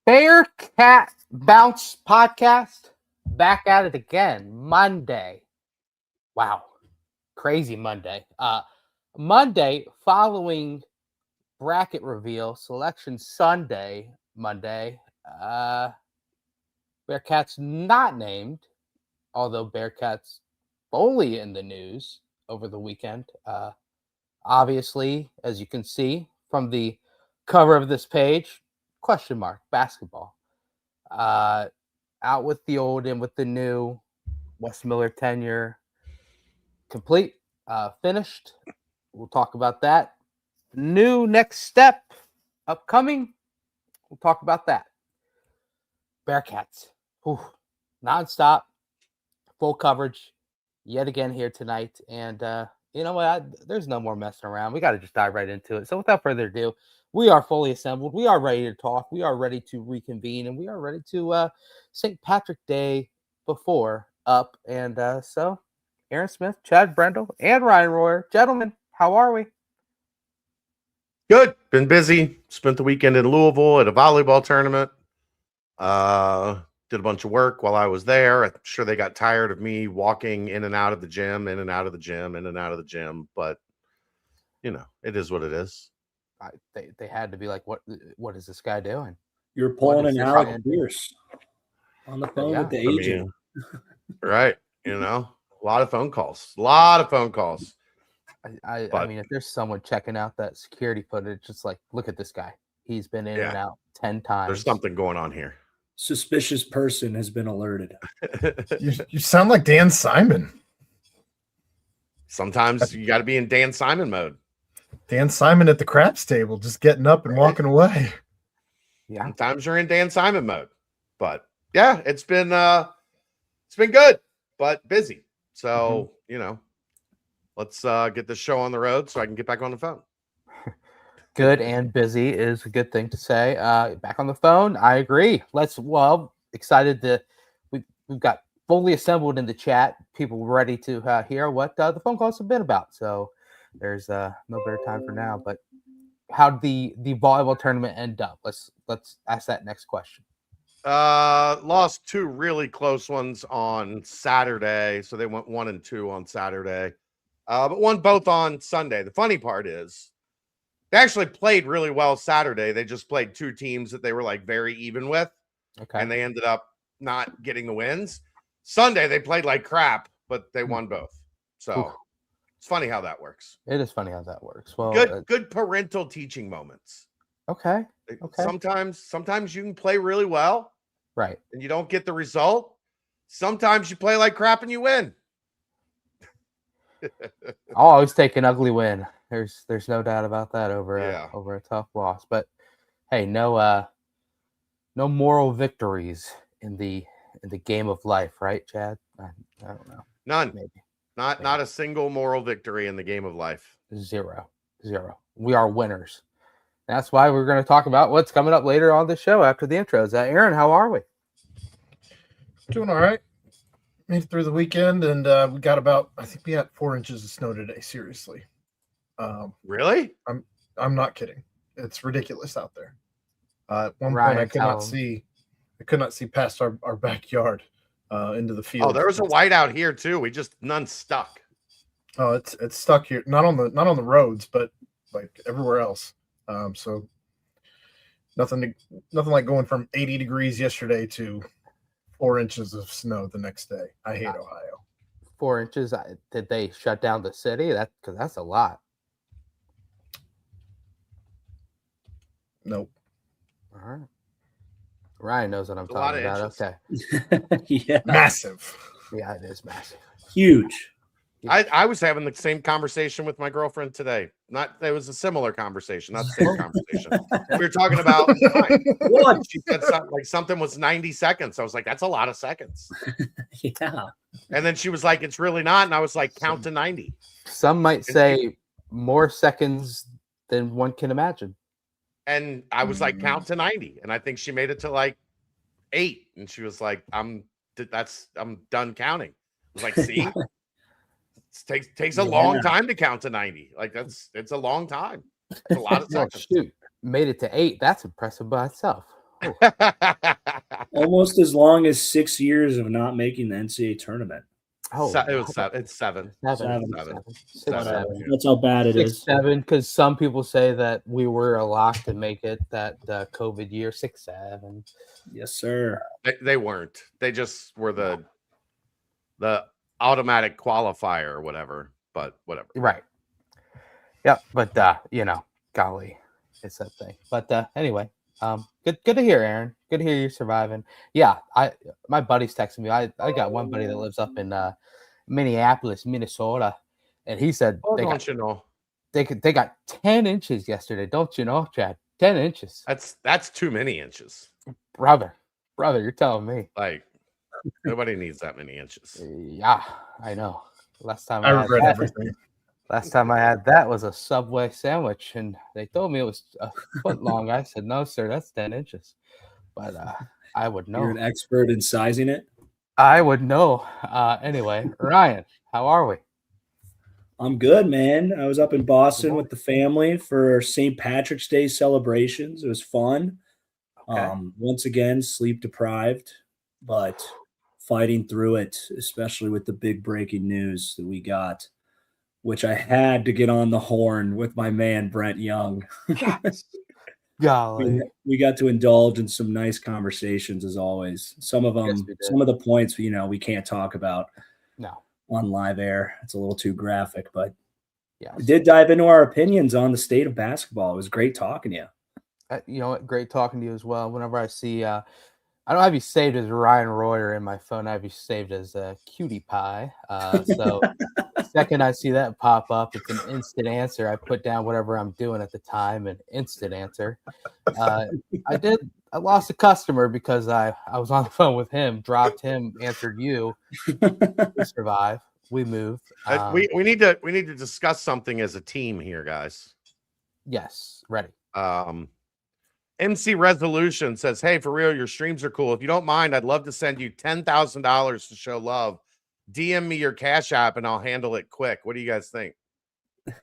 Bearcat Bounce Podcast back at it again. Monday. Wow. Crazy Monday. Monday following bracket reveal, selection Sunday, Monday. Bearcats not named, although Bearcats fully in the news over the weekend. Obviously, as you can see from the cover of this page, question mark, basketball. Out with the old and with the new. Wes Miller tenure complete, finished. We'll talk about that. New next step upcoming. We'll talk about that. Bearcats, nonstop, full coverage yet again here tonight. And you know what? There's no more messing around. We got to just dive right into it. So without further ado, we are fully assembled. We are ready to talk. We are ready to reconvene, and we are ready to St. Patrick Day before up. And so, Aaron Smith, Chad Brendel, and Ryan Royer, gentlemen, how are we? Good. Been busy. Spent the weekend in Louisville at a volleyball tournament. Did a bunch of work while I was there. I'm sure they got tired of me walking in and out of the gym, in and out of the gym, in and out of the gym. But, you know, it is what it is. They had to be like, what is this guy doing? You're pulling an Alec Pierce on the phone with the agent. Right. You know, a lot of phone calls. I mean, if there's someone checking out that security footage, just like, look at this guy. He's been in and out 10 times. There's something going on here. Suspicious person has been alerted. You sound like Dan Simon. Sometimes you got to be in Dan Simon mode. Dan Simon at the craps table, just getting up and walking away. Yeah. Sometimes you're in Dan Simon mode. But yeah, it's been good, but busy. So, you know, let's get this show on the road so I can get back on the phone. Good and busy is a good thing to say. Back on the phone, I agree. Excited to we've got fully assembled in the chat. People ready to hear what the phone calls have been about. So there's no better time for now. But how did the volleyball tournament end up? Let's ask that next question. Lost two really close ones on Saturday, so they went 1-2 on Saturday, but won both on Sunday. The funny part is they actually played really well Saturday. They just played two teams that they were like very even with, and they ended up not getting the wins. Sunday they played like crap, but they won both. So it's funny how that works. It is funny how that works. Well, good parental teaching moments. Okay. Sometimes you can play really well, right, and you don't get the result. Sometimes you play like crap and you win. I'll always take an ugly win. There's no doubt about that over a tough loss. But hey, no moral victories in the game of life, right, Chad? I don't know. None. Maybe. Not a single moral victory in the game of life. Zero. We are winners. That's why we're going to talk about what's coming up later on the show after the intros. Aaron, how are we? Doing all right. Made it through the weekend, and we got I think we had 4 inches of snow today. Seriously. Really? I'm not kidding. It's ridiculous out there. At one point, I could not see past our backyard into the field. Oh, there was a whiteout here too. None stuck. Oh, it's stuck here. Not on the roads, but like everywhere else. So nothing like going from 80 degrees yesterday to 4 inches of snow the next day. I hate Ohio. 4 inches. Did they shut down the city? Because that's a lot. Nope. All right. Ryan knows what I'm talking about. Okay. Yeah. Massive. Yeah, it is massive. Huge. I was having the same conversation with my girlfriend today. It was a similar conversation, not the same conversation. We were talking about what she said. Something was 90 seconds. I was like, that's a lot of seconds. Yeah. And then she was like, it's really not. And I was like, count to 90. Some might say more seconds than one can imagine. And I was like, count to 90. And I think she made it to like 8. And she was like, I'm done counting. I was like, see? Takes a long time to count to 90. Like it's a long time. It's a lot of seconds. Shoot, made it to 8. That's impressive by itself. Almost as long as 6 years of not making the NCAA tournament. It was seven. It's seven. Seven. Six, Seven. seven. Yeah. That's how bad it 6, is. 7, because some people say that we were a lock to make it that COVID year. 6, 7. Yes, sir. They weren't. They just were the automatic qualifier or whatever. But whatever. Right. Yeah, but golly, it's that thing. But anyway, good to hear, Aaron. Good to hear you're surviving. Yeah, my buddy's texting me. I got one buddy that lives up in Minneapolis, Minnesota, and he said they got 10 inches yesterday. Don't you know, Chad? 10 inches. That's too many inches. Brother, you're telling me. Like nobody needs that many inches. Yeah, I know. Last time I regret everything. Last time I had that was a Subway sandwich, and they told me it was a foot long. I said, no, sir, that's 10 inches. But I would know. You're an expert in sizing it? I would know. Anyway, Ryan, how are we? I'm good, man. I was up in Boston with the family for St. Patrick's Day celebrations. It was fun. Okay. Once again, sleep deprived, but fighting through it, especially with the big breaking news that we got, which I had to get on the horn with my man, Brent Young. Golly. We got to indulge in some nice conversations as always. Some of them, some of the points, we can't talk about on live air. It's a little too graphic, but we did dive into our opinions on the state of basketball. It was great talking to you. You know what? Great talking to you as well. Whenever I see, I don't have you saved as Ryan Royer in my phone. I have you saved as Cutie Pie. So the second I see that pop up, it's an instant answer. I put down whatever I'm doing at the time, an instant answer. I lost a customer because I was on the phone with him, dropped him, answered you. We survived. We moved. We need to discuss something as a team here, guys. Yes, ready. MC Resolution says, hey, for real, your streams are cool. If you don't mind, I'd love to send you $10,000 to show love. DM me your Cash App and I'll handle it quick. What do you guys think?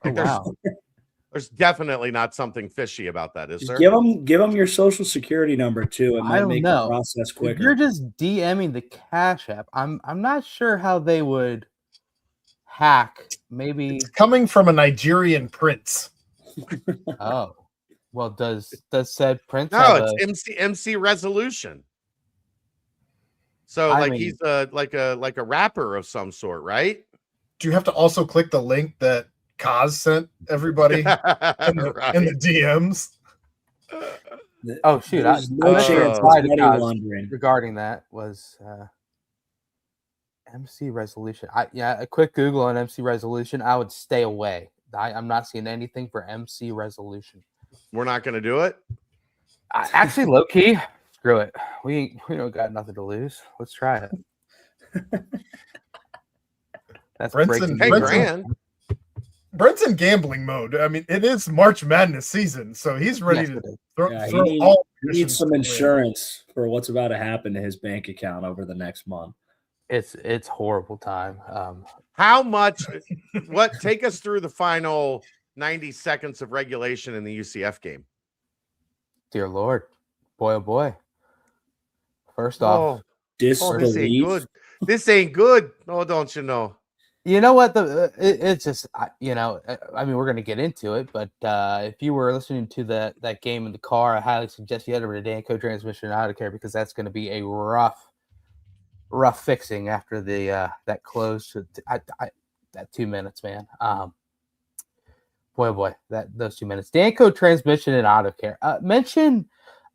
There's definitely not something fishy about that, is there? Give them your social security number too. It might make the process quicker. If you're just DMing the Cash App, I'm not sure how they would hack. Maybe it's coming from a Nigerian prince. Oh. Well, does said prince? No, it's MC Resolution. So he's like a rapper of some sort, right? Do you have to also click the link that Kaz sent everybody in the DMs? Oh shoot! There's no chance of money laundering regarding that was MC Resolution. A quick Google on MC Resolution. I would stay away. I'm not seeing anything for MC Resolution. We're not going to do it. Actually, low key, screw it. We don't got nothing to lose. Let's try it. That's breaking. Hey, grand. Brent's in gambling mode. I mean, it is March Madness season, so he's ready to throw all. He needs some insurance for what's about to happen to his bank account over the next month. It's horrible time. How much? Take us through the final 90 seconds of regulation in the UCF game. Dear Lord, boy, oh boy. First off, disbelief. This ain't good. Oh, don't you know? You know what? It's just, I mean, we're going to get into it, but if you were listening to that game in the car, I highly suggest you head over to Danco Transmission and Auto Care because that's going to be a rough fixing after that close. That 2 minutes, man. Boy, those 2 minutes. Danco Transmission and Auto Care. Mention,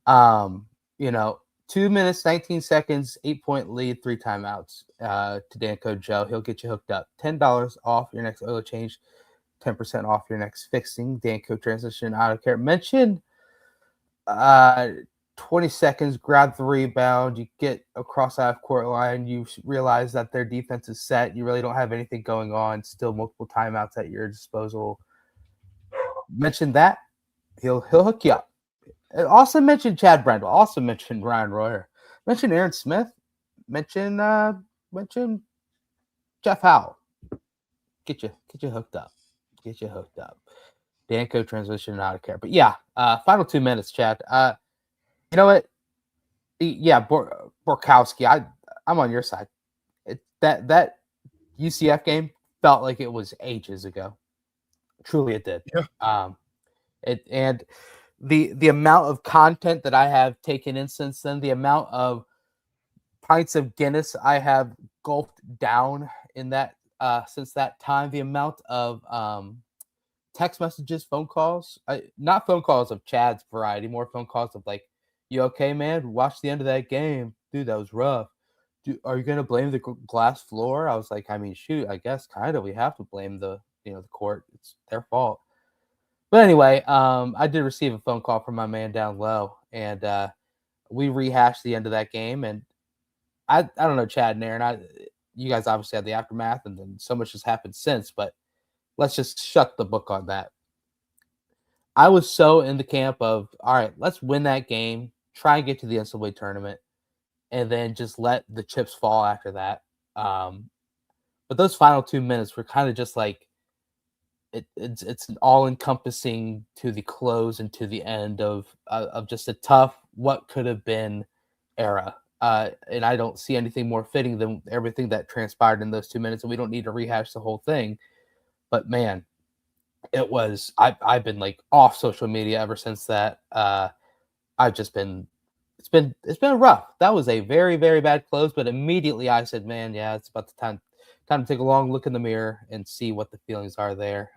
2 minutes, 19 seconds, 8-point lead, 3 timeouts to Danco Joe. He'll get you hooked up. $10 off your next oil change, 10% off your next fixing. Danco Transmission and Auto Care. Mention 20 seconds, grab the rebound, you get across half court line, you realize that their defense is set, you really don't have anything going on, still multiple timeouts at your disposal. Mention that, he'll hook you up. And also mention Chad Brendel, also mention Ryan Royer, mention Aaron Smith, mention Jeff Howell. Get you hooked up. Danco Transmission and Auto Care. But yeah, final 2 minutes, Chad. You know what? Yeah, Borkowski. I'm on your side. That UCF game felt like it was ages ago. Truly, it did. Yeah. And the amount of content that I have taken in since then, the amount of pints of Guinness I have gulped down in that since that time, the amount of text messages, phone calls, not phone calls of Chad's variety, more phone calls of like, "You okay, man? Watch the end of that game, dude. That was rough. Are you gonna blame the glass floor?" I was like, I mean, shoot, I guess kind of. We have to blame the court. It's their fault. But anyway, I did receive a phone call from my man down low, and we rehashed the end of that game. And I don't know, Chad and Aaron, you guys obviously had the aftermath, and then so much has happened since. But let's just shut the book on that. I was so in the camp of, all right, let's win that game, try and get to the NCAA tournament, and then just let the chips fall after that. But those final 2 minutes were kind of just like it's an all-encompassing to the close and to the end of just a tough what could have been era. And I don't see anything more fitting than everything that transpired in those 2 minutes, and we don't need to rehash the whole thing. But man, it was I've been like off social media ever since that. I've just been it's been rough. That was a very, very bad close, but immediately I said, man, yeah, it's about the time to take a long look in the mirror and see what the feelings are there.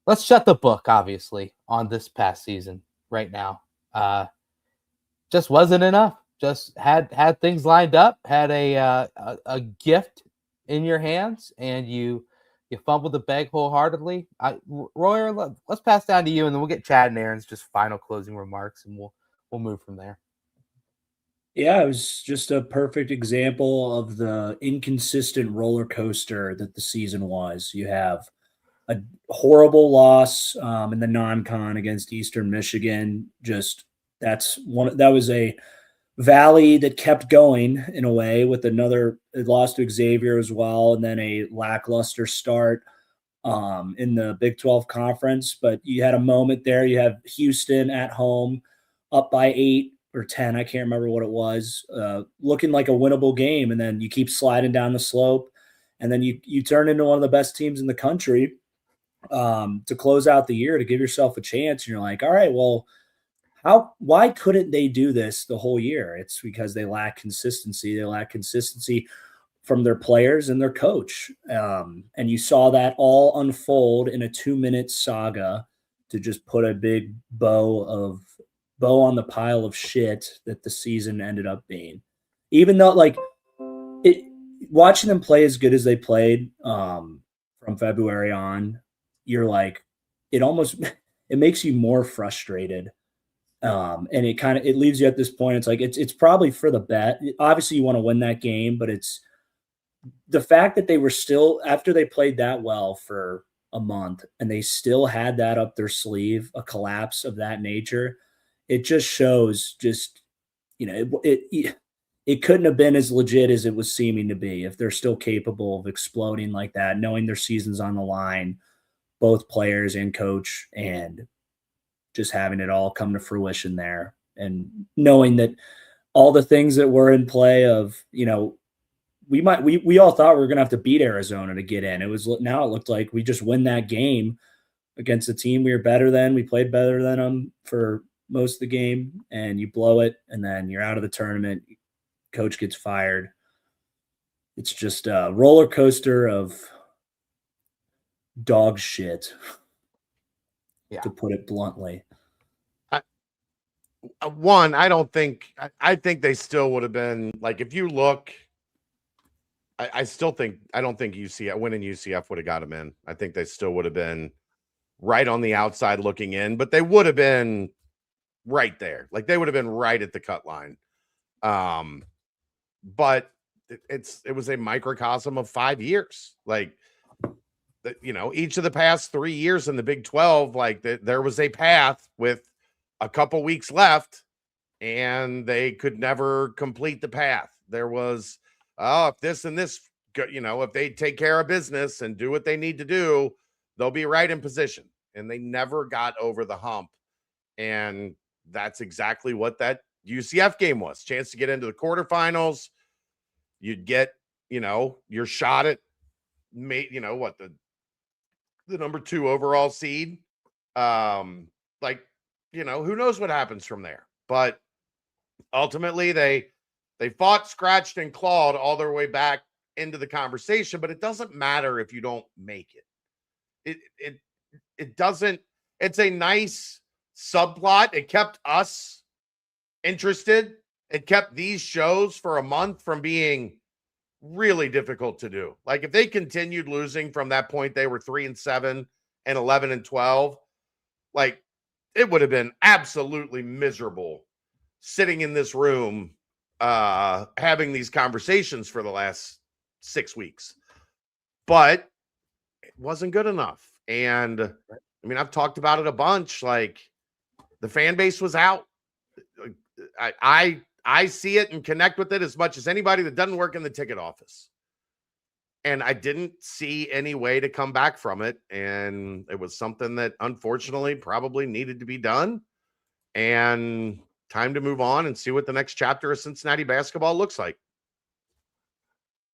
Let's shut the book, obviously, on this past season right now. Just wasn't enough. Just had things lined up, had a gift in your hands, and you fumbled the bag wholeheartedly. Royer, let's pass down to you, and then we'll get Chad and Aaron's just final closing remarks, and we'll move from there. Yeah, it was just a perfect example of the inconsistent roller coaster that the season was. You have a horrible loss in the non-con against Eastern Michigan. That was a valley that kept going in a way with another loss to Xavier as well, and then a lackluster start in the Big 12 conference. But you had a moment there. You have Houston at home up by 8 or 10. I can't remember what it was, looking like a winnable game. And then you keep sliding down the slope. And then you turn into one of the best teams in the country to close out the year, to give yourself a chance. And you're like, all right, well, why couldn't they do this the whole year? It's because they lack consistency. They lack consistency from their players and their coach. And you saw that all unfold in a 2-minute saga to just put a big bow on the pile of shit that the season ended up being. Even though, like, watching them play as good as they played from February on, you're like, it makes you more frustrated. And it leaves you at this point. It's like, it's probably for the bet. Obviously you want to win that game, but it's the fact that they were still, after they played that well for a month and they still had that up their sleeve, a collapse of that nature. It just shows it couldn't have been as legit as it was seeming to be if they're still capable of exploding like that, knowing their season's on the line, both players and coach, and just having it all come to fruition there, and knowing that all the things that were in play of, we all thought we were going to have to beat Arizona to get in. Now it looked like we just win that game against a team we were better than. We played better than them for most of the game, and you blow it, and then you're out of the tournament. Coach gets fired. It's just a roller coaster of dog shit, to put it bluntly. I think they still would have been, like, if you look, I don't think UCF winning UCF would have got them in. I think they still would have been right on the outside looking in, but they would have been right there. Like, they would have been right at the cut line. But it was a microcosm of 5 years. Like, each of the past 3 years in the Big 12, like, there was a path with a couple weeks left, and they could never complete the path. There was, if this and this, if they take care of business and do what they need to do, they'll be right in position. And they never got over the hump. And that's exactly what that UCF game was. Chance to get into the quarterfinals. You'd get, your shot at the number 2 overall seed. Who knows what happens from there. But ultimately they fought, scratched, and clawed all their way back into the conversation, but it doesn't matter if you don't make it. It doesn't. It's a nice subplot. It kept us interested. It kept these shows for a month from being really difficult to do. Like, if they continued losing from that point, they were 3-7 and 11-12. Like, it would have been absolutely miserable sitting in this room having these conversations for the last 6 weeks. But it wasn't good enough. And I mean, I've talked about it a bunch. Like, the fan base was out. I see it and connect with it as much as anybody that doesn't work in the ticket office. And I didn't see any way to come back from it. And it was something that unfortunately probably needed to be done. And time to move on and see what the next chapter of Cincinnati basketball looks like.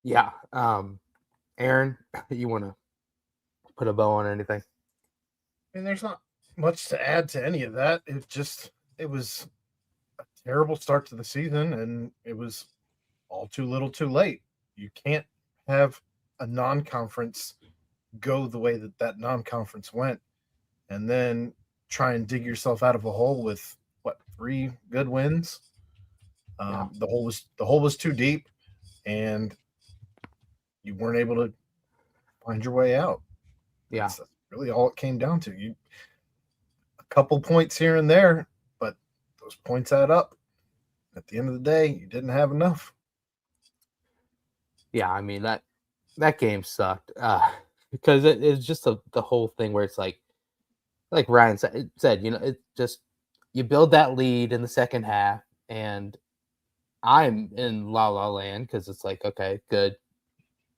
Yeah. Aaron, you want to put a bow on anything? I mean, there's not much to add to any of that. It was a terrible start to the season, and it was all too little too late. You can't have a non-conference go the way that non-conference went and then try and dig yourself out of a hole with 3 good wins. The hole was too deep, and you weren't able to find your way out. Yeah, that's really all it came down to. A couple points here and there, but those points add up. At the end of the day, you didn't have enough. Yeah, I mean, that game sucked because it's just the whole thing where it's like Ryan said, it just, you build that lead in the second half, and I'm in la la land because it's like, okay, good,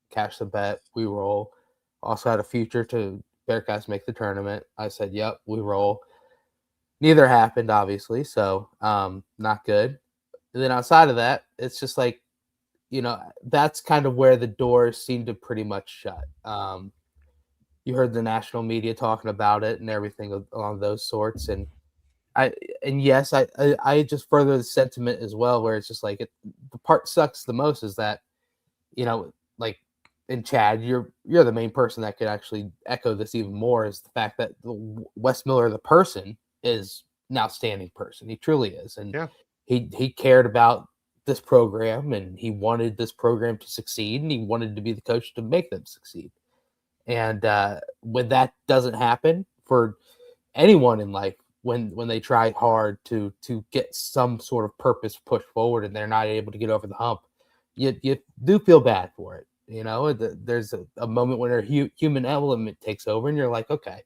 cash the bet, we roll. Also had a future to Bearcats make the tournament. I said, yep, we roll. Neither happened, obviously, so not good. And then outside of that, it's just like, that's kind of where the doors seem to pretty much shut. You heard the national media talking about it and everything along those sorts, and yes, I just further the sentiment as well, where it's just like the part sucks the most is that, like, and Chad, you're the main person that could actually echo this even more, is the fact that Wes Miller, the person, is an outstanding person. He truly is, and he cared about this program, and he wanted this program to succeed, and he wanted to be the coach to make them succeed. And when that doesn't happen for anyone in life, when they try hard to get some sort of purpose pushed forward and they're not able to get over the hump, you do feel bad for it. There's a moment when a human element takes over, and you're like, okay,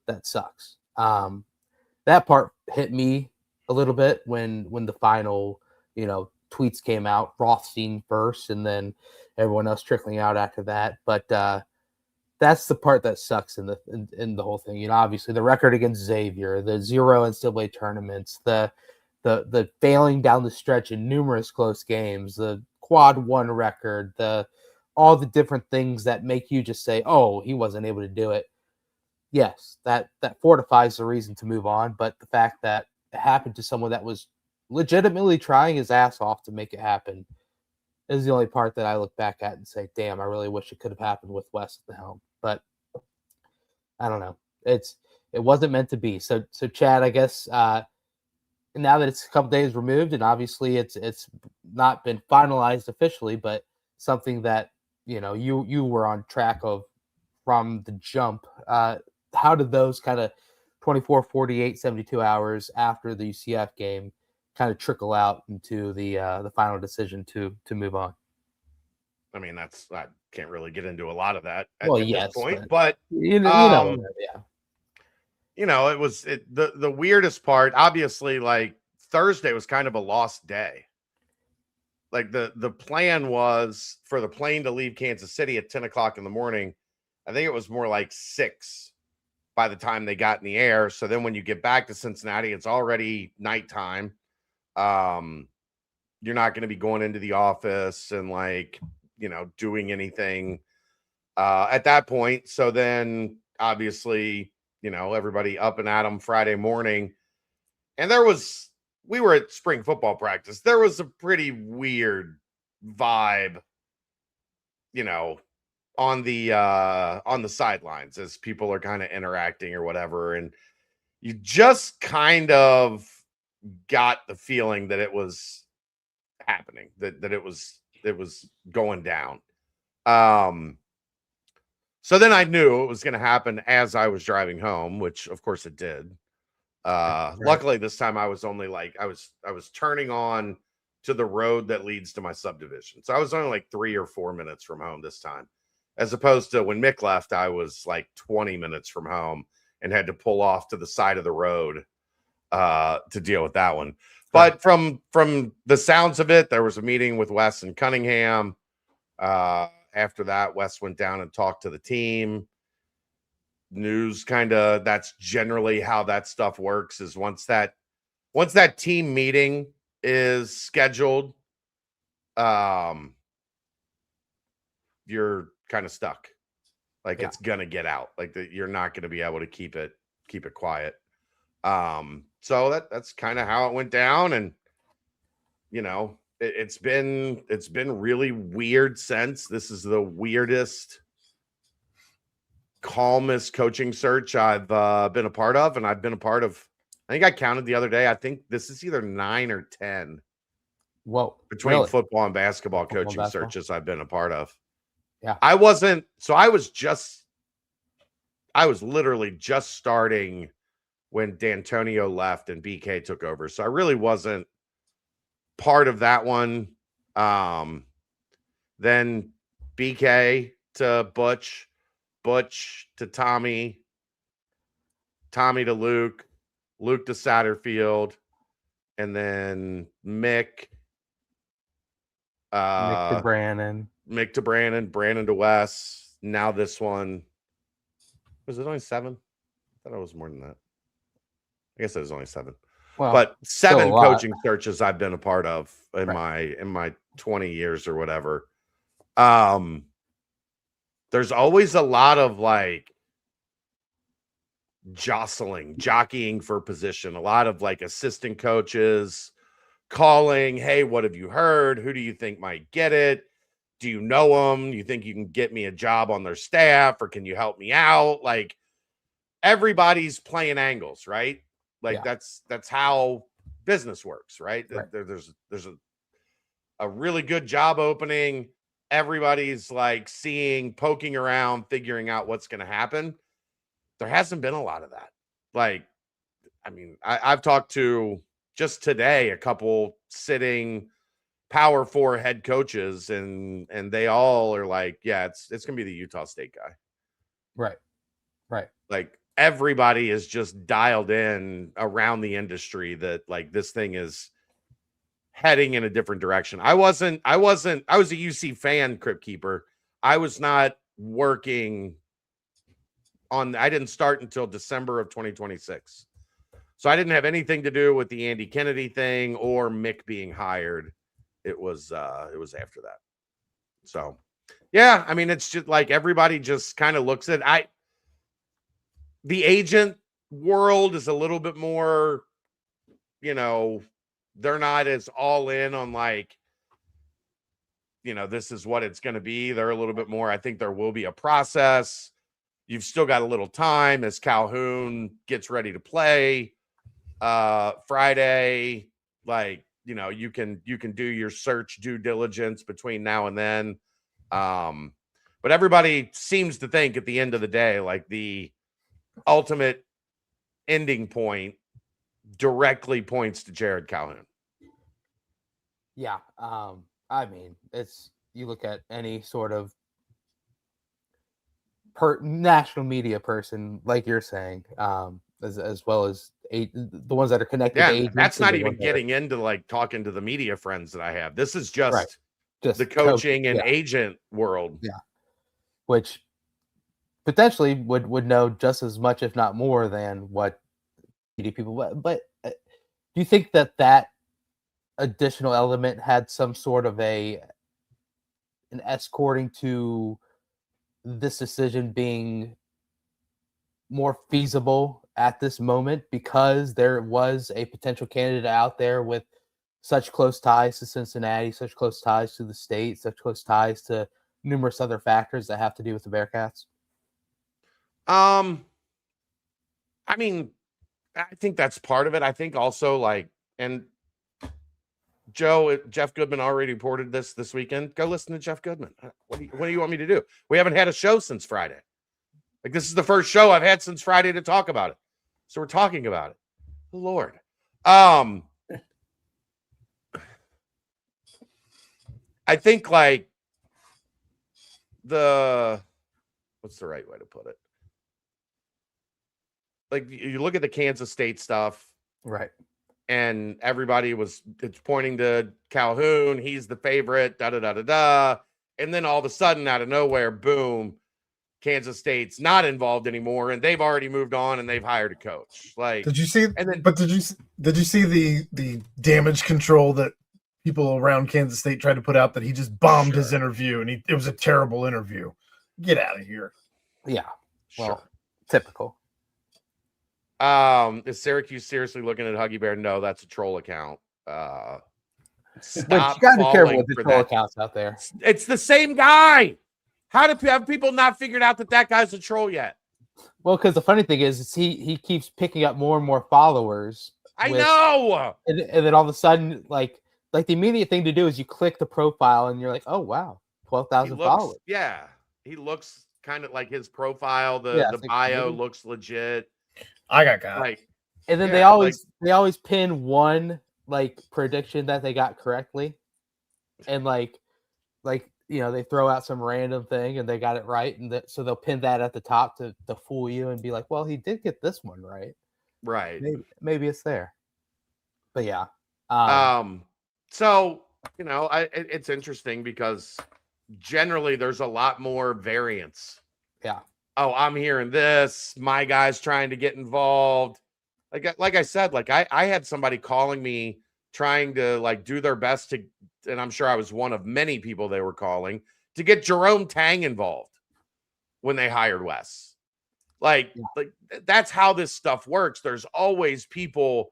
that sucks. That part hit me a little bit when the final, tweets came out, Rothstein first, and then everyone else trickling out after that. But that's the part that sucks in the whole thing. Obviously the record against Xavier, the 0 NCAA tournaments, the failing down the stretch in numerous close games, the quad 1 record, all the different things that make you just say, oh, he wasn't able to do it. Yes, that fortifies the reason to move on. But the fact that it happened to someone that was legitimately trying his ass off to make it happen is the only part that I look back at and say, damn, I really wish it could have happened with Wes at the helm. But I don't know. It wasn't meant to be. So Chad, I guess now that it's a couple days removed, and obviously it's not been finalized officially, but something that you were on track of from the jump. How did those kind of 24, 48, 72 hours after the UCF game kind of trickle out into the final decision to move on? I mean, I can't really get into a lot of that at yes, this point, but yeah. It was the weirdest part. Obviously, like, Thursday was kind of a lost day. Like, the plan was for the plane to leave Kansas City at 10 o'clock in the morning. I think it was more like 6 by the time they got in the air. So then when you get back to Cincinnati, it's already nighttime. You're not going to be going into the office and like, doing anything at that point. So then obviously, everybody up and at 'em Friday morning. And we were at spring football practice. There was a pretty weird vibe, on the sidelines as people are kind of interacting or whatever. And you just kind of got the feeling that it was happening, that it was going down. So then I knew it was going to happen as I was driving home, which of course it did. Right. Luckily this time I was only like, I was turning on to the road that leads to my subdivision. So I was only like 3 or 4 minutes from home this time, as opposed to when Mick left, I was like 20 minutes from home and had to pull off to the side of the road to deal with that one. But from the sounds of it, there was a meeting with Wes and Cunningham. After that, Wes went down and talked to the team. News that's generally how that stuff works, is once that team meeting is scheduled, you're kind of stuck. Like it's gonna get out. Like you're not gonna be able to keep it quiet. So that's kind of how it went down. And it's been really weird since. This is the weirdest, calmest coaching search I've been a part of. And I've been a part of, I think I counted the other day, I think this is either 9 or 10 between football and basketball coaching searches I've been a part of. Yeah. I was literally just starting when D'Antonio left and BK took over. So I really wasn't part of that one. Then BK to Butch to Tommy to Luke to Satterfield, and then Mick to Brandon, Brandon to Wes. Now this one, was it only 7? I thought it was more than that. I guess it was only 7. Well, but 7 coaching searches I've been a part of in my 20 years or whatever. There's always a lot of like jockeying for position. A lot of like assistant coaches calling, hey, what have you heard? Who do you think might get it? Do you know them? You think you can get me a job on their staff, or can you help me out? Like everybody's playing angles, right? Like that's how business works, right? There's a really good job opening. Everybody's like poking around, figuring out what's going to happen. There hasn't been a lot of that. Like, I mean, I've talked to just today a couple sitting Power 4 head coaches, and they all are like, yeah, it's going to be the Utah State guy. Right. Like everybody is just dialed in around the industry that like this thing is heading in a different direction. I was a UC fan, Crypt Keeper. I was not working I didn't start until December of 2026. So I didn't have anything to do with the Andy Kennedy thing or Mick being hired. It was after that. So yeah, I mean, it's just like everybody just kind of looks at the agent world is a little bit more, they're not as all in on like, this is what it's going to be. They're a little bit more, I think there will be a process. You've still got a little time as Calhoun gets ready to play Friday. Like, you can do your search due diligence between now and then. But everybody seems to think at the end of the day, like the ultimate ending point directly points to Jared Calhoun. Yeah. I mean, you look at any sort of national media person, like you're saying, as well as the ones that are connected to agents. That's not even getting into like talking to the media friends that I have. This is just the coaching and agent world. Yeah. Which potentially would know just as much, if not more, than what media people. But do you think that additional element had some sort of an escorting to this decision being more feasible at this moment, because there was a potential candidate out there with such close ties to Cincinnati, such close ties to the state, such close ties to numerous other factors that have to do with the Bearcats? I mean, I think that's part of it. I think also, like, and Jeff Goodman already reported this weekend. Go listen to Jeff Goodman. What do you want me to do? We haven't had a show since Friday. Like, this is the first show I've had since Friday to talk about it. So we're talking about it. Lord. I think, like, what's the right way to put it? Like, you look at the Kansas State stuff. Right. And everybody it's pointing to Calhoun. He's the favorite, da-da-da-da-da. And then all of a sudden, out of nowhere, boom, Kansas State's not involved anymore, and they've already moved on, and they've hired a coach. Like, did you see? Did you see the damage control that people around Kansas State tried to put out, that he just bombed his interview, and it was a terrible interview? Get out of here. Yeah. Well, typical. Is Syracuse seriously looking at Huggy Bear? No, that's a troll account. But you gotta be careful with the troll accounts out there. It's the same guy. How have people not figured out that guy's a troll yet? Well, because the funny thing is he keeps picking up more and more followers. I know. And then all of a sudden, like the immediate thing to do is you click the profile and you're like, oh wow, 12,000 followers. Yeah, he looks kind of like his profile. The bio looks legit. I got like, and then they always pin one like prediction that they got correctly, and like they throw out some random thing and they got it right, and so they'll pin that at the top to fool you and be like, well, he did get this one right. Maybe it's there, but yeah. So it's interesting because generally there's a lot more variance. Yeah. Oh, I'm hearing this. My guy's trying to get involved. Like I said, like I had somebody calling me trying to like do their best to, and I'm sure I was one of many people they were calling to get Jerome Tang involved when they hired Wes. Like that's how this stuff works. There's always people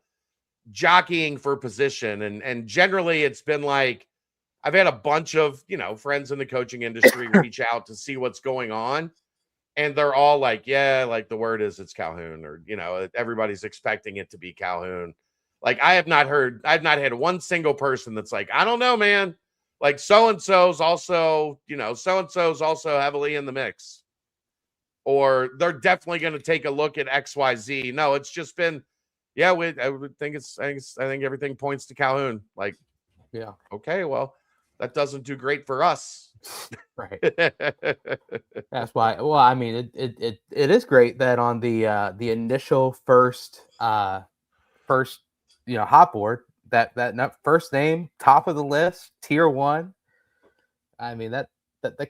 jockeying for position, and generally it's been like I've had a bunch of friends in the coaching industry reach out to see what's going on. And they're all like, yeah, like the word is it's Calhoun, or, everybody's expecting it to be Calhoun. Like, I've not had one single person that's like, I don't know, man. Like, so-and-so's also heavily in the mix. Or they're definitely going to take a look at XYZ. No, it's just been, I would think I think everything points to Calhoun. Like, yeah. Okay, well, that doesn't do great for us. Right. That's why. Well, I mean, it is great that on the initial first hot board, that first name, top of the list, tier 1. I mean, that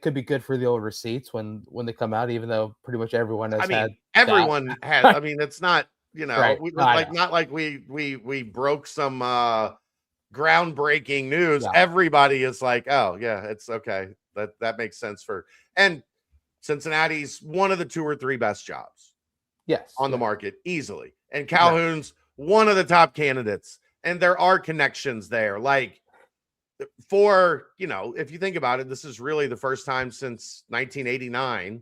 could be good for the old receipts when they come out, even though pretty much everyone has had. Everyone has. I mean, it's not right. Not like we broke some groundbreaking news. Yeah. Everybody is like, oh yeah, it's okay. That makes sense and Cincinnati's one of the 2 or 3 best jobs. Yes. On the market easily. And Calhoun's one of the top candidates. And there are connections there. Like if you think about it, this is really the first time since 1989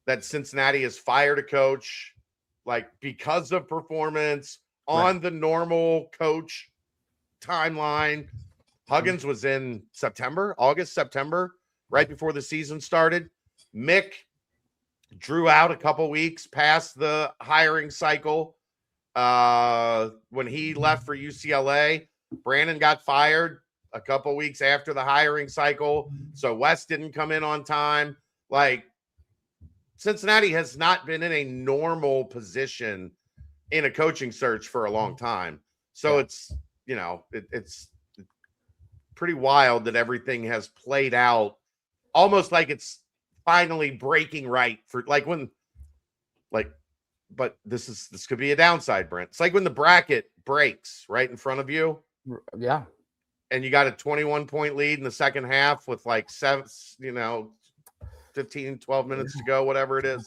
that Cincinnati has fired a coach like because of performance on the normal coach timeline. Huggins was in August, September, right before the season started. Mick drew out a couple weeks past the hiring cycle. When he left for UCLA, Brandon got fired a couple weeks after the hiring cycle. So Wes didn't come in on time. Like, Cincinnati has not been in a normal position in a coaching search for a long time. So it's pretty wild that everything has played out almost like it's finally breaking right for but this could be a downside, Brent. It's like when the bracket breaks right in front of you Yeah. And you got a 21-point lead in the second half with like 15, 12 minutes to go, whatever it is.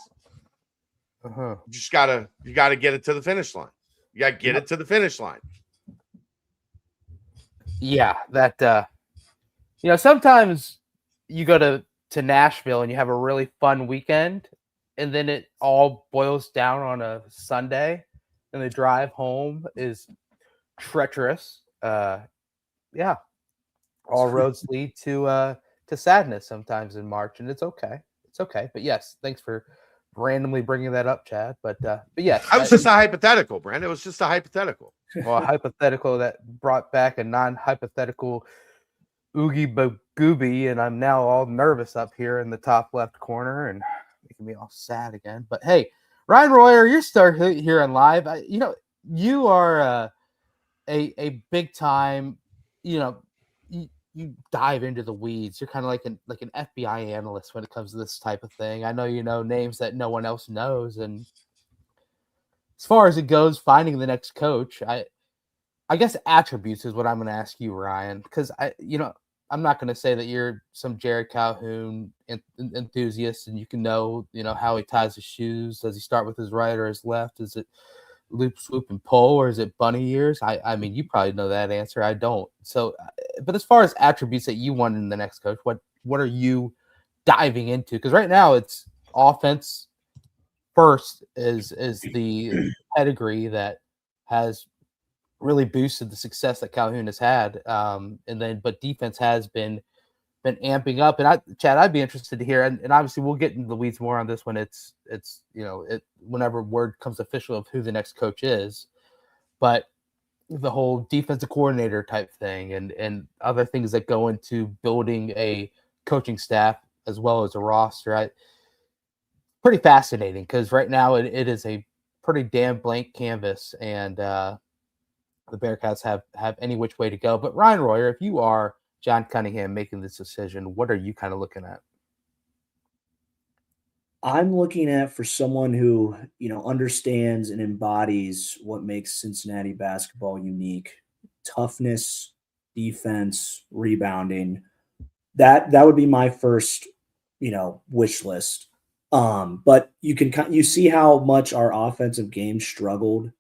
Uh-huh. You gotta get it to the finish line. You gotta get it to the finish line. Yeah, that sometimes you go to Nashville and you have a really fun weekend, and then it all boils down on a Sunday, and the drive home is treacherous. Yeah, all roads lead to sadness sometimes in March, and it's okay. It's okay. But yes, thanks for randomly bringing that up, Chad. But yes, I was just a hypothetical, Brent. It was just a hypothetical. Well, a hypothetical that brought back a non-hypothetical Oogie Boogie, and I'm now all nervous up here in the top left corner and making me all sad again. But hey, Ryan Royer, you're starting here on live. You are a big time. You dive into the weeds. You're kind of like an FBI analyst when it comes to this type of thing. I know you know names that no one else knows, and as far as it goes, finding the next coach, I guess attributes is what I'm going to ask you, Ryan, because I'm not going to say that you're some Jared Calhoun enthusiast and you can know how he ties his shoes. Does he start with his right or his left? Is it loop, swoop, and pull, or is it bunny ears? I mean, you probably know that answer. I don't. So, but as far as attributes that you want in the next coach, what are you diving into? Because right now it's offense first is the pedigree that has really boosted the success that Calhoun has had. But defense has been amping up. And Chad, I'd be interested to hear, and obviously we'll get into the weeds more on this when it's whenever word comes official of who the next coach is, but the whole defensive coordinator type thing and other things that go into building a coaching staff as well as a roster. Pretty fascinating because right now it is a pretty damn blank canvas, and the Bearcats have any which way to go. But Ryan Royer, if you are John Cunningham making this decision, what are you kind of looking at? I'm looking at for someone who, understands and embodies what makes Cincinnati basketball unique: toughness, defense, rebounding. That would be my first, wish list. But you see how much our offensive game struggled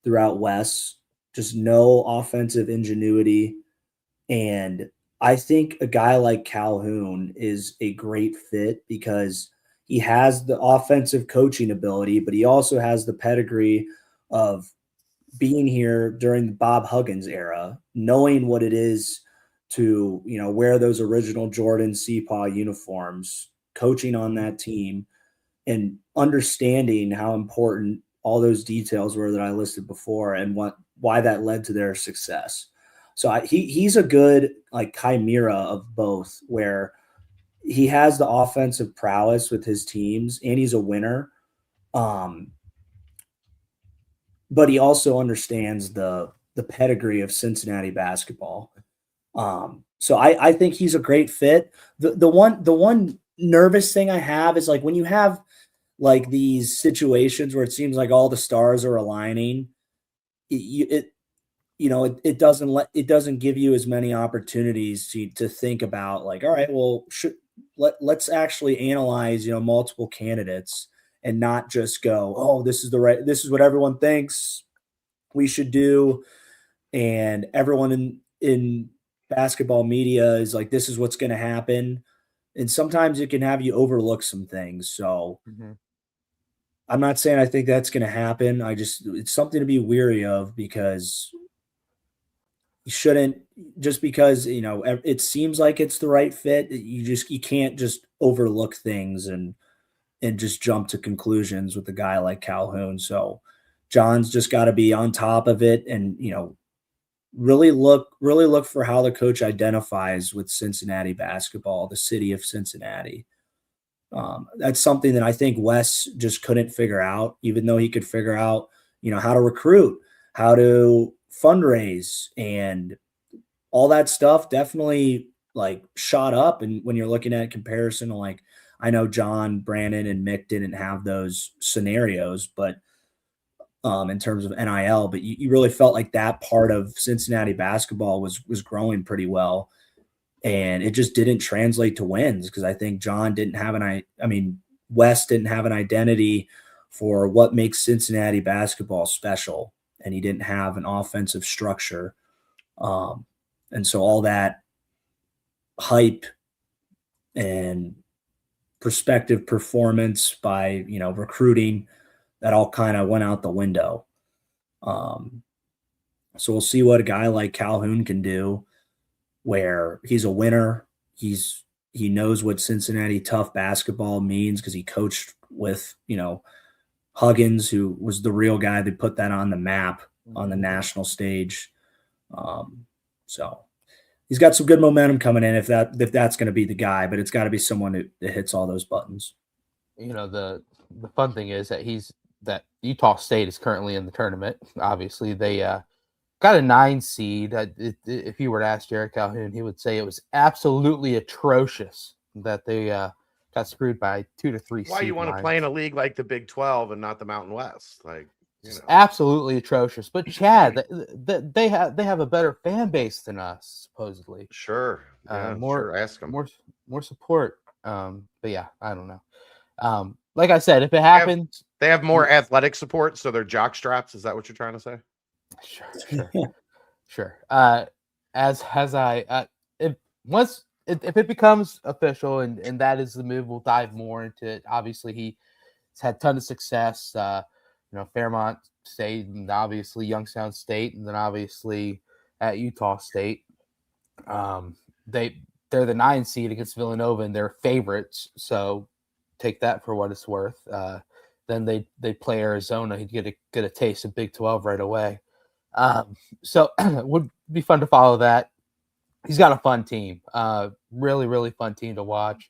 throughout Wes. Just no offensive ingenuity. And I think a guy like Calhoun is a great fit because he has the offensive coaching ability, but he also has the pedigree of being here during the Bob Huggins era, knowing what it is to, wear those original Jordan Seapaw uniforms, coaching on that team, and understanding how important all those details were that I listed before and why that led to their success. So he's a good chimera of both, where he has the offensive prowess with his teams and he's a winner. But he also understands the pedigree of Cincinnati basketball. So I think he's a great fit. The one nervous thing I have is when you have these situations where it seems like all the stars are aligning, it doesn't give you as many opportunities to think about all right, well, let's actually analyze, multiple candidates and not just go, oh, this is what everyone thinks we should do. And everyone in basketball media is like, this is what's going to happen. And sometimes it can have you overlook some things. So I'm not saying I think that's going to happen. It's something to be weary of, because you shouldn't, just because, it seems like it's the right fit. You can't just overlook things and just jump to conclusions with a guy like Calhoun. So John's just got to be on top of it and, really look for how the coach identifies with Cincinnati basketball, the city of Cincinnati. That's something that I think Wes just couldn't figure out, even though he could figure out, how to recruit, how to fundraise, and all that stuff definitely shot up. And when you're looking at comparison to I know John, Brandon, and Mick didn't have those scenarios, but in terms of NIL, but you really felt like that part of Cincinnati basketball was growing pretty well. And it just didn't translate to wins because I think John didn't have Wes didn't have an identity for what makes Cincinnati basketball special. And he didn't have an offensive structure. And so all that hype and prospective performance by, recruiting, that all kind of went out the window. So we'll see what a guy like Calhoun can do, where he's a winner. He knows what Cincinnati tough basketball means because he coached with, Huggins, who was the real guy that put that on the map on the national stage. So he's got some good momentum coming in if that's going to be the guy, but it's got to be someone that hits all those buttons. The fun thing is that Utah State is currently in the tournament. Obviously, they got a 9 seed. If you were to ask Jared Calhoun, he would say it was absolutely atrocious that they got screwed by 2 to 3. Why you want to play in a league like the Big 12 and not the Mountain West? Absolutely atrocious. But Chad, they have a better fan base than us, supposedly. Sure. Yeah, sure. Ask them. More support. But yeah, I don't know. Like I said, if it happens, they have more athletic support, so they're jock straps. Is that what you're trying to say? Sure. If it becomes official and that is the move, we'll dive more into it. Obviously, he's had a ton of success. Fairmont State, and obviously Youngstown State, and then obviously at Utah State. They're the 9 seed against Villanova, and they're favorites. So take that for what it's worth. Then they play Arizona. He'd get a taste of Big 12 right away. So it would be fun to follow that. He's got a fun team. Really, really fun team to watch.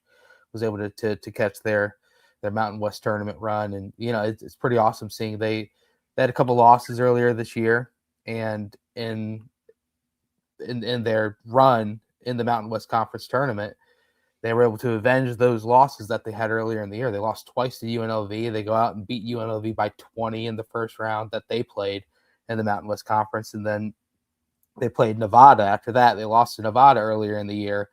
Was able to catch their Mountain West tournament run, and it's pretty awesome seeing they had a couple losses earlier this year, and in their run in the Mountain West Conference tournament, they were able to avenge those losses that they had earlier in the year. They lost twice to UNLV. They go out and beat UNLV by 20 in the first round that they played in the Mountain West Conference, and then they played Nevada after that. They lost to Nevada earlier in the year.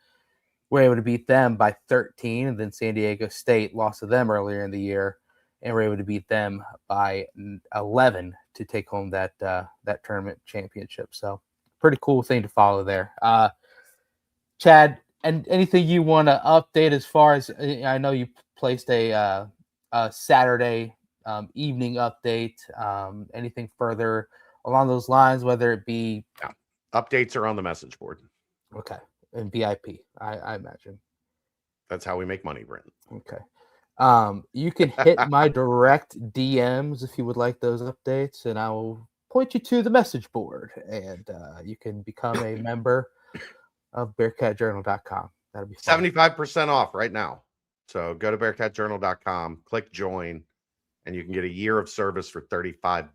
Were able to beat them by 13, and then San Diego State lost to them earlier in the year, and were able to beat them by 11 to take home that tournament championship. So pretty cool thing to follow there. Chad, and anything you want to update as far as, I know you placed a Saturday evening update, anything further along those lines, whether it be updates are on the message board. Okay. And VIP, I imagine. That's how we make money, Brent. Okay. You can hit my direct DMs if you would like those updates, and I will point you to the message board, and you can become a member of BearcatJournal.com. That'll be fun. 75% off right now. So go to BearcatJournal.com, click join, and you can get a year of service for $35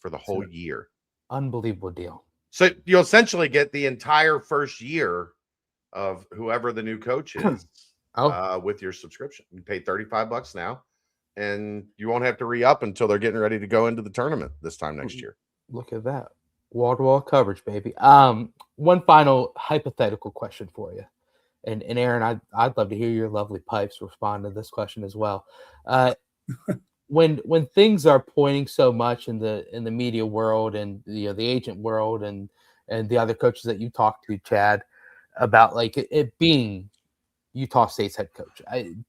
for the whole year. Unbelievable deal. So you'll essentially get the entire first year of whoever the new coach is with your subscription. You pay $35 now, and you won't have to re-up until they're getting ready to go into the tournament this time next year. Look at that. Wall-to-wall coverage, baby. One final hypothetical question for you. And Aaron, I'd love to hear your lovely pipes respond to this question as well. When things are pointing so much in the media world and the agent world and the other coaches that you talk to, Chad, about like it being Utah State's head coach,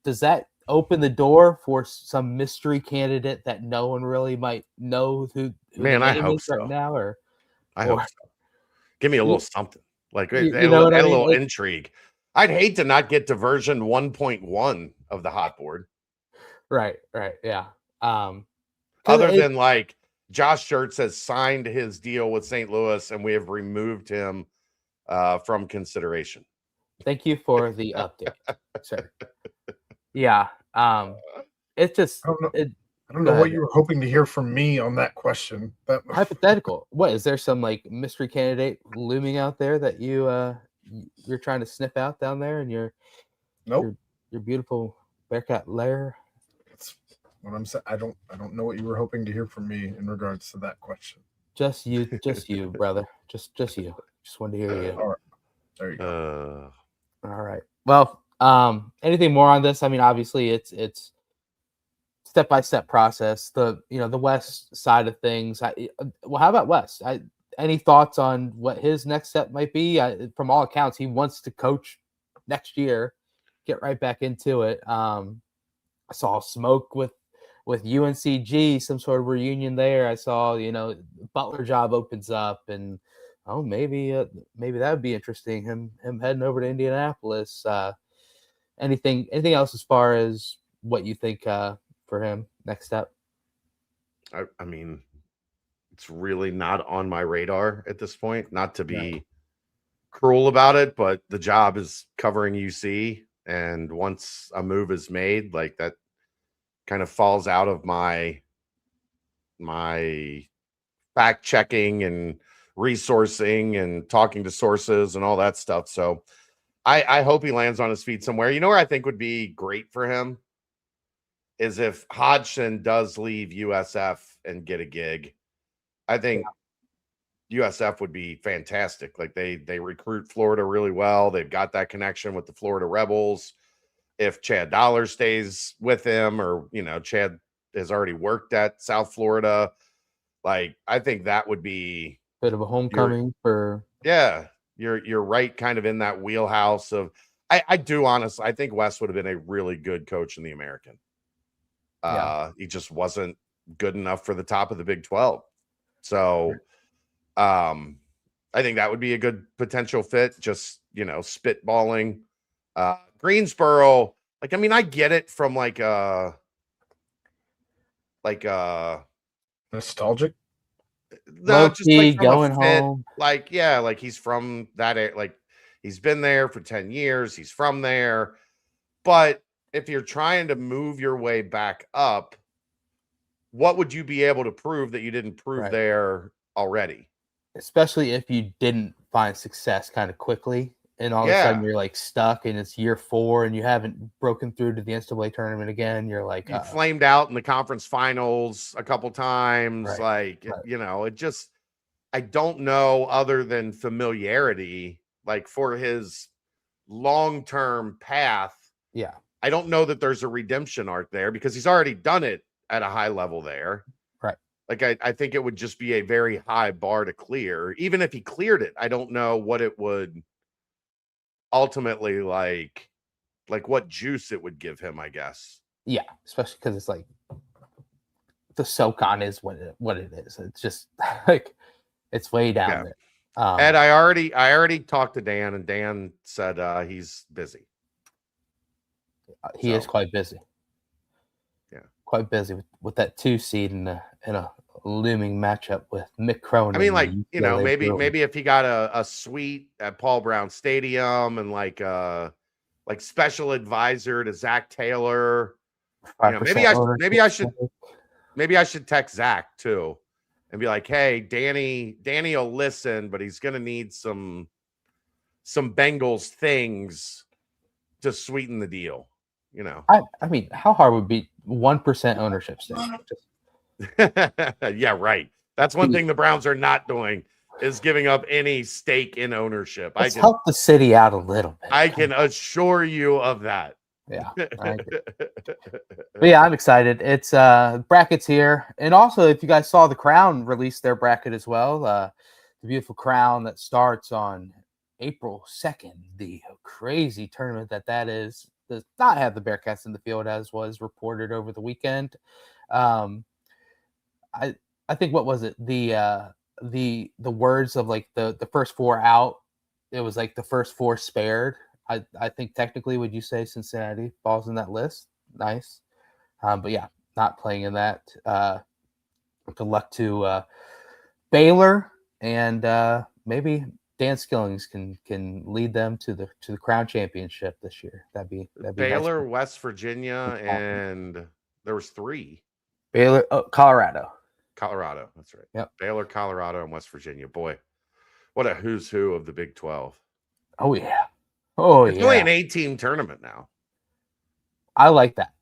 does that open the door for some mystery candidate that no one really might know who Man, I hope so. right now? Or I hope so. Give me a little something, like a little intrigue. I'd hate to not get to version 1.1 of the hot board. Right, yeah. Other than like Josh Schertz has signed his deal with St. Louis, and we have removed him from consideration. Thank you for the update, sir. Yeah. It's just I don't know what you were hoping to hear from me on that question. Hypothetical. What is there some like mystery candidate looming out there that you're trying to sniff out down there in your beautiful Bearcat lair? what I'm saying. I don't know what you were hoping to hear from me in regards to that question. Just you, brother. Just you. Just wanted to hear you. All right. There you go. All right. Well, anything more on this? I mean, obviously it's step-by-step process. The West side of things. Well, how about West? Any thoughts on what his next step might be? From all accounts, he wants to coach next year, get right back into it. I saw smoke with UNCG, some sort of reunion there. I saw, Butler job opens up, and maybe that would be interesting. Him heading over to Indianapolis. Anything else as far as what you think for him next step? I mean, it's really not on my radar at this point. Not to be cruel about it, but the job is covering UC, and once a move is made, like that kind of falls out of my fact checking and resourcing and talking to sources and all that stuff. So I hope he lands on his feet somewhere. You know where I think would be great for him is if Hodgson does leave USF and get a gig. I think USF would be fantastic. Like they recruit Florida really well. They've got that connection with the Florida Rebels. If Chad Dollar stays with him, or Chad has already worked at South Florida, like I think that would be a bit of a homecoming for. Yeah, you're right, kind of in that wheelhouse of. I do honestly, I think Wes would have been a really good coach in the American. He just wasn't good enough for the top of the Big 12. So, I think that would be a good potential fit. Just spitballing. Greensboro, like, I mean, I get it from like nostalgic. No, just like from going home. Like, yeah, like he's from that area. Like he's been there for 10 years. He's from there. But if you're trying to move your way back up, what would you be able to prove that you didn't prove there already? Especially if you didn't find success kind of quickly, and all of a sudden you're like stuck, and it's year 4, and you haven't broken through to the NCAA tournament again. You're like, you flamed out in the conference finals a couple times. It just, I don't know, other than familiarity, like for his long-term path. Yeah. I don't know that there's a redemption arc there because he's already done it at a high level there. Right. Like, I think it would just be a very high bar to clear. Even if he cleared it, I don't know what it would ultimately like what juice it would give him, I guess. Yeah, especially because it's like the SoCon is what it is. It's just like it's way down there. Ed, I already talked to Dan, and Dan said he's busy. He is quite busy. Yeah, quite busy with that 2 seed in a looming matchup with Mick Cronin. I mean, like, maybe if he got a suite at Paul Brown Stadium and like special advisor to Zach Taylor. Maybe I should text Zach too and be like, hey, Danny will listen, but he's gonna need some Bengals things to sweeten the deal. I mean, how hard would be 1% ownership stake? Yeah, right. That's one thing the Browns are not doing, is giving up any stake in ownership. Let's help the city out a little bit. I can assure you of that. Yeah. But yeah, I'm excited. It's brackets here. And also, if you guys saw, the Crown released their bracket as well. The beautiful Crown that starts on April 2nd. The crazy tournament that is. Does not have the Bearcats in the field, as was reported over the weekend. I think, what was it? The words of like the first 4 out, it was like the first 4 spared. I think technically, would you say Cincinnati falls in that list? Nice. But yeah, not playing in that. Good luck to Baylor, and maybe Dan Skillings can lead them to the Crown Championship this year. That'd be Baylor, nice. West Virginia, and there was 3. Baylor, Colorado. That's right. Yep. Baylor, Colorado, and West Virginia. Boy, what a who's who of the Big 12. Oh yeah. It's only an 8-team tournament now. I like that.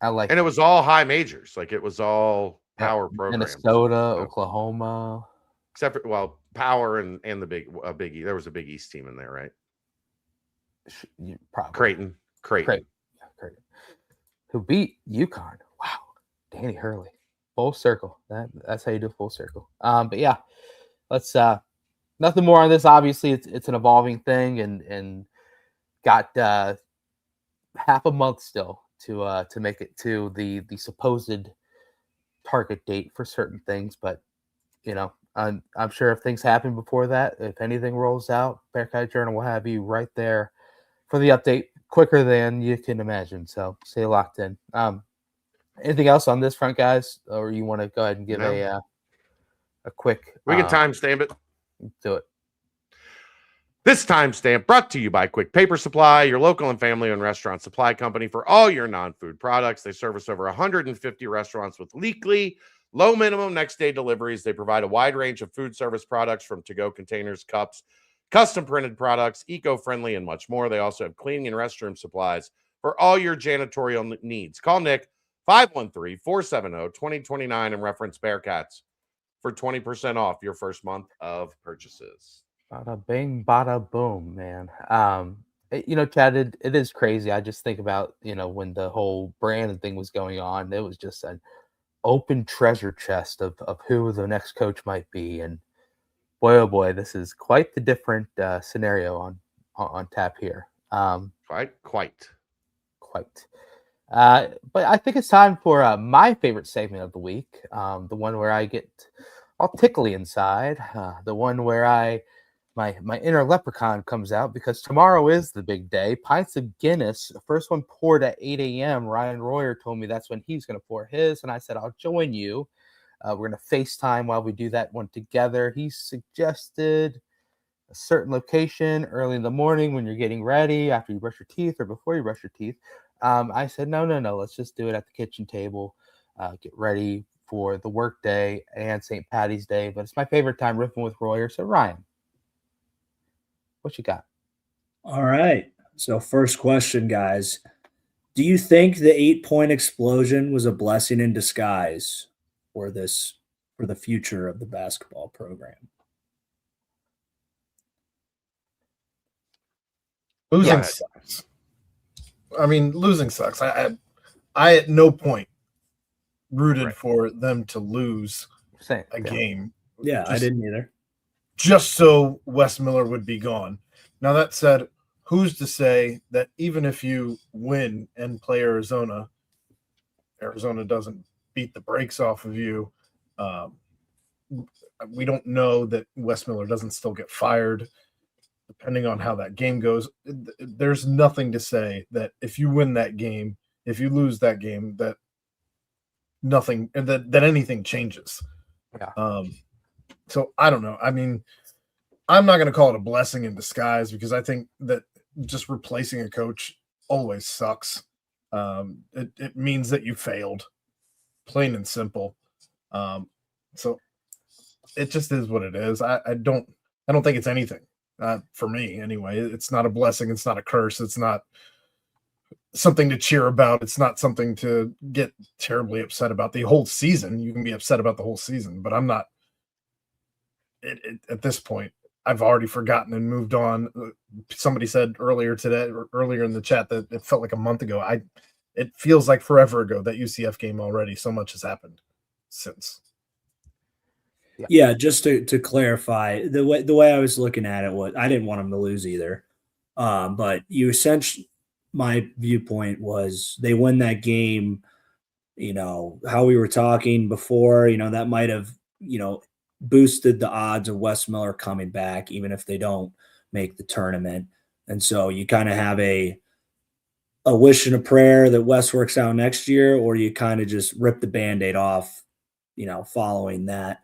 I like, and it was all high majors. Like it was all power programs. Minnesota, Oklahoma, except for Power and the Big E. There was a Big East team in there, right? Probably Creighton. Yeah, Creighton. Who beat UConn? Wow, Danny Hurley. Full circle. That's how you do full circle. But yeah, let's nothing more on this. Obviously, it's an evolving thing, and got half a month still to make it to the supposed target date for certain things. But I'm sure if things happen before that, if anything rolls out, Bearcat Journal will have you right there for the update quicker than you can imagine. So stay locked in. Anything else on this front, guys, or you want to go ahead and give a quick? We can timestamp it. Do it. This timestamp brought to you by Quick Paper Supply, your local and family-owned restaurant supply company for all your non-food products. They service over 150 restaurants with weekly, low minimum next-day deliveries. They provide a wide range of food service products from to-go containers, cups, custom printed products, eco-friendly, and much more. They also have cleaning and restroom supplies for all your janitorial needs. Call Nick 513-470-2029 and reference Bearcats for 20% off your first month of purchases. Bada bing, bada boom, man. Chad, it is crazy. I just think about, when the whole brand thing was going on, it was just an open treasure chest of who the next coach might be. And boy, oh boy, this is quite the different scenario on tap here. Quite. But I think it's time for my favorite segment of the week, the one where I get all tickly inside, the one where my inner leprechaun comes out, because tomorrow is the big day. Pints of Guinness, the first one poured at 8 a.m. Ryan Royer told me that's when he's going to pour his, and I said, I'll join you. We're going to FaceTime while we do that one together. He suggested a certain location early in the morning when you're getting ready, after you brush your teeth or before you brush your teeth. I said, no, let's just do it at the kitchen table, get ready for the work day and St. Patty's Day. But it's my favorite time riffing with Royer. So Ryan, what you got? All right. So first question, guys. Do you think the 8-point explosion was a blessing in disguise for the future of the basketball program? Losing sucks. I mean, losing sucks. I at no point rooted for them to lose a game. Yeah, I didn't either. Just so Wes Miller would be gone. Now, that said, who's to say that even if you win and play Arizona doesn't beat the brakes off of you? We don't know that Wes Miller doesn't still get fired, depending on how that game goes. There's nothing to say that if you win that game, if you lose that game, that anything changes. Yeah. So I don't know. I mean, I'm not going to call it a blessing in disguise, because I think that just replacing a coach always sucks. It means that you failed, plain and simple. So it just is what it is. I don't think it's anything. For me, anyway. It's not a blessing. It's not a curse. It's not something to cheer about. It's not something to get terribly upset about. The whole season, you can be upset about the whole season, but I'm not. At this point, I've already forgotten and moved on. Somebody said earlier in the chat, that it felt like a month ago. It feels like forever ago, that UCF game already. So much has happened since. Yeah, just to clarify, the way I was looking at it was I didn't want them to lose either. But my viewpoint was they win that game, how we were talking before, that might have, boosted the odds of Wes Miller coming back, even if they don't make the tournament. And so you kind of have a wish and a prayer that Wes works out next year, or you kind of just rip the Band-Aid off, following that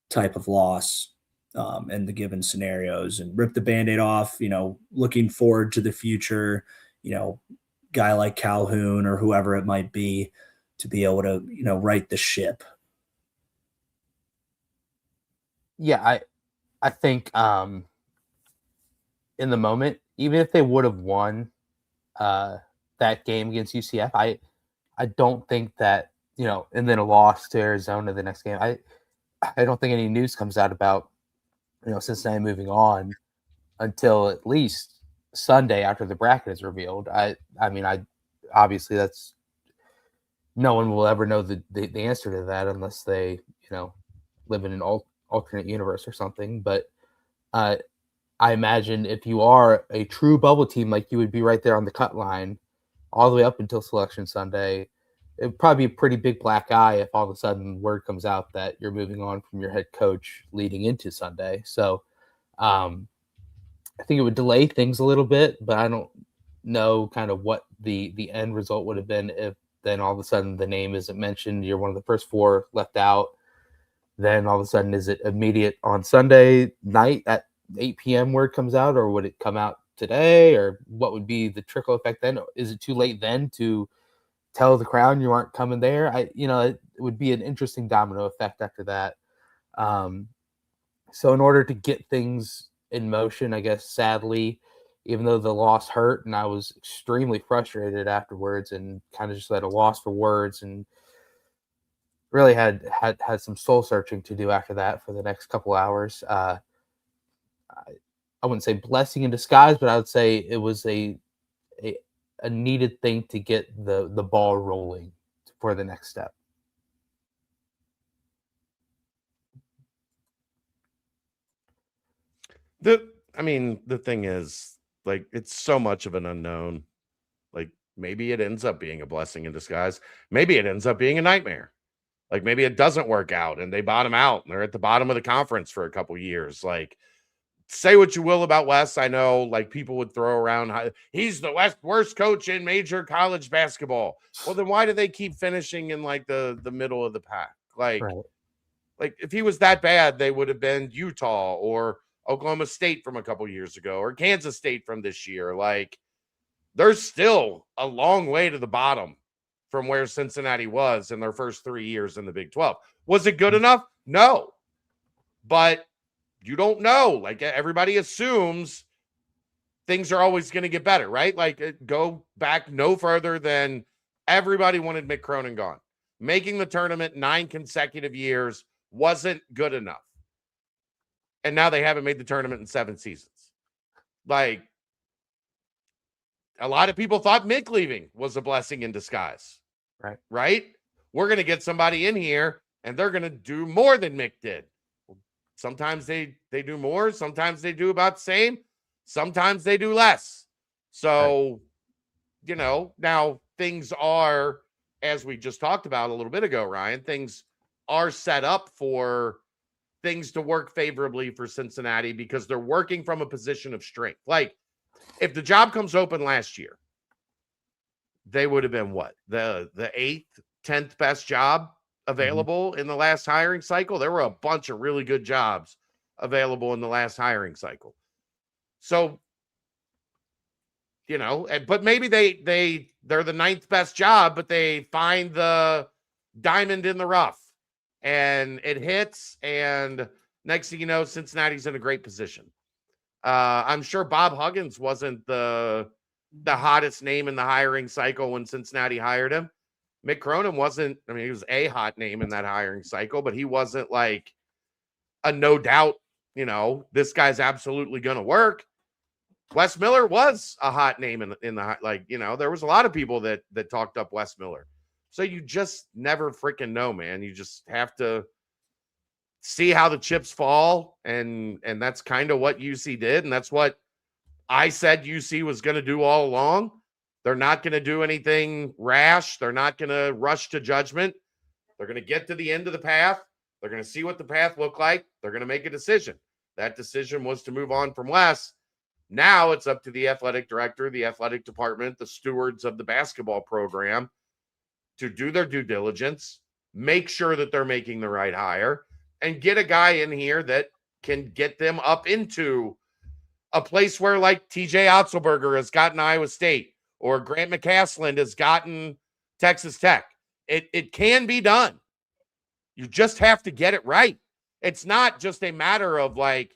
type of loss and the given scenarios, and rip the Band-Aid off, looking forward to the future, guy like Calhoun or whoever it might be to be able to, right the ship. Yeah, I think in the moment, even if they would have won that game against UCF, I don't think that, and then a loss to Arizona the next game. I don't think any news comes out about, Cincinnati moving on until at least Sunday after the bracket is revealed. I mean, obviously that's no one will ever know the answer to that unless they, live in an alternate universe or something. But I imagine if you are a true bubble team, like you would be right there on the cut line all the way up until Selection Sunday. It would probably be a pretty big black eye if all of a sudden word comes out that you're moving on from your head coach leading into Sunday. So I think it would delay things a little bit, but I don't know kind of what the end result would have been if then all of a sudden the name isn't mentioned. You're one of the first 4 left out. Then all of a sudden, is it immediate on Sunday night at 8 p.m. word comes out, or would it come out today, or what would be the trickle effect then? Is it too late then to tell the Crown you aren't coming there? It would be an interesting domino effect after that. So in order to get things in motion, I guess, sadly, even though the loss hurt and I was extremely frustrated afterwards and kind of just at a loss for words and really had some soul searching to do after that for the next couple hours. I wouldn't say blessing in disguise, but I would say it was a needed thing to get the ball rolling for the next step. The thing is, like, it's so much of an unknown. Like, maybe it ends up being a blessing in disguise. Maybe it ends up being a nightmare. Like, maybe it doesn't work out and they bottom out and they're at the bottom of the conference for a couple years. Like, say what you will about Wes. I know, like, people would throw around, he's the worst coach in major college basketball. Well, then why do they keep finishing in, like, the middle of the pack? Like, right. Like, if he was that bad, they would have been Utah or Oklahoma State from a couple years ago or Kansas State from this year. Like, there's still a long way to the bottom from where Cincinnati was in their first 3 years in the Big 12. Was it good enough? No. But you don't know. Like, everybody assumes things are always going to get better, right? Like, go back no further than everybody wanted Mick Cronin gone. Making the tournament 9 consecutive years wasn't good enough. And now they haven't made the tournament in 7 seasons. Like, a lot of people thought Mick leaving was a blessing in disguise. Right? We're going to get somebody in here and they're going to do more than Mick did. Sometimes they do more. Sometimes they do about the same. Sometimes they do less. So, now things are, as we just talked about a little bit ago, Ryan, things are set up for things to work favorably for Cincinnati because they're working from a position of strength. Like, if the job comes open last year, they would have been what? The 8th, 10th best job available in the last hiring cycle. There were a bunch of really good jobs available in the last hiring cycle. So, but maybe they're the 9th best job, but they find the diamond in the rough and it hits. And next thing you know, Cincinnati's in a great position. I'm sure Bob Huggins wasn't the hottest name in the hiring cycle when Cincinnati hired him. Mick Cronin wasn't, he was a hot name in that hiring cycle, but he wasn't like a no doubt, this guy's absolutely going to work. Wes Miller was a hot name in the there was a lot of people that talked up Wes Miller. So you just never freaking know, man. You just have to see how the chips fall. And that's kind of what UC did. And that's what I said UC was going to do all along. They're not going to do anything rash. They're not going to rush to judgment. They're going to get to the end of the path. They're going to see what the path looked like. They're going to make a decision. That decision was to move on from Wes. Now it's up to the athletic director, the athletic department, the stewards of the basketball program to do their due diligence, make sure that they're making the right hire, and get a guy in here that can get them up into a place where, like, TJ Otzelberger has gotten Iowa State or Grant McCasland has gotten Texas Tech. It can be done. You just have to get it right. It's not just a matter of, like,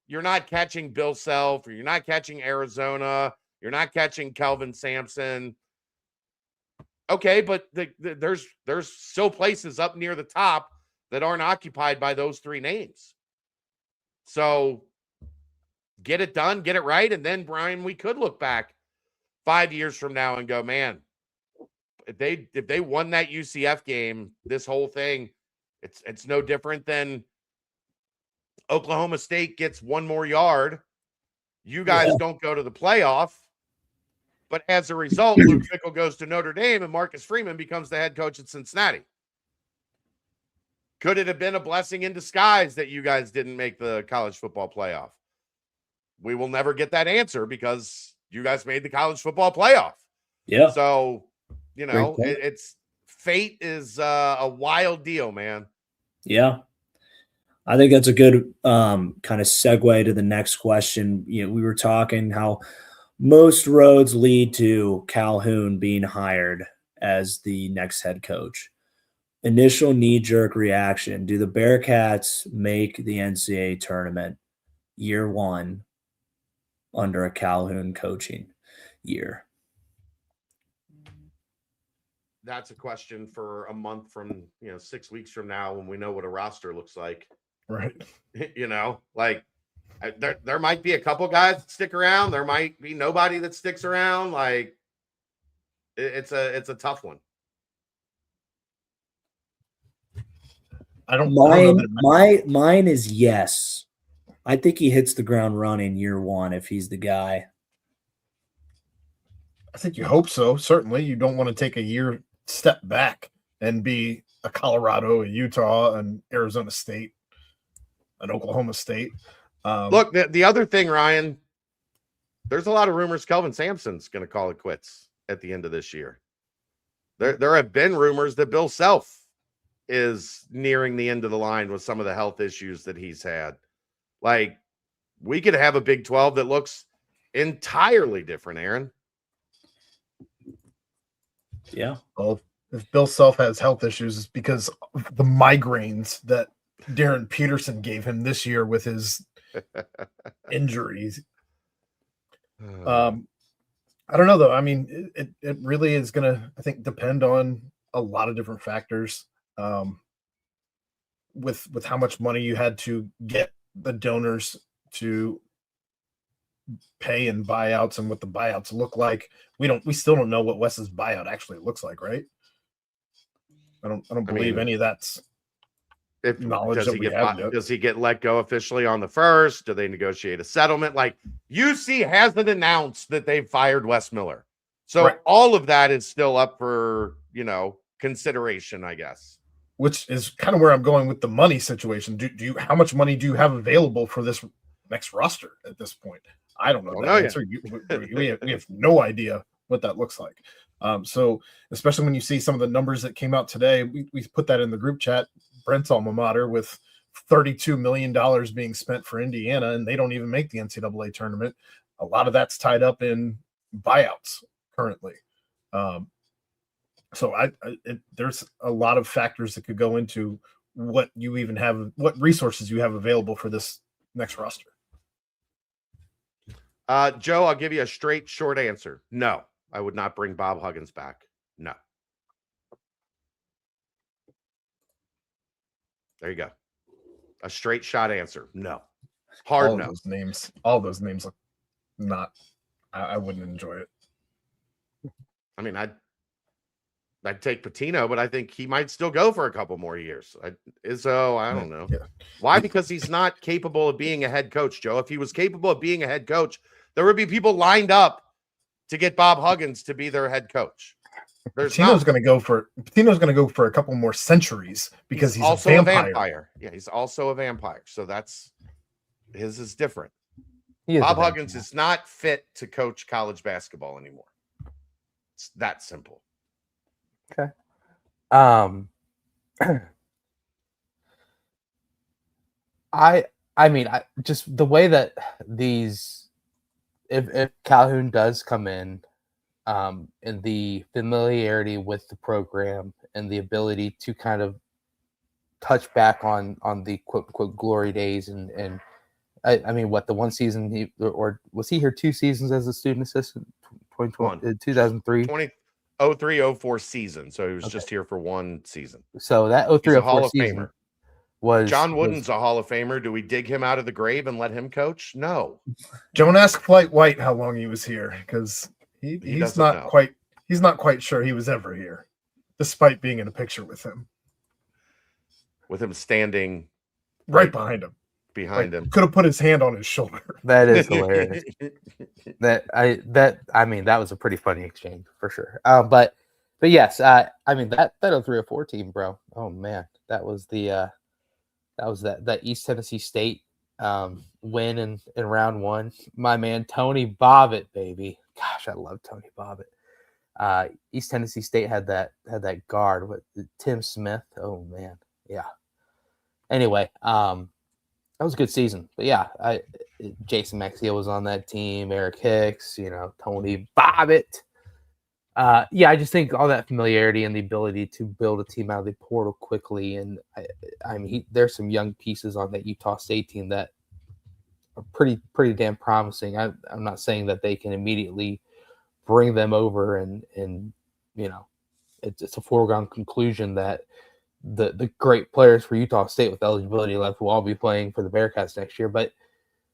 you're not catching Bill Self or you're not catching Arizona. You're not catching Kelvin Sampson. Okay, but there's still places up near the top that aren't occupied by those three names. So get it done, get it right, and then Brian, we could look back 5 years from now and go, man, if they won that UCF game, this whole thing, it's no different than Oklahoma State gets one more yard. You guys don't go to the playoff. But as a result, Luke Fickell goes to Notre Dame and Marcus Freeman becomes the head coach at Cincinnati. Could it have been a blessing in disguise that you guys didn't make the college football playoff? We will never get that answer because you guys made the college football playoff. Yeah. So, it's fate is a wild deal, man. Yeah. I think that's a good kind of segue to the next question. We were talking how most roads lead to Calhoun being hired as the next head coach. Initial knee-jerk reaction. Do the Bearcats make the NCAA tournament year one under a Calhoun coaching year? That's a question for a month from, 6 weeks from now when we know what a roster looks like. Right. There might be a couple guys that stick around. There might be nobody that sticks around. It's a tough one. Mine is yes. I think he hits the ground running year one if he's the guy. I think you hope so. Certainly, you don't want to take a year step back and be a Colorado, a Utah, an Arizona State, an Oklahoma State. Look, the other thing, Ryan, there's a lot of rumors Kelvin Sampson's going to call it quits at the end of this year. There have been rumors that Bill Self is nearing the end of the line with some of the health issues that he's had. We could have a Big 12 that looks entirely different, Aaron. Yeah. Well, if Bill Self has health issues, it's because of the migraines that Darren Peterson gave him this year with his injuries. I don't know, though. I mean, it really is going to, I think, depend on a lot of different factors. With how much money you had to get the donors to pay in buyouts and what the buyouts look like. We still don't know what Wes's buyout actually looks like, right? I don't believe any of that's knowledge that we have yet. Does he get let go officially on the first? Do they negotiate a settlement? UC hasn't announced that they've fired Wes Miller. So all of that is still up for, consideration, I guess. Which is kind of where I'm going with the money situation. How much money do you have available for this next roster at this point? I don't know that answer. We have no idea what that looks like. So especially when you see some of the numbers that came out today, we put that in the group chat, Brent's alma mater, with $32 million being spent for Indiana, and they don't even make the NCAA tournament. A lot of that's tied up in buyouts currently. So there's a lot of factors that could go into what you even have, what resources you have available for this next roster. Joe, I'll give you a straight, short answer. No, I would not bring Bob Huggins back. No. There you go. A straight shot answer. No. Hard no. All those names look not. I wouldn't enjoy it. I mean, I'd take Patino, but I think he might still go for a couple more years. Izzo, I don't know. Yeah. Why? Because he's not capable of being a head coach, Joe. If he was capable of being a head coach, there would be people lined up to get Bob Huggins to be their head coach. Patino's going to go for a couple more centuries because he's also a vampire. Yeah, he's also a vampire. So his is different. Bob Huggins is not fit to coach college basketball anymore. It's that simple. Okay. I mean, just the way that these, if Calhoun does come in, and the familiarity with the program and the ability to kind of touch back on the quote unquote glory days and I mean, what, the one season or was he here 2 seasons as a student assistant? 2003. 03-04 season. So he was just here for one season. So that 03-04 season Famer. was John Wooden's a Hall of Famer. Do we dig him out of the grave and let him coach? No. Don't ask Flight White how long he was here, because he's not quite sure he was ever here, despite being in a picture with him. With him standing right behind him. Could have put his hand on his shoulder. That is hilarious. that was a pretty funny exchange for sure. But yes, that 03-04 team, bro. Oh man, that was that East Tennessee State win in round one. My man Tony Bobbitt, baby. Gosh, I love Tony Bobbitt. East Tennessee State had that guard with Tim Smith. Oh man, yeah. Anyway, that was a good season. But yeah, Jason Maxiell was on that team, Eric Hicks, Tony Bobbitt. I just think all that familiarity and the ability to build a team out of the portal quickly. And there's some young pieces on that Utah State team that are pretty damn promising. I'm not saying that they can immediately bring them over and it's a foregone conclusion that the great players for Utah State with eligibility left will all be playing for the Bearcats next year, but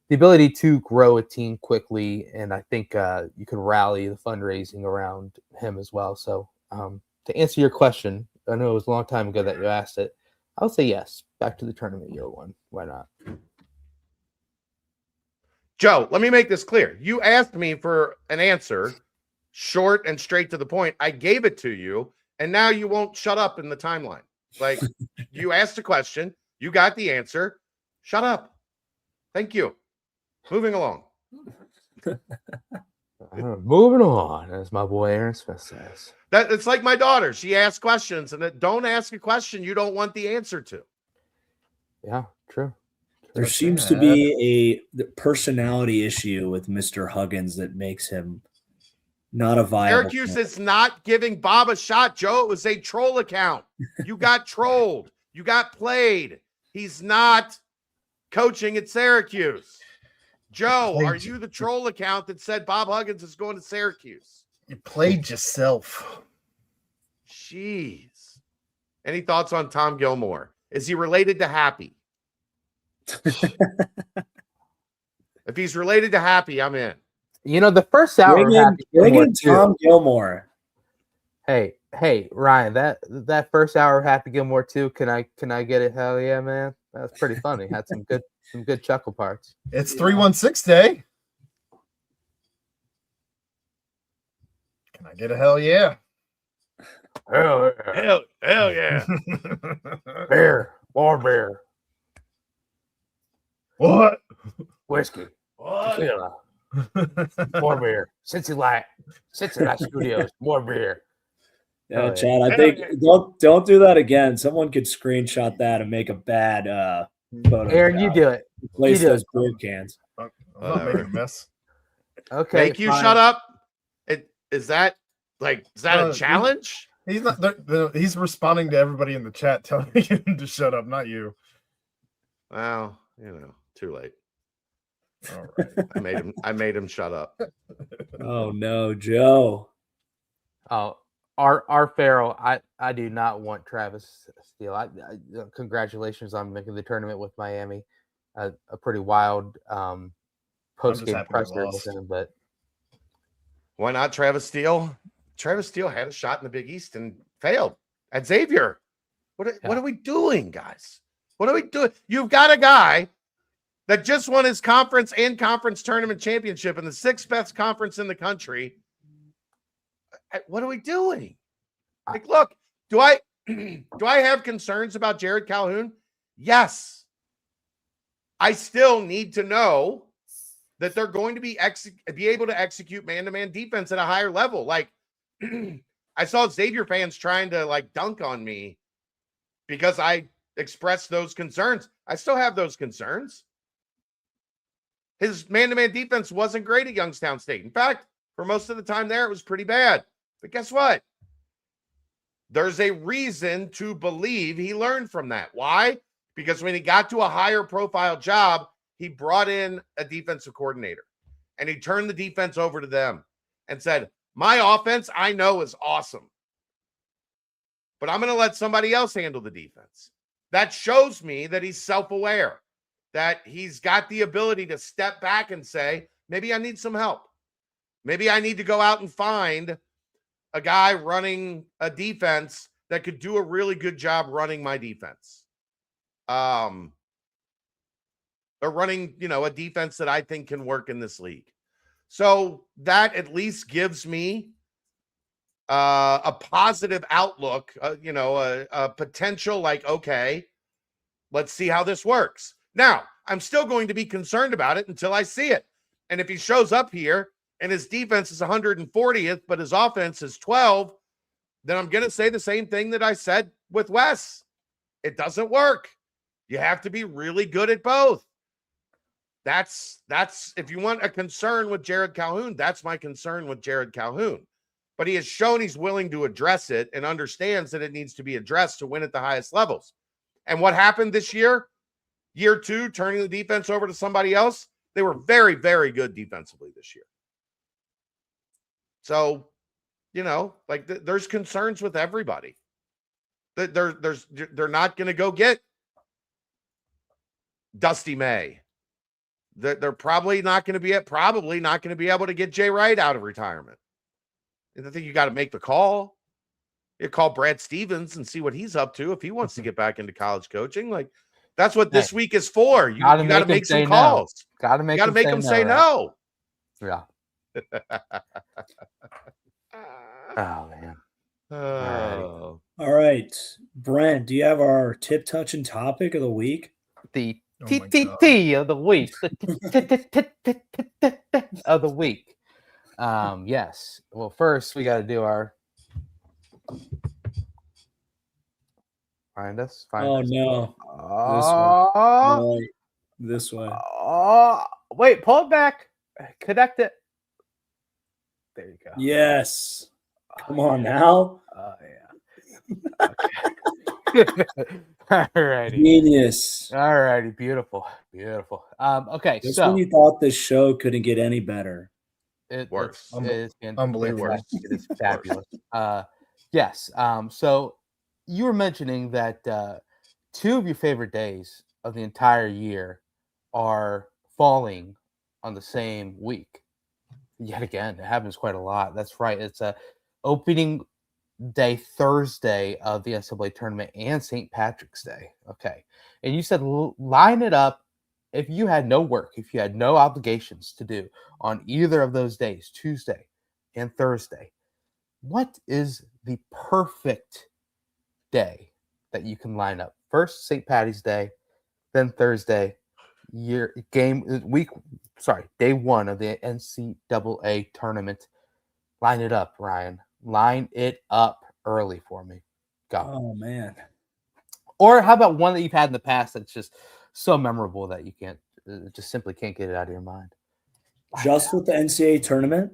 the ability to grow a team quickly, and I think you can rally the fundraising around him as well. So to answer your question, I know it was a long time ago that you asked it. I would say yes, back to the tournament year one. Why not? Joe, let me make this clear. You asked me for an answer, short and straight to the point. I gave it to you, and now you won't shut up in the timeline. Like, you asked a question, you got the answer. Shut up. Thank you. Moving along. Moving on, as my boy Aaron Smith says. It's like my daughter. She asks questions, and don't ask a question you don't want the answer to. Yeah, true. There seems to be a personality issue with Mr. Huggins that makes him not a viable. Syracuse is not giving Bob a shot, Joe. It was a troll account. You got trolled. You got played. He's not coaching at Syracuse. Joe, are you the troll account that said Bob Huggins is going to Syracuse? You played yourself. Jeez. Any thoughts on Tom Gilmore? Is he related to Happy? If he's related to Happy, I'm in. The first hour bring in Tom Gilmore. Hey, Ryan, that first hour of Happy Gilmore too. Can I get it? Hell yeah, man. That's pretty funny. Had some good chuckle parts. It's 316 day. Can I get a hell yeah? Hell yeah. Beer. More beer. What? Whiskey. What? Tequila. More beer. Cincinnati Studios. More beer. Yeah, Chad. I think don't do that again. Someone could screenshot that and make a bad photo. Aaron, you do it. Replace those beer cans. I'm not making a mess. Okay. Thank you. Fine. Shut up. Is that a challenge? He's not. He's responding to everybody in the chat, telling him to shut up, not you. Well, too late. All right. I made him shut up. Oh no, Joe. Oh, our Farrell. I do not want Travis Steele. Congratulations on making the tournament with Miami. A pretty wild post-game presser with him, but why not Travis Steele? Travis Steele had a shot in the Big East and failed at Xavier. What are we doing, guys? What are we doing? You've got a guy that just won his conference and conference tournament championship in the sixth best conference in the country. What are we doing? Like, look, do I have concerns about Jared Calhoun? Yes. I still need to know that they're going to be able to execute man-to-man defense at a higher level. Like, I saw Xavier fans trying to dunk on me because I expressed those concerns. I still have those concerns. His man-to-man defense wasn't great at Youngstown State. In fact, for most of the time there, it was pretty bad. But guess what? There's a reason to believe he learned from that. Why? Because when he got to a higher profile job, he brought in a defensive coordinator and he turned the defense over to them and said, My offense, I know, is awesome. But I'm going to let somebody else handle the defense. That shows me that he's self-aware, that he's got the ability to step back and say, maybe I need some help. Maybe I need to go out and find a guy running a defense that could do a really good job running my defense. Or running, a defense that I think can work in this league. So that at least gives me a positive outlook, a potential like, okay, let's see how this works. Now, I'm still going to be concerned about it until I see it. And if he shows up here and his defense is 140th, but his offense is 12, then I'm going to say the same thing that I said with Wes. It doesn't work. You have to be really good at both. That's if you want a concern with Jared Calhoun, that's my concern with Jared Calhoun. But he has shown he's willing to address it and understands that it needs to be addressed to win at the highest levels. And what happened this year? Year 2, turning the defense over to somebody else. They were very, very good defensively this year. So, there's concerns with everybody. They're not going to go get Dusty May. They're probably not going to be able to get Jay Wright out of retirement. I think you got to make the call. You call Brad Stevens and see what he's up to if he wants to get back into college coaching. Like, that's what this week is for. You got to make some calls. Got to make them say no. Yeah. Oh man. Oh. All right, Brent, do you have our tip, touch, and topic of the week? The TTT of the week. Of the week. Yes. Well, first we got to do our. Find us. No. This way. Wait, pull it back. Connect it. There you go. Yes. Come on now. Yeah. Okay. All righty. Genius. All righty. Beautiful. Okay. Just so when you thought this show couldn't get any better. Worse. Unbelievable. It is fabulous. Yes. So you were mentioning that 2 of your favorite days of the entire year are falling on the same week. Yet again, it happens quite a lot. That's right. It's a opening day Thursday of the NCAA tournament and St. Patrick's Day. Okay. And you said line it up if you had no work, if you had no obligations to do on either of those days, Tuesday and Thursday. What is the perfect day that you can line up? First, St. Patty's Day, then Thursday, day 1 of the NCAA tournament. Line it up, Ryan. Line it up early for me. Go. Oh man. Or how about one that you've had in the past that's just so memorable that you just simply can't get it out of your mind? Just with the NCAA tournament?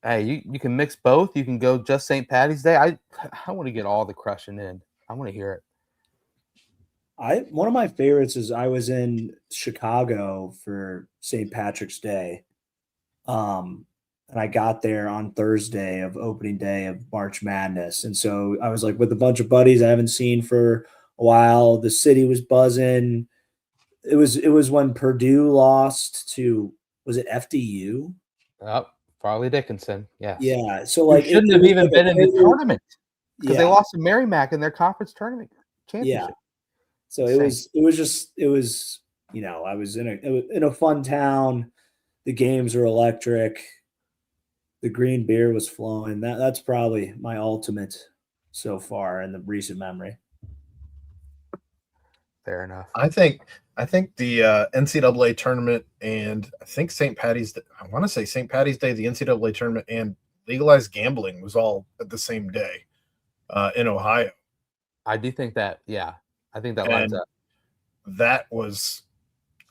Hey, you can mix both. You can go just St. Patty's Day. I want to get all the crushing in. I want to hear it. One of my favorites is I was in Chicago for St. Patrick's Day. And I got there on Thursday of opening day of March Madness. And so I was like with a bunch of buddies I haven't seen for a while. The city was buzzing. It was when Purdue lost to, was it FDU? Oh, Farley Dickinson. Yes. Yeah. So like it shouldn't have even been in the tournament because they lost to Merrimack in their conference tournament championship. Yeah. So it was I was in a fun town. The games were electric. The green beer was flowing. That's probably my ultimate so far in the recent memory. Fair enough. I think the NCAA tournament and I think St. Patty's Day, I want to say St. Patty's Day, the NCAA tournament and legalized gambling was all at the same day in Ohio. I do think that, yeah. I think that lines up. That was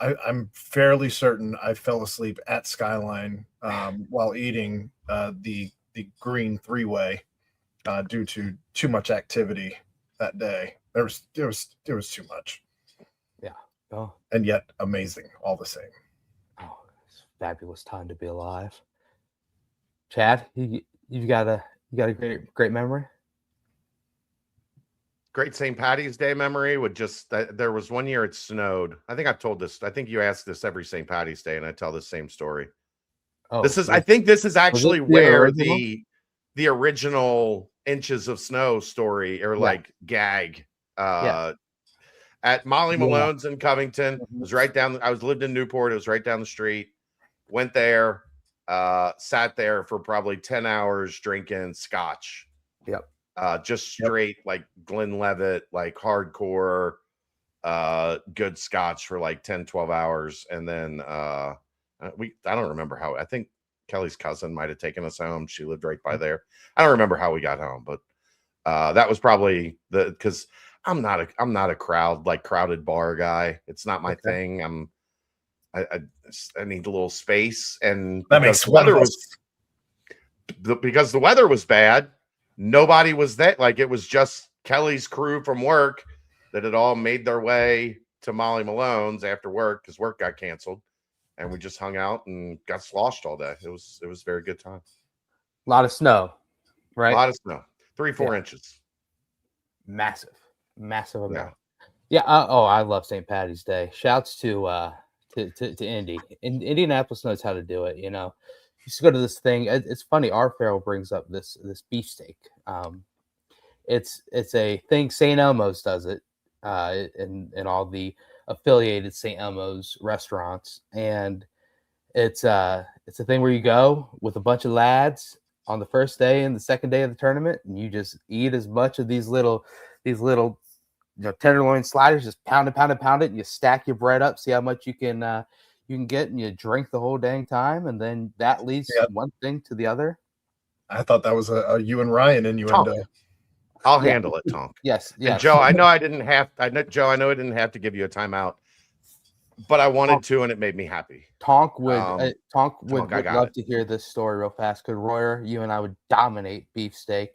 I'm fairly certain I fell asleep at Skyline while eating the green 3-way due to too much activity that day. There was too much. Yeah. Oh. And yet amazing all the same. Oh, it's a fabulous time to be alive. Chad, You got a great memory. Great St. Patty's Day memory would just there was one year it snowed. I think I've told this. I think you ask this every St. Patty's Day, and I tell the same story. Oh, I think this is actually where original? the original inches of snow story or like gag at Molly Malone's in Covington. It was right down. I lived in Newport. It was right down the street. Went there, sat there for probably 10 hours drinking scotch. Yep. Just straight like Glenlivet, like hardcore, good scotch for like 10, 12 hours. And then I don't remember how. I think Kelly's cousin might have taken us home. She lived right by there. I don't remember how we got home, but that was probably because I'm not a crowded bar guy. It's not my thing. I need a little space, and that makes because the weather was bad. Nobody was there. Like it was just Kelly's crew from work that had all made their way to Molly Malone's after work because work got canceled, and we just hung out and got sloshed all day. It was a very good time. A lot of snow, right? A lot of snow, 3-4 inches. Massive amount. Yeah. I love St. Patty's Day. Shouts to Indy. Indianapolis knows how to do it. You know, used to go to this thing. It's funny. Our Farrell brings up this beefsteak. It's a thing. St. Elmo's does it, in all the affiliated St. Elmo's restaurants, and it's a thing where you go with a bunch of lads on the first day and the second day of the tournament, and you just eat as much of these little tenderloin sliders, just pound it, and you stack your bread up, see how much you can get, and you drink the whole dang time, and then that leads one thing to the other. I thought that was a you and Ryan innuendo. I'll handle it, Tonk. Yes. And Joe, I know I didn't have to give you a timeout, but I wanted to, and it made me happy. Tonk would love to hear this story real fast. Because Royer, you and I would dominate beefsteak.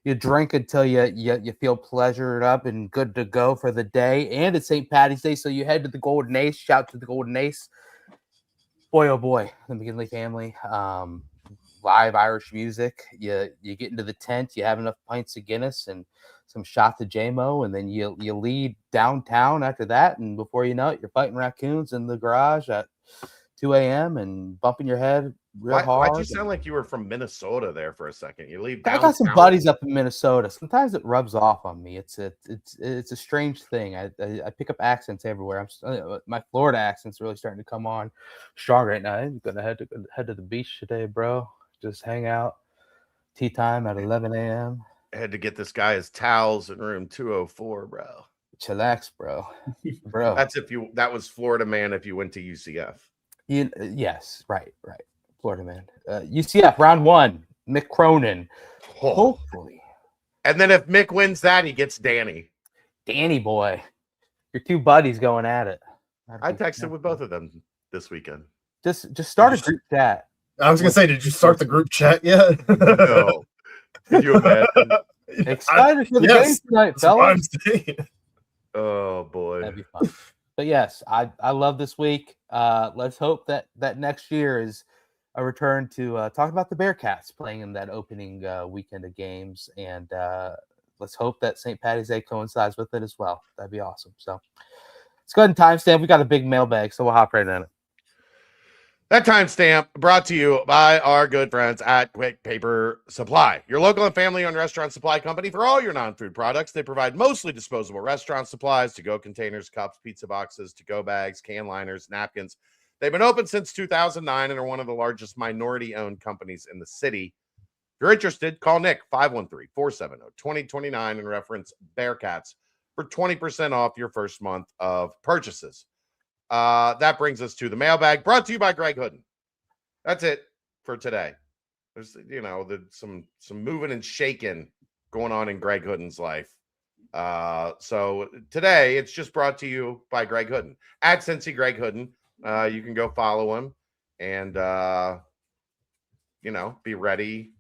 You drink until you feel pleasured up and good to go for the day. And it's St. Patty's Day, so you head to the Golden Ace. Shout to the Golden Ace. Boy, oh boy, the McGinley family. Live Irish music. You get into the tent. You have enough pints of Guinness and some shots of JMO, and then you lead downtown after that. And before you know it, you're fighting raccoons in the garage at 2 a.m. and bumping your head real hard. Why'd you sound like you were from Minnesota there for a second? You leave. I got some buddies up in Minnesota. Sometimes it rubs off on me. It's a strange thing. I pick up accents everywhere. My Florida accent's really starting to come on strong right now. I'm gonna head to the beach today, bro. Just hang out. Tea time at 11 a.m. I had to get this guy his towels in room 204, bro. Chillax, bro. That was Florida man if you went to UCF. Yes, right. Florida man. UCF round 1. Mick Cronin. Hopefully. And then if Mick wins that, he gets Danny. Danny boy. Your two buddies going at it. I texted with both of them this weekend. Just start a group chat. I was gonna say, did you start the group chat yet? No. Could you imagine? Excited for the game tonight, fellas. Oh boy, that'd be fun. But yes, I love this week. Let's hope that next year is a return to talk about the Bearcats playing in that opening weekend of games, and let's hope that St. Patty's Day coincides with it as well. That'd be awesome. So let's go ahead and timestamp. We got a big mailbag, so we'll hop right in it. That timestamp brought to you by our good friends at Quick Paper Supply, your local and family-owned restaurant supply company for all your non-food products. They provide mostly disposable restaurant supplies, to-go containers, cups, pizza boxes, to-go bags, can liners, napkins. They've been open since 2009 and are one of the largest minority-owned companies in the city. If you're interested, call Nick, 513-470-2029, and reference Bearcats for 20% off your first month of purchases. That brings us to the mailbag, brought to you by Greg Hooden. That's it for today. There's some moving and shaking going on in Greg Hooden's life. So today it's just brought to you by Greg Hooden at Cincy Greg Hooden. You can go follow him and be ready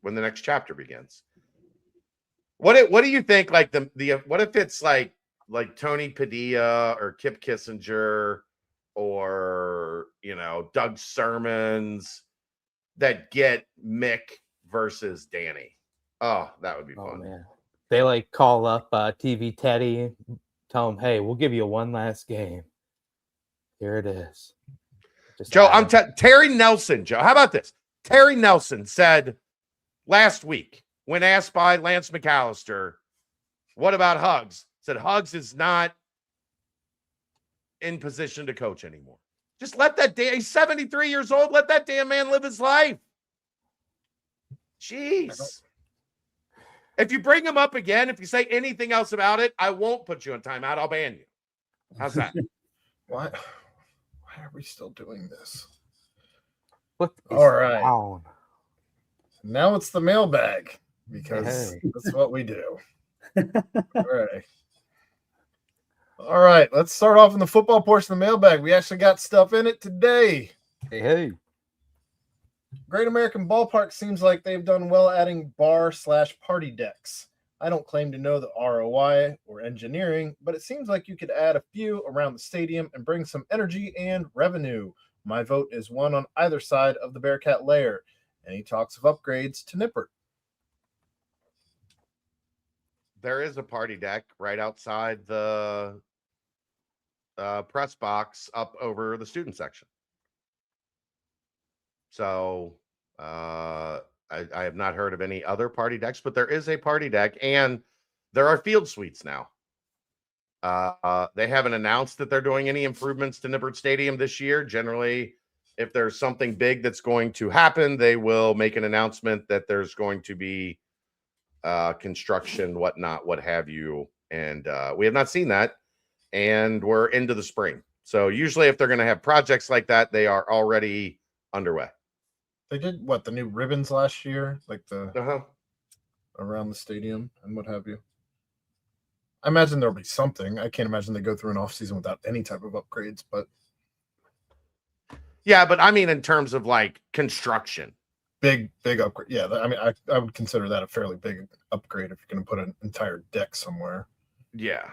when the next chapter begins. What do you think? Like what if it's like Tony Padilla or Kip Kissinger or Doug Sermons that get Mick versus Danny. Oh, that would be fun. Man. They like call up TV Teddy, tell him, hey, we'll give you one last game. Here it is. Joe, Terry Nelson, Joe. How about this? Terry Nelson said last week when asked by Lance McAllister, what about Huggins? Said Huggins is not in position to coach anymore. Just let that he's 73 years old. Let that damn man live his life. Jeez. If you bring him up again, if you say anything else about it, I won't put you in timeout. I'll ban you. How's that? Why are we still doing this? All right. Down? Now it's the mailbag because that's what we do. All right. Let's start off in the football portion of the mailbag. We actually got stuff in it today. Hey. Great American Ballpark seems like they've done well adding bar/party decks. I don't claim to know the ROI or engineering, but it seems like you could add a few around the stadium and bring some energy and revenue. My vote is one on either side of the Bearcat layer. Any talks of upgrades to Nippert? There is a party deck right outside the press box up over the student section. So I have not heard of any other party decks, but there is a party deck, and there are field suites now. They haven't announced that they're doing any improvements to Nippert Stadium this year. Generally, if there's something big that's going to happen, they will make an announcement that there's going to be construction, whatnot, what have you. And we have not seen that, and we're into the spring. So usually if they're going to have projects like that, they are already underway. They did the new ribbons last year, like the around the stadium and what have you. I imagine there'll be something. I can't imagine they go through an off season without any type of upgrades, but yeah, but I mean in terms of like construction. Big upgrade. Yeah, I mean I would consider that a fairly big upgrade if you're going to put an entire deck somewhere. Yeah.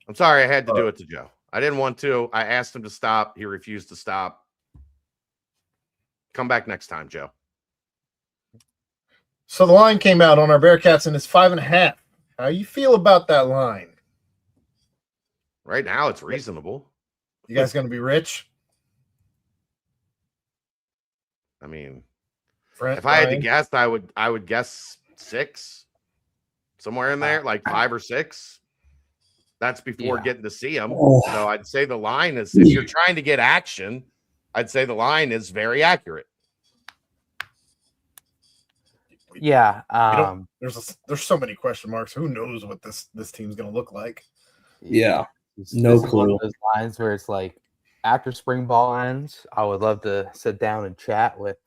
I'm sorry I had to do it to Joe. I didn't want to. I asked him to stop. He refused to stop. Come back next time, Joe. So the line came out on our Bearcats and it's 5.5. How you feel about that line? Right now, it's reasonable. You guys going to be rich? I mean, if I had to guess, I would guess 6, somewhere in there, like 5 or 6. That's before getting to see them. So I'd say the line is, if you're trying to get action, I'd say the line is very accurate. Yeah. There's so many question marks. Who knows what this team's going to look like? Yeah. No clue. One of those lines where it's like, after spring ball ends, I would love to sit down and chat with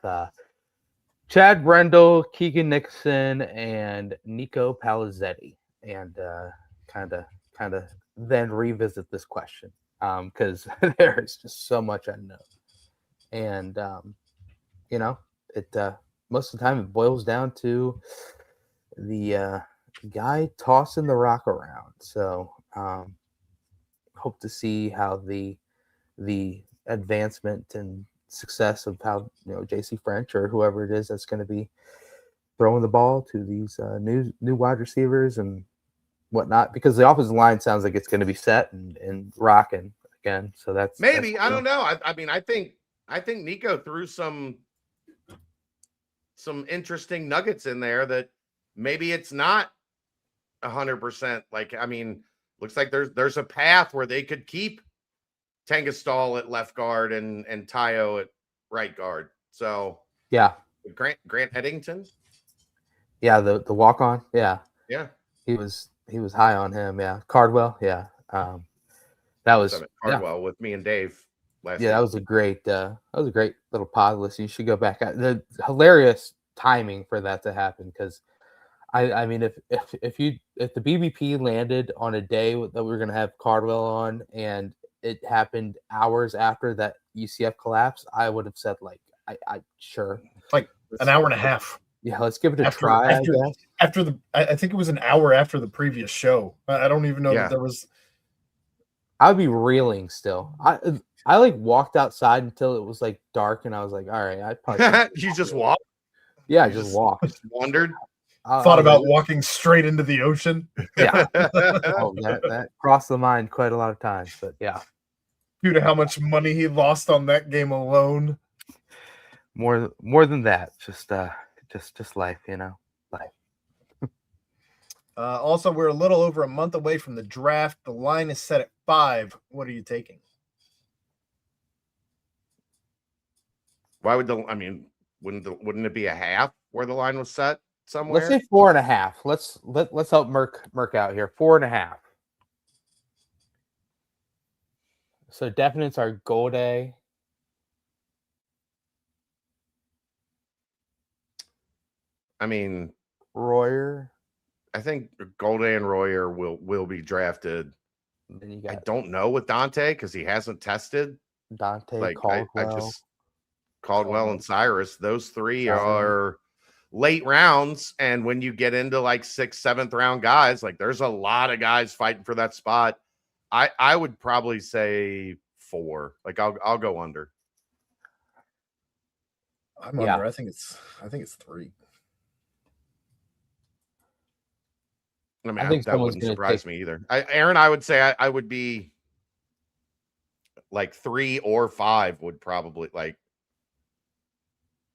Chad Brendel, Keegan Nixon, and Nico Palizzetti, and kind of then revisit this question because there is just so much unknown. And, it most of the time it boils down to the guy tossing the rock around. So hope to see how the advancement and success of how JC French or whoever it is that's going to be throwing the ball to these new wide receivers and whatnot, because the offensive line sounds like it's going to be set and rocking again. So that's maybe I don't know. I mean, I think Nico threw some interesting nuggets in there that maybe it's not 100%. Like, I mean, looks like there's a path where they could keep Tangastal at left guard and Tayo at right guard. So yeah, Grant Eddington. Yeah, the walk on. Yeah, he was high on him. Yeah, Cardwell. Yeah, that was Cardwell with me and Dave. That was a great little pod list. You should go back. The hilarious timing for that to happen, because I mean, if the BBP landed on a day that we were going to have Cardwell on and it happened hours after that UCF collapse, I would have said I sure, like an hour and a half. Yeah, let's give it a try. I think it was an hour after the previous show. I don't even know that there was. I would be reeling still. I like walked outside until it was like dark, and I was like, all right, I probably You just walked. Yeah, I just walked. Just wandered. Thought about walking straight into the ocean. Yeah. that crossed the mind quite a lot of times, but yeah. Due to how much money he lost on that game alone. More than that, just life, life. Also, we're a little over a month away from the draft. The line is set at 5. What are you taking? Why would wouldn't it be a half where the line was set somewhere? Let's say 4.5. Let's help Merc out here. 4.5. So definites are Golday. I mean, Royer. I think Golday and Royer will be drafted. Then I don't know with Dante because he hasn't tested. Dante, Caldwell and Cyrus. Those three are late rounds, and when you get into like 6th, 7th round guys, like there's a lot of guys fighting for that spot. I would probably say 4. Like I'll go under. I'm under. I think it's 3. I mean, that wouldn't surprise me either. Aaron, I would say I would be like 3 or 5 would probably like.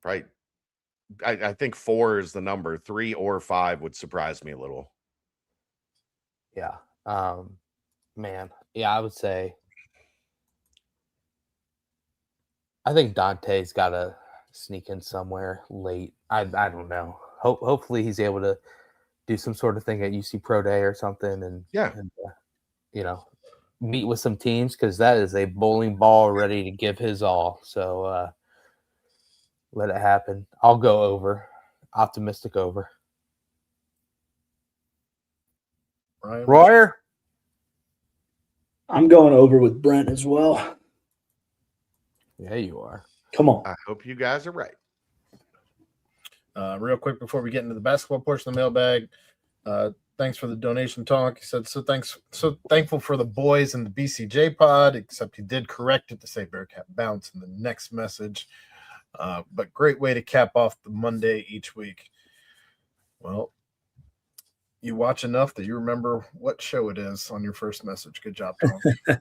Right. I think 4 is the number. 3 or 5 would surprise me a little. Yeah. Man. Yeah, I would say. I think Dante's got to sneak in somewhere late. I don't know. Hopefully he's able to do some sort of thing at UC Pro Day or something, and meet with some teams, because that is a bowling ball ready to give his all. So let it happen. I'll go over. Optimistic over. Royer? I'm going over with Brent as well. Yeah, you are. Come on. I hope you guys are right. Real quick before we get into the basketball portion of the mailbag, thanks for the donation talk. He said, so thankful for the boys in the BCJ pod, except he did correct it to say Bearcat bounce in the next message. But great way to cap off the Monday each week. Well, you watch enough that you remember what show it is on your first message. Good job, Tonk.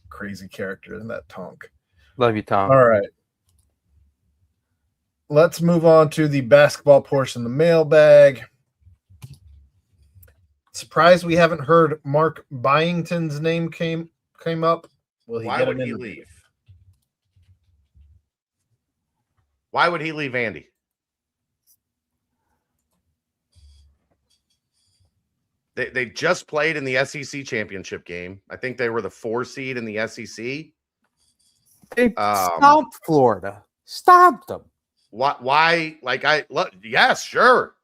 Crazy character in that Tonk. Love you, Tom. All right. Let's move on to the basketball portion of the mailbag. Surprised we haven't heard Mark Byington's name came up. Why would he leave? Why would he leave Andy? They just played in the SEC championship game. I think they were the 4 seed in the SEC. They stomped Florida. Stomped them. Why? Yes, sure.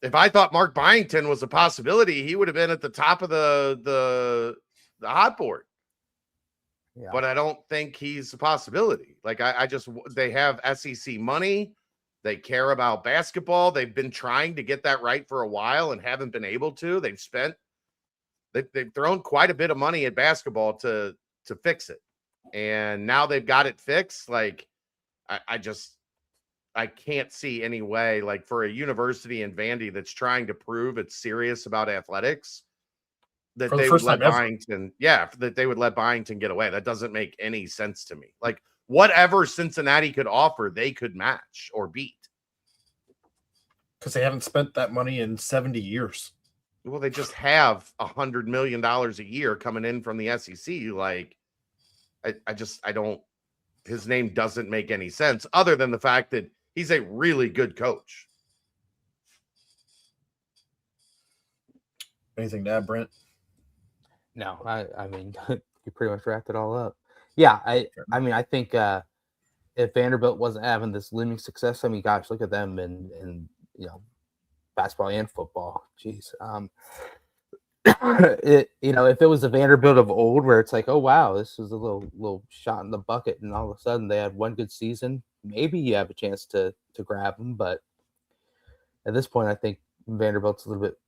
If I thought Mark Byington was a possibility, he would have been at the top of the hot board. Yeah. But I don't think he's a possibility. They have SEC money. They care about basketball. They've been trying to get that right for a while and haven't been able to. They've thrown quite a bit of money at basketball to fix it. And now they've got it fixed. I can't see any way, for a university in Vandy that's trying to prove it's serious about athletics, that they would let Byington get away. That doesn't make any sense to me. Whatever Cincinnati could offer, they could match or beat. Because they haven't spent that money in 70 years. Well, they just have $100 million a year coming in from the SEC. I don't, his name doesn't make any sense other than the fact that he's a really good coach. Anything to add, Brent? No, I mean, you pretty much wrapped it all up. Yeah, I mean, I think if Vanderbilt wasn't having this looming success, I mean, gosh, look at them in basketball and football. Jeez. If it was the Vanderbilt of old, where it's like, oh wow, this was a little shot in the bucket, and all of a sudden they had one good season, maybe you have a chance to grab them. But at this point, I think Vanderbilt's a little bit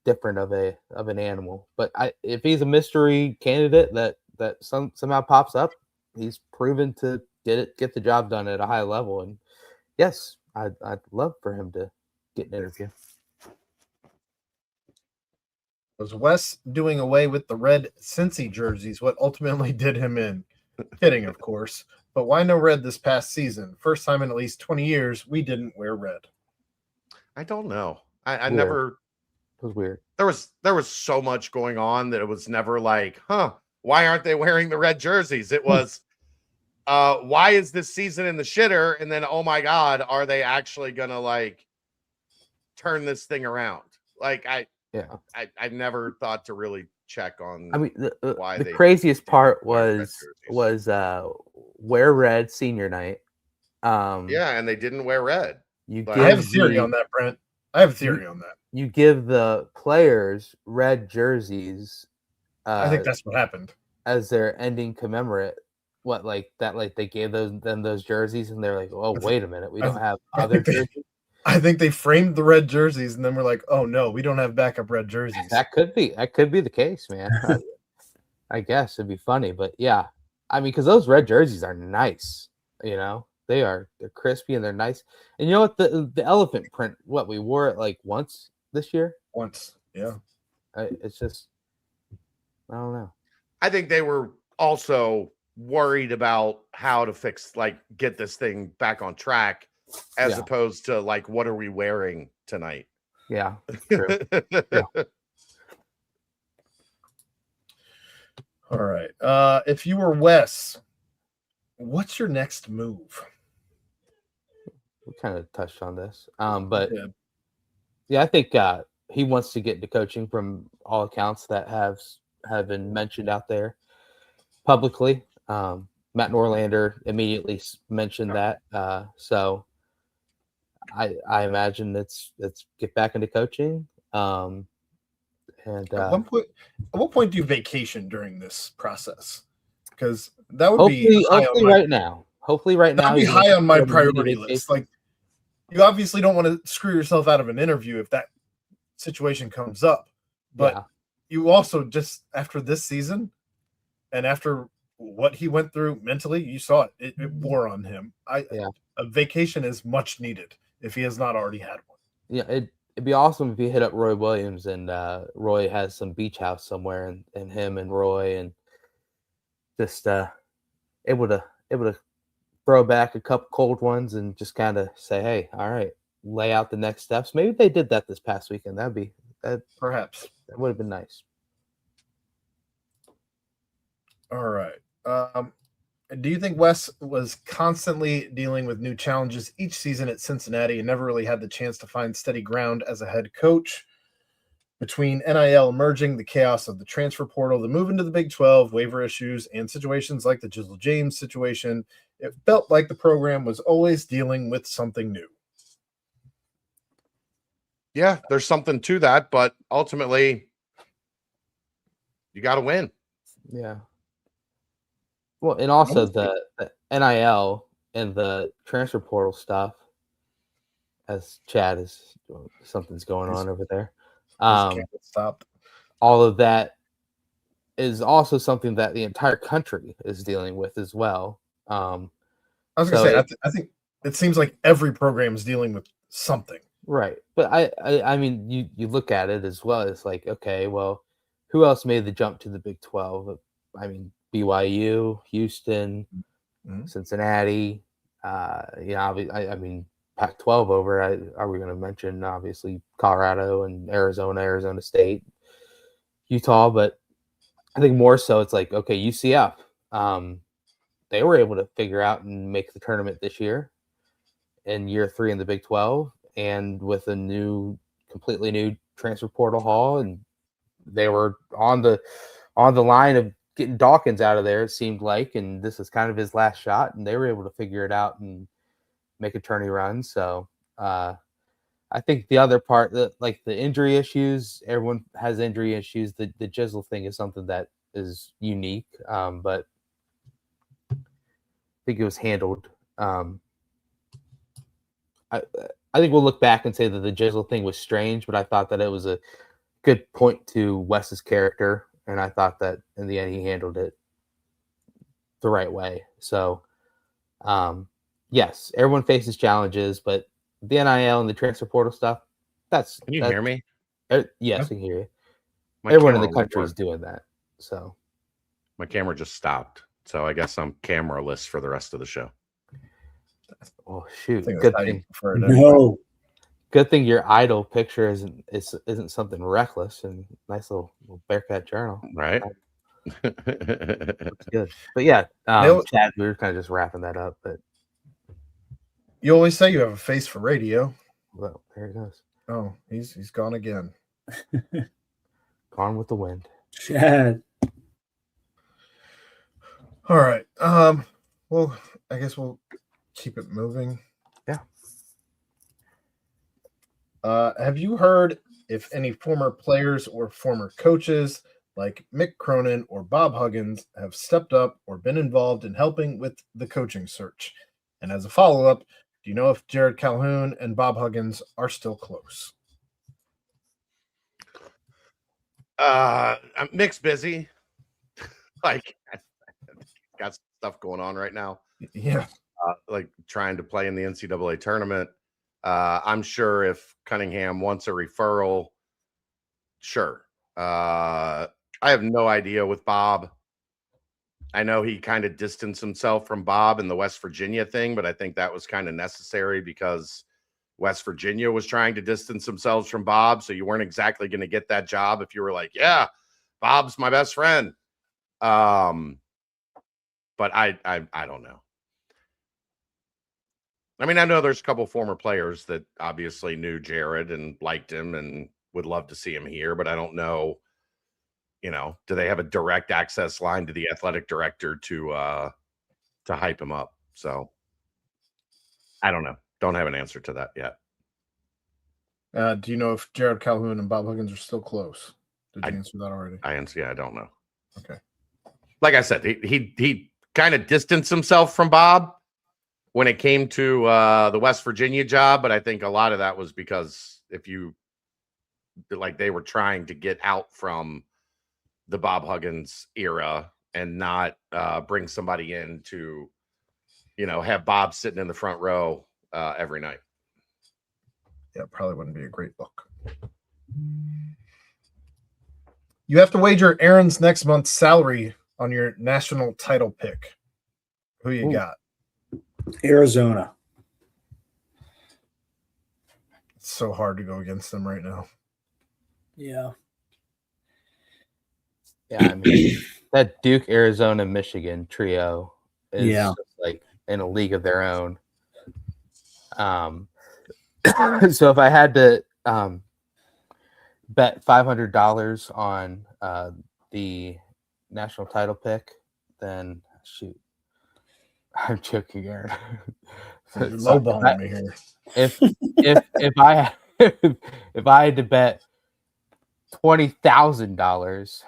different of an animal. But if he's a mystery candidate that that somehow pops up, he's proven to get the job done at a high level. And yes, I'd love for him to get an interview. Was Wes doing away with the red Cincy jerseys what ultimately did him in? Kidding, of course. But why no red this past season? First time in at least 20 years we didn't wear red. I don't know. I never. It was weird. There was so much going on that it was never like, why aren't they wearing the red jerseys? It was, why is this season in the shitter? And then, oh my God, are they actually gonna like turn this thing around? Like I never thought to really check on. I mean, the craziest part was wear red senior night. Yeah, and they didn't wear red. I have a theory on that, Brent. I have a theory on that. You give the players red jerseys. I think that's what happened. As their ending commemorate. What, like that? Like they gave them those jerseys, and they're like, "Oh, wait a minute, we don't have other jerseys." I think they framed the red jerseys, and then we're like, "Oh no, we don't have backup red jerseys." That could be the case, man. I guess it'd be funny, but yeah, I mean, because those red jerseys are nice. You know, they're crispy and they're nice. And you know what? The elephant print. What, we wore it like once this year. Once, yeah. It's just, I don't know. I think they were also worried about how to get this thing back on track, as opposed to like, what are we wearing tonight? Yeah, true. Yeah. All right. If you were Wes, what's your next move? We kind of touched on this, but yeah, I think he wants to get into coaching from all accounts that have been mentioned out there publicly. Matt Norlander immediately mentioned that, so I imagine it's get back into coaching. And at what point do you vacation during this process? Because that would be hopefully right now. Hopefully right now. That'd be high on my priority list. Like, you obviously don't want to screw yourself out of an interview if that situation comes up, but you also, just after this season and after what he went through mentally, you saw it wore on him. A vacation is much needed if he has not already had one. Yeah, it'd be awesome if he hit up Roy Williams and Roy has some beach house somewhere, and him and Roy, and just able to throw back a couple cold ones and just kind of say, hey, all right, lay out the next steps. Maybe they did that this past weekend. Perhaps that would have been nice. All right. Do you think Wes was constantly dealing with new challenges each season at Cincinnati and never really had the chance to find steady ground as a head coach? Between NIL emerging, the chaos of the transfer portal, the move into the Big 12, waiver issues, and situations like the Jizzle James situation, it felt like the program was always dealing with something new. Yeah, there's something to that, but ultimately, you got to win. Yeah. Well, and also the NIL and the transfer portal stuff, as Chad is, something's going on over there. Stopped. All of that is also something that the entire country is dealing with as well. I was going to say, I think it seems like every program is dealing with something. Right. But I mean, you look at it as well. It's like, okay, well, who else made the jump to the Big 12? I mean, BYU, Houston, Cincinnati. I mean, Pac-12 over. Are we going to mention, obviously, Colorado and Arizona State, Utah? But I think more so it's like, okay, UCF. They were able to figure out and make the tournament this year in year 3 in the Big 12, and with a completely new transfer portal haul, and they were on the line of getting Dawkins out of there, it seemed like, and this is kind of his last shot, and they were able to figure it out and make a tourney run. So I think the other part, like the injury issues, everyone has injury issues. The Jizzle thing is something that is unique, but I think it was handled. I think we'll look back and say that the Jizzle thing was strange, but I thought that it was a good point to Wes's character, and I thought that in the end he handled it the right way. So, yes, everyone faces challenges, but the NIL and the transfer portal stuff, Can you hear me? Yes, I can hear you. My Everyone in the camera country is doing that. So my camera just stopped. So I guess I'm cameraless for the rest of the show. Oh shoot! Good thing. No. Good thing your idol picture isn't something reckless and nice little Bearcat journal. Right. That's good. But yeah, Chad, we were kind of just wrapping that up. But you always say you have a face for radio. Well, there he goes. Oh, he's gone again. Gone with the wind. Chad. All right. Well, I guess we'll keep it moving. Yeah. Have you heard if any former players or former coaches like Mick Cronin or Bob Huggins have stepped up or been involved in helping with the coaching search? And as a follow-up, do you know if Jared Calhoun and Bob Huggins are still close? Mick's busy. Like, got stuff going on right now. Yeah. Like trying to play in the NCAA tournament. I'm sure if Cunningham wants a referral, sure. I have no idea with Bob. I know he kind of distanced himself from Bob in the West Virginia thing, but I think that was kind of necessary because West Virginia was trying to distance themselves from Bob. So you weren't exactly going to get that job if you were like, yeah, Bob's my best friend. But I don't know. I mean, I know there's a couple former players that obviously knew Jared and liked him and would love to see him here, but I don't know, do they have a direct access line to the athletic director to hype him up? So I don't know. Don't have an answer to that yet. Do you know if Jared Calhoun and Bob Huggins are still close? Did you answer that already? I don't know. Okay. Like I said, he kind of distanced himself from Bob when it came to the West Virginia job, but I think a lot of that was because they were trying to get out from the Bob Huggins era and not bring somebody in to, have Bob sitting in the front row every night. Yeah, probably wouldn't be a great look. You have to wager Aaron's next month's salary on your national title pick. Who you got? Arizona. It's so hard to go against them right now. Yeah. Yeah, I mean, that Duke, Arizona, Michigan trio is just like in a league of their own. So if I had to bet $500 on the national title pick, then shoot, I'm joking, Aaron. You're lowballing me here. If I had to bet $20,000,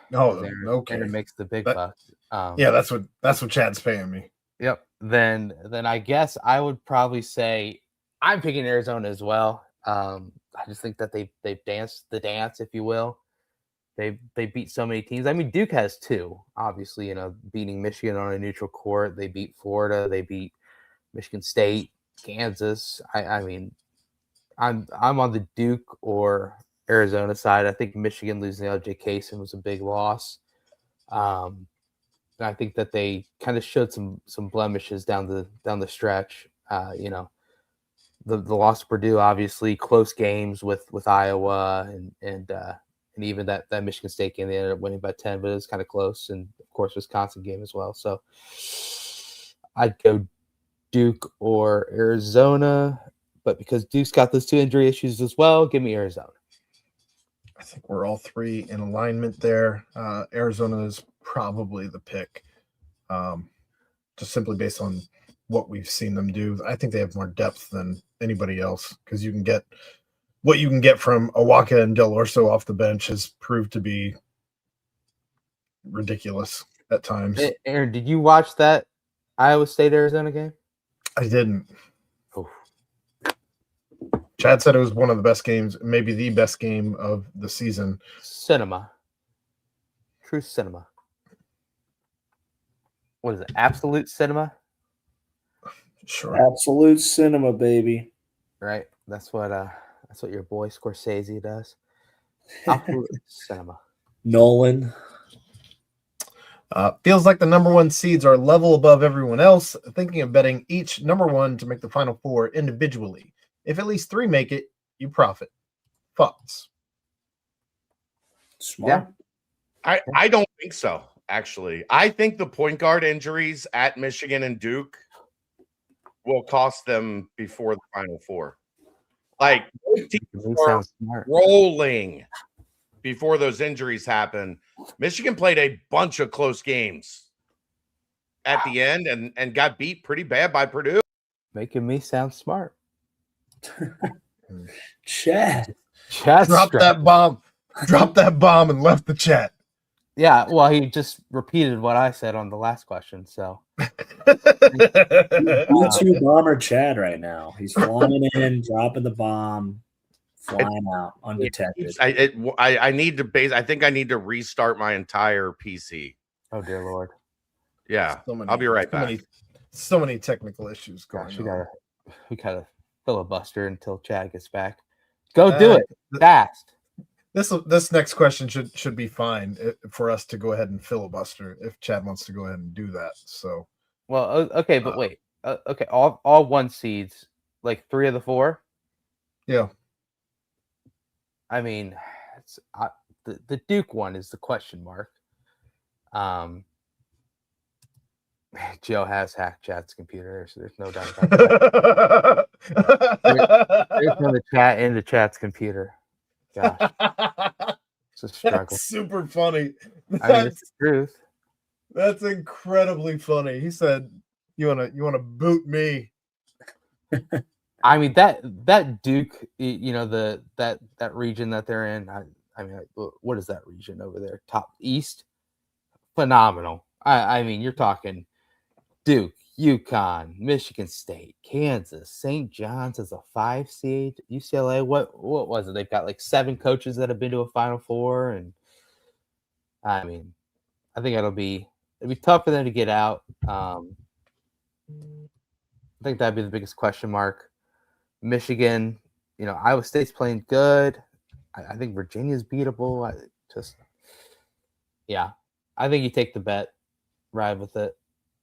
okay, makes the big bucks. Yeah, that's what Chad's paying me. Yep. Then I guess I would probably say I'm picking Arizona as well. I just think that they've danced the dance, if you will. They beat so many teams. I mean, Duke has two, obviously, beating Michigan on a neutral court. They beat Florida. They beat Michigan State, Kansas. I mean, I'm on the Duke or Arizona side. I think Michigan losing LJ Kaysen was a big loss. And I think that they kind of showed some blemishes down the stretch. The loss to Purdue, obviously, close games with Iowa and even that Michigan State game, they ended up winning by 10, but it was kind of close. And of course, Wisconsin game as well. So I'd go Duke or Arizona, but because Duke's got those two injury issues as well, give me Arizona. I think we're all three in alignment there. Arizona is probably the pick, just simply based on what we've seen them do. I think they have more depth than anybody else because you can get what you can get from Awaka and Del Orso off the bench has proved to be ridiculous at times. Aaron, did you watch that Iowa State-Arizona game? I didn't. Oh. Chad said it was one of the best games, maybe the best game of the season. Cinema. True cinema. what is it? Absolute Cinema, Sure. Absolute Cinema, baby. right? That's what your boy Scorsese does. Absolute Cinema. Nolan. Feels like the number one seeds are level above everyone else. Thinking of betting each number one to make the final four individually. If at least 3 make it, you profit. Thoughts? Smart. Yeah. I don't think so, actually. I think the point guard injuries at Michigan and Duke will cost them before the Final Four. Like, those teams are rolling before those injuries happen. Michigan played a bunch of close games at the end and got beat pretty bad by Purdue. Making me sound smart. Chad dropped that bomb. Dropped that bomb and left the chat. Yeah, well, he just repeated what I said on the last question. So, B2 bomber Chad right now. He's flying in, dropping the bomb, flying out undetected. I need to I think I need to restart my entire PC. Oh dear Lord. Yeah, I'll be right back. So many technical issues going on. We gotta filibuster until Chad gets back. Go do it fast. This next question should be fine for us to go ahead and filibuster if Chad wants to go ahead and do that. So, well, okay, but wait, okay, all 1 seeds, like 3 of the 4. Yeah, I mean, it's, the Duke one is the question mark. Joe has hacked Chad's computer, so there's no doubt about that. There's from the chat into Chad's computer. Gosh, it's a struggle. That's super funny. I mean, it's the truth. That's incredibly funny. He said, "You wanna boot me?" I mean that Duke, you know, that region that they're in. I mean, what is that region over there? Top East, phenomenal. I mean, you're talking Duke, UConn, Michigan State, Kansas, St. John's as a 5 seed, UCLA. What was it? They've got like 7 coaches that have been to a Final Four, and I mean, I think it'd be tough for them to get out. I think that'd be the biggest question mark. Michigan, you know, Iowa State's playing good. I think Virginia's beatable. I think you take the bet, ride with it.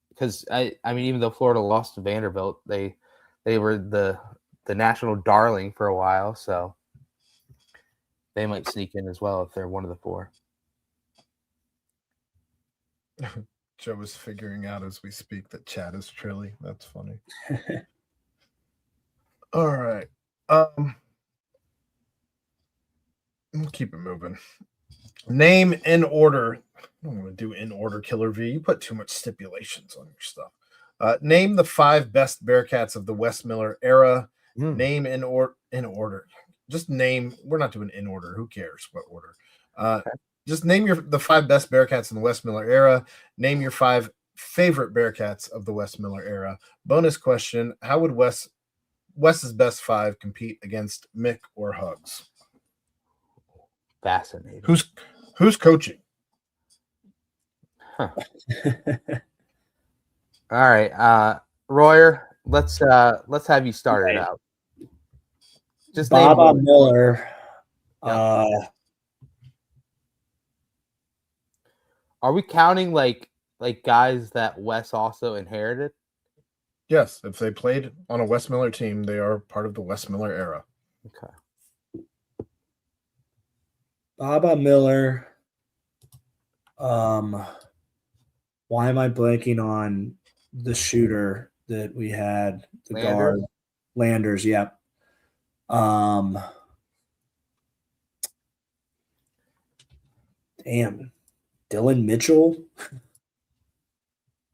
Because I mean, even though Florida lost to Vanderbilt, they were the national darling for a while, so they might sneak in as well if they're one of the 4. Joe is figuring out as we speak that Chad is Trilly. That's funny. All right. We'll keep it moving. Name in order. I don't want to do in order, Killer V. You put too much stipulations on your stuff. Name the 5 best Bearcats of the Wes Miller era. Name in order. Just name. We're not doing in order. Who cares what order? Just name the 5 best Bearcats in the Wes Miller era. Name your 5 favorite Bearcats of the Wes Miller era. Bonus question: how would Wes's best 5 compete against Mick or Hugs? Fascinating. Who's coaching? Huh. All right, Royer, let's have you start it out. Just Baba Miller. Yeah. Are we counting like guys that Wes also inherited? Yes, if they played on a Wes Miller team, they are part of the Wes Miller era. Okay. Baba Miller. Why am I blanking on the shooter that we had? The Landers? guard. Landers, yep. Damn. Dylan Mitchell.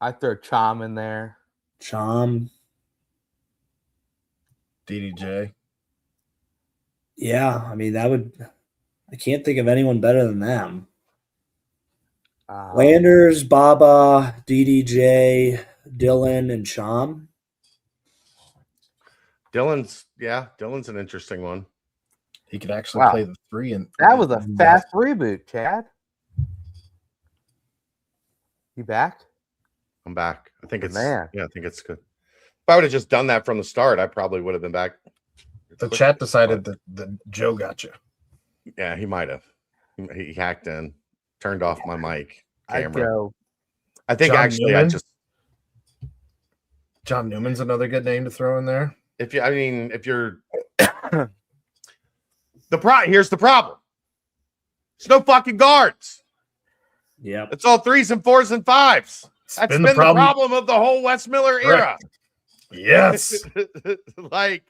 I throw Chom in there. Chom. DDJ. Yeah, I mean, I can't think of anyone better than them. Landers, Baba, DDJ, Dylan, and Chom. Dylan's an interesting one. He could actually play the 3. And that was a fast reboot, Chad. You back? I'm back. I think it's man. Yeah, I think it's good. If I would have just done that from the start, I probably would have been back. The chat decided that Joe got you. Yeah, he might have. He hacked in, turned off my mic camera. I think John actually Newman? I just John Newman's another good name to throw in there. if you're here's the problem. There's no fucking guards. Yeah. It's all 3s and 4s and 5s. That's been the problem of the whole Wes Miller era. Yes. Like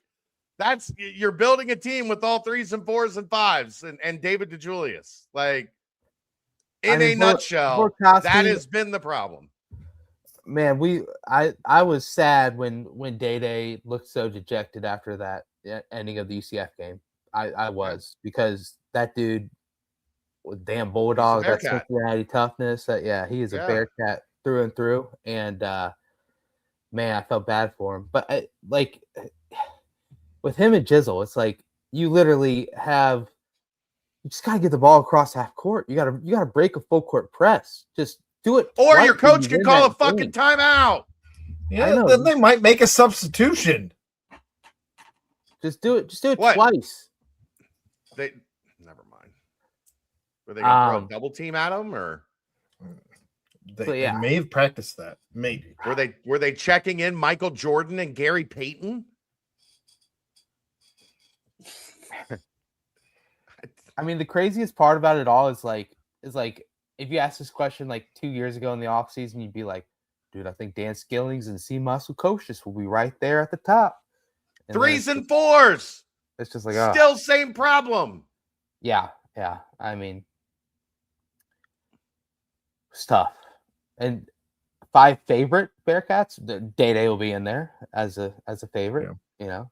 you're building a team with all 3s and 4s and 5s and David DeJulius. Like in a nutshell, that has been the problem. Man, I was sad when Day looked so dejected after that ending of the UCF game. I was, because that dude, damn Bulldog, that Cincinnati toughness. He is a Bearcat through and through. And man, I felt bad for him. But with him and Jizzle, it's like you literally you just gotta get the ball across half court. You gotta break a full court press. Just do it. Or your coach can call a fucking timeout. Yeah, then they might make a substitution. Just do it. Just do it twice. Never mind. Were they gonna throw a double team at him, or they may have practiced that? Maybe. Were they checking in Michael Jordan and Gary Payton? I mean, the craziest part about it all is like if you ask this question like 2 years ago in the offseason, you'd be like, dude, I think Dan Skillings and C. Muscle will be right there at the top. And 3s and 4s. It's just like still same problem. Yeah. I mean, it's tough. And 5 favorite Bearcats, Day will be in there as a favorite. Yeah. You know,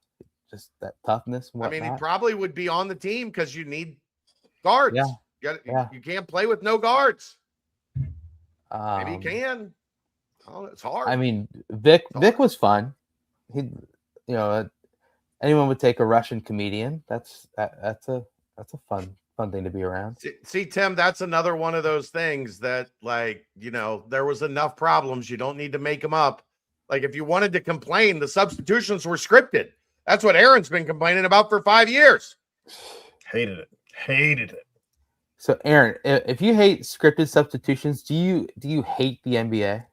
just that toughness. And I mean, he probably would be on the team because you need guards. Yeah. You can't play with no guards. Maybe you can. Oh, it's hard. I mean, Vic was fun. He, anyone would take a Russian comedian. That's a fun thing to be around. See, Tim, that's another one of those things that, there was enough problems. You don't need to make them up. Like, if you wanted to complain, the substitutions were scripted. That's what Aaron's been complaining about for 5 years. Hated it. So, Aaron, if you hate scripted substitutions, do you hate the NBA?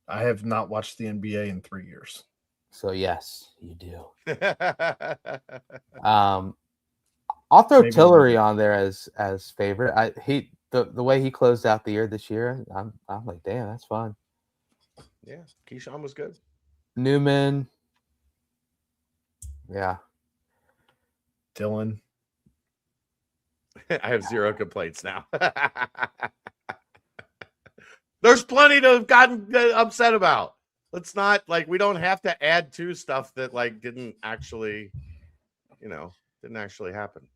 I have not watched the NBA in 3 years. So yes, you do. I'll throw Tillery on there as favorite. The way he closed out the year this year, I'm like, damn, that's fun. Yeah, Keyshawn was good. Newman. Yeah. Dylan. I have zero complaints now. There's plenty to have gotten upset about. Let's not, we don't have to add to stuff that didn't actually happen.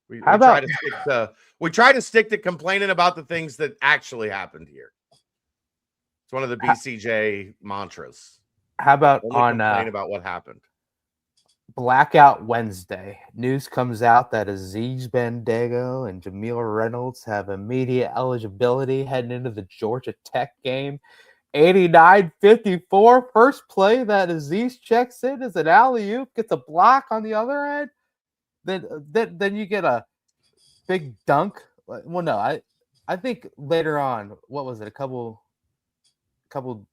We try to stick to complaining about the things that actually happened here. It's one of the BCJ mantras. How about only complain about what happened? Blackout Wednesday, news comes out that Aziz Bandago and Jamil Reynolds have immediate eligibility heading into the Georgia Tech game. 89-54, first play that Aziz checks in is an alley-oop, gets a block on the other end. Then you get a big dunk. Well, no, I think later on, what was it? A couple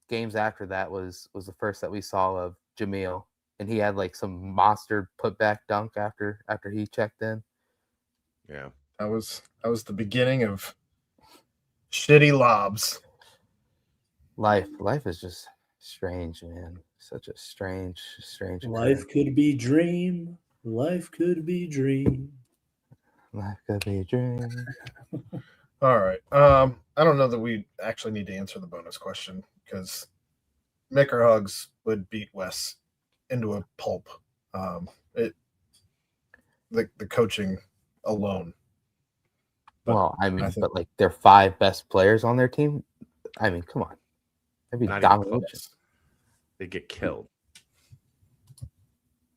games after that was the first that we saw of Jamil. And he had some monster putback dunk after he checked in. Yeah, that was the beginning of shitty lobs. Life is just strange, man. Such a strange. Life could be dream. Life could be dream. Life could be a dream. All right. I don't know that we actually need to answer the bonus question because Mick or Hugs would beat Wes into a pulp. The coaching alone. But I think their 5 best players on their team. I mean, come on. That'd be domination. They get killed.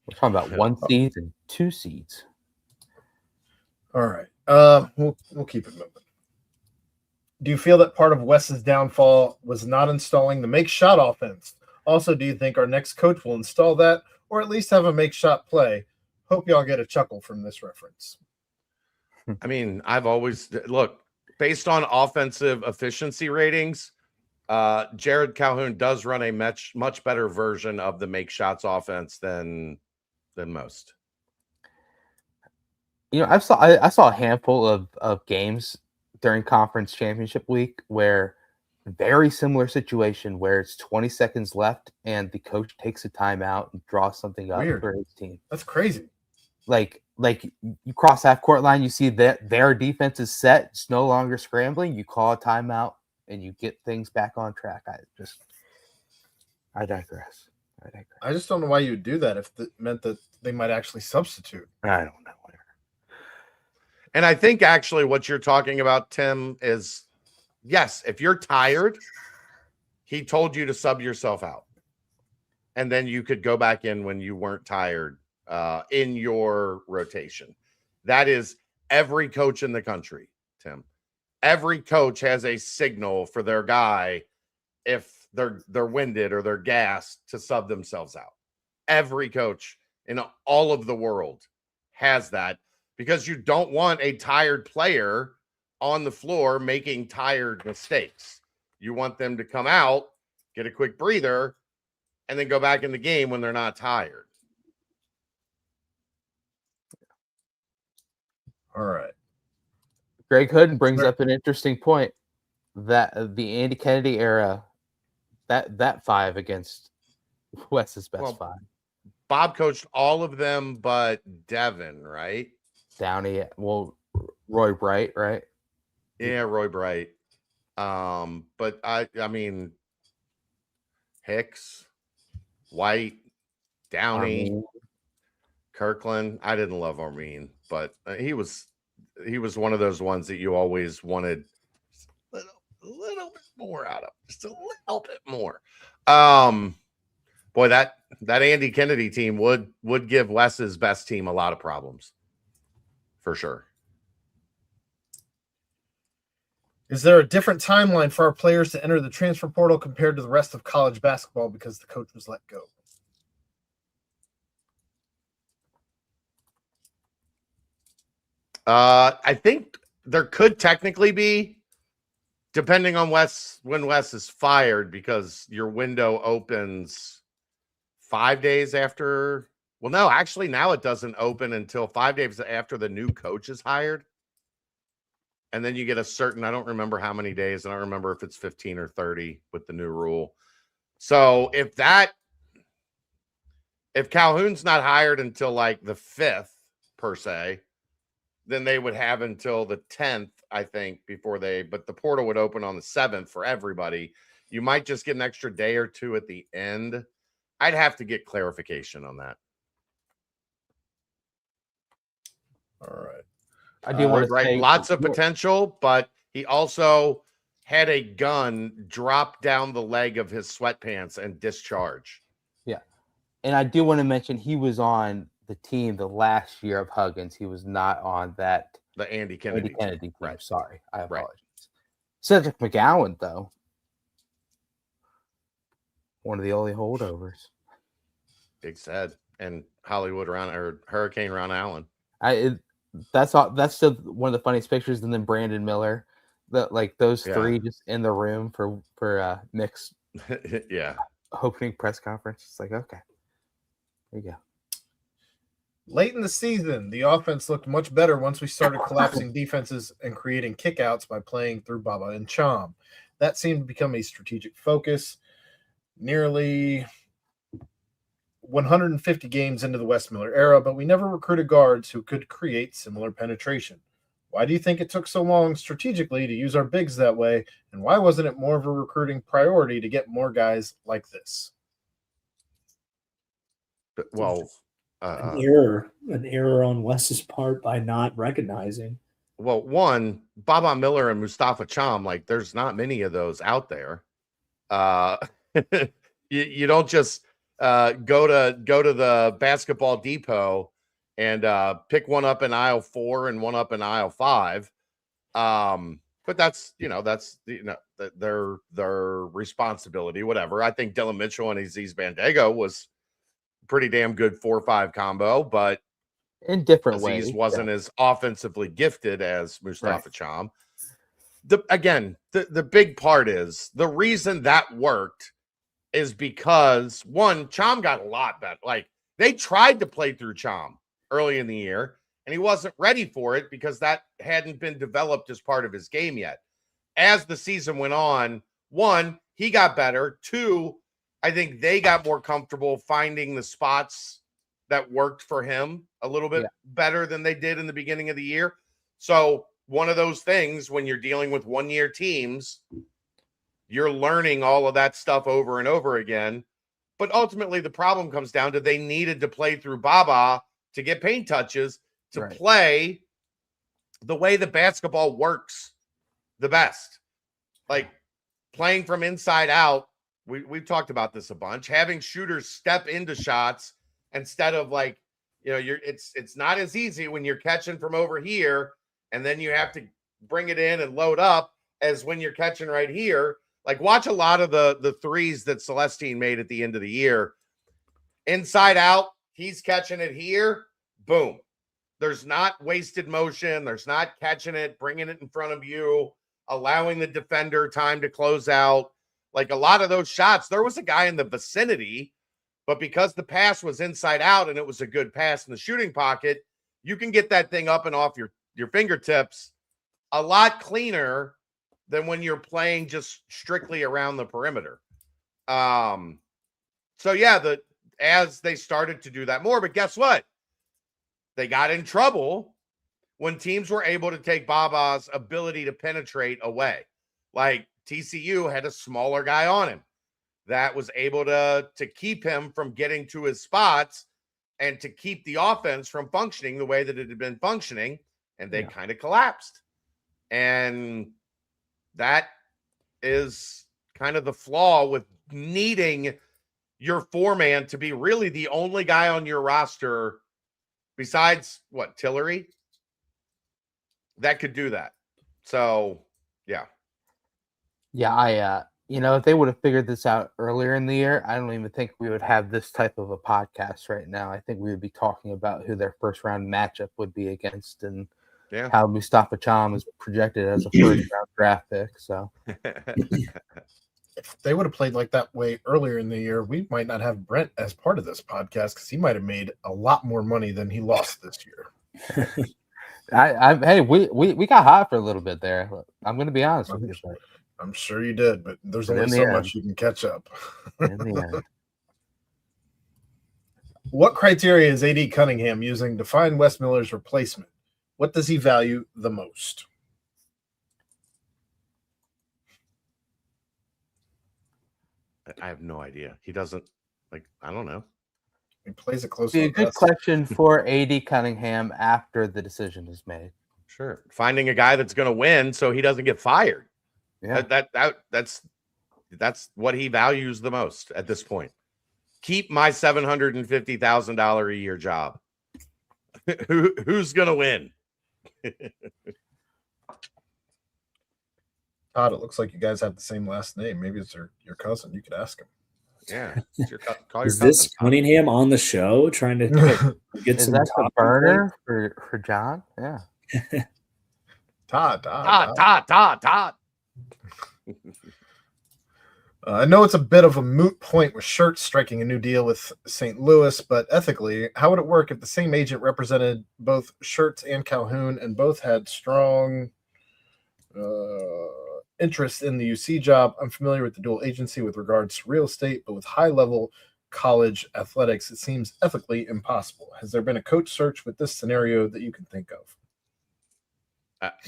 We're talking about 1 seed and 2 seeds. All right. We'll keep it moving. Do you feel that part of Wes's downfall was not installing the make shot offense? Also, do you think our next coach will install that or at least have a make shot play? Hope y'all get a chuckle from this reference. I mean, I've always look based on offensive efficiency ratings. Jared Calhoun does run a much better version of the make shots offense than most. You know, I saw a handful of games during conference championship week where very similar situation where it's 20 seconds left and the coach takes a timeout and draws something up for his team. That's crazy. Like you cross half court line, you see that their defense is set, it's no longer scrambling, you call a timeout and you get things back on track. I digress. I just don't know why you would do that if it meant that they might actually substitute. I don't know. And I think actually what you're talking about, Tim, is yes, if you're tired, he told you to sub yourself out. And then you could go back in when you weren't tired in your rotation. That is every coach in the country, Tim. Every coach has a signal for their guy if they're winded or they're gassed to sub themselves out. Every coach in all of the world has that because you don't want a tired player on the floor making tired mistakes. You want them to come out, get a quick breather, and then go back in the game when they're not tired. All right. Greg Hooden brings up an interesting point that the Andy Kennedy era, that five against Wes's best five. Bob coached all of them but Devin, right? Downey, Roy Bright, right? Yeah, Roy Bright. But I mean, Hicks, White, Downey, Armin. Kirkland. I didn't love Armin, but he was one of those ones that you always wanted a little bit more out of, just a little bit more. Boy, that Andy Kennedy team would give Wes's best team a lot of problems, for sure. Is there a different timeline for our players to enter the transfer portal compared to the rest of college basketball because the coach was let go? I think there could technically be, depending on when Wes is fired, because your window opens 5 days after. Well, no, actually now it doesn't open until 5 days after the new coach is hired. And then you get a certain, I don't remember how many days. I don't remember if it's 15 or 30 with the new rule. So if Calhoun's not hired until like the 5th per se, then they would have until the 10th, I think, but the portal would open on the 7th for everybody. You might just get an extra day or two at the end. I'd have to get clarification on that. All right. I do want to say lots of potential, but he also had a gun drop down the leg of his sweatpants and discharge. Yeah. And I do want to mention he was on the team the last year of Huggins. He was not on the Andy Kennedy team. Right. Sorry. I apologize. Right. Cedric McGowan, though. One of the only holdovers. Big Ced and Hurricane Ron Allen. That's still one of the funniest pictures. And then Brandon Miller, those three just in the room for Nick's opening press conference. It's like, okay, there you go. Late in the season, the offense looked much better once we started collapsing defenses and creating kickouts by playing through Baba and Cham. That seemed to become a strategic focus. Nearly 150 games into the Wes Miller era, but we never recruited guards who could create similar penetration. Why do you think it took so long strategically to use our bigs that way, and why wasn't it more of a recruiting priority to get more guys like this? Well, an error on Wes's part by not recognizing. Well, one, Baba Miller and Mustafa Cham, there's not many of those out there. You don't just go to the basketball depot and pick one up in aisle 4 and one up in aisle 5. but that's their responsibility, whatever. I think Dylan Mitchell and Aziz Bandago was pretty damn good 4-5 combo, but in different Aziz ways. wasn't as offensively gifted as Mustafa Cham. The big part is the reason that worked is because one, Cham got a lot better. Like they tried to play through Cham early in the year, and he wasn't ready for it because that hadn't been developed as part of his game yet. As the season went on, one, he got better. Two, I think they got more comfortable finding the spots that worked for him a little bit better than they did in the beginning of the year. So one of those things when you're dealing with one-year teams, you're learning all of that stuff over and over again. But ultimately, the problem comes down to they needed to play through Baba to get paint touches to play the way the basketball works the best. Like playing from inside out, we've talked about this a bunch, having shooters step into shots instead of like, it's not as easy when you're catching from over here and then you have to bring it in and load up as when you're catching right here. Like watch a lot of the threes that Celestine made at the end of the year. Inside out, he's catching it here. Boom. There's not wasted motion. There's not catching it, bringing it in front of you, allowing the defender time to close out. Like a lot of those shots, there was a guy in the vicinity, but because the pass was inside out and it was a good pass in the shooting pocket, you can get that thing up and off your fingertips a lot cleaner than when you're playing just strictly around the perimeter. So yeah, as they started to do that more, but guess what? They got in trouble when teams were able to take Baba's ability to penetrate away. Like TCU had a smaller guy on him that was able to keep him from getting to his spots and to keep the offense from functioning the way that it had been functioning, and they kind of collapsed. And that is kind of the flaw with needing your four-man to be really the only guy on your roster besides Tillery that could do that. So yeah, if they would have figured this out earlier in the year, I don't even think we would have this type of a podcast right now. I think we would be talking about who their first round matchup would be against and how Mustafa Cham is projected as a first round draft pick. So if they would have played like that way earlier in the year, we might not have Brent as part of this podcast because he might have made a lot more money than he lost this year. Hey, we got hot for a little bit there. I'm going to be honest with you. I'm sure you did, but there's only so much you can catch up. In the end. What criteria is AD Cunningham using to find Wes Miller's replacement? What does he value the most? I have no idea. He doesn't I don't know. He plays it close. Be a good question for AD Cunningham after the decision is made. Sure. Finding a guy that's going to win so he doesn't get fired. Yeah. That's what he values the most at this point. Keep my $750,000 a year job. Who's going to win? Todd, it looks like you guys have the same last name. Maybe it's your cousin. You could ask him. Yeah. Is this Cunningham on the show trying to get Is some that the burner for John? Yeah. Todd. I know it's a bit of a moot point with Schertz striking a new deal with St. Louis, but ethically, how would it work if the same agent represented both Schertz and Calhoun and both had strong interest in the UC job? I'm familiar with the dual agency with regards to real estate, but with high-level college athletics, it seems ethically impossible. Has there been a coach search with this scenario that you can think of?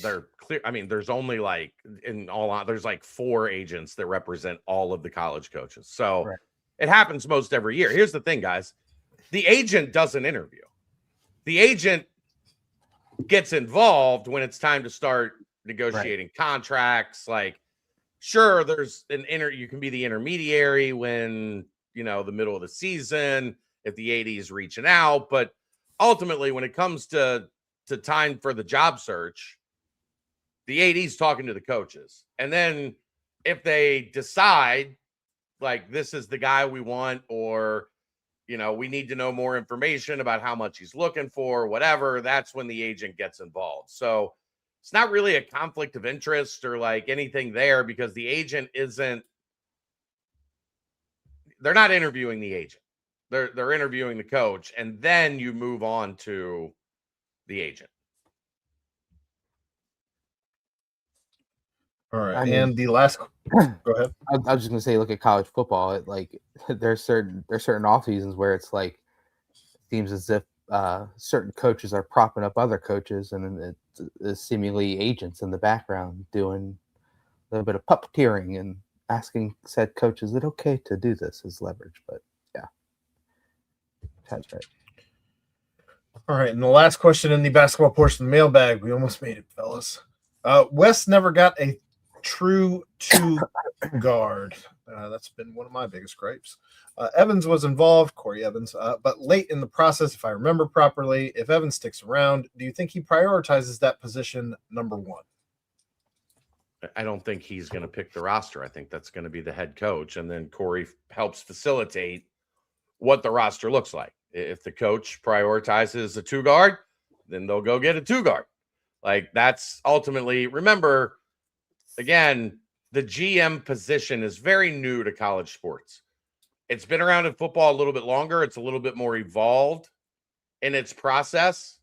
They're clear. I mean, there's only there's 4 agents that represent all of the college coaches. So It happens most every year. Here's the thing, guys. The agent doesn't interview. The agent gets involved when it's time to start negotiating contracts. Like, sure, there's you can be the intermediary when, the middle of the season, if the AD is reaching out. But ultimately, when it comes to time for the job search, the AD's talking to the coaches. And then if they decide like this is the guy we want, or, you know, we need to know more information about how much he's looking for, whatever, that's when the agent gets involved. So it's not really a conflict of interest or like anything there, because the agent they're not interviewing the agent. They're interviewing the coach, and then you move on to the agent. All right. And the last go ahead. I was just gonna say, look at college football. It like there's certain off seasons where it's like it seems as if certain coaches are propping up other coaches, and it's seemingly agents in the background doing a little bit of puppeteering and asking said coach, is it okay to do this as leverage? But yeah, that's right. All right, and the last question in the basketball portion of the mailbag. We almost made it, fellas. Wes never got a true two guard. That's been one of my biggest gripes. Evans was involved, Corey Evans, but late in the process, if I remember properly. If Evans sticks around, do you think he prioritizes that position number one? I don't think he's going to pick the roster. I think that's going to be the head coach, and then Corey helps facilitate what the roster looks like. If the coach prioritizes a two guard, then they'll go get a two guard. Like that's ultimately, remember, again, the GM position is very new to college sports. It's been around in football a little bit longer. It's a little bit more evolved in its process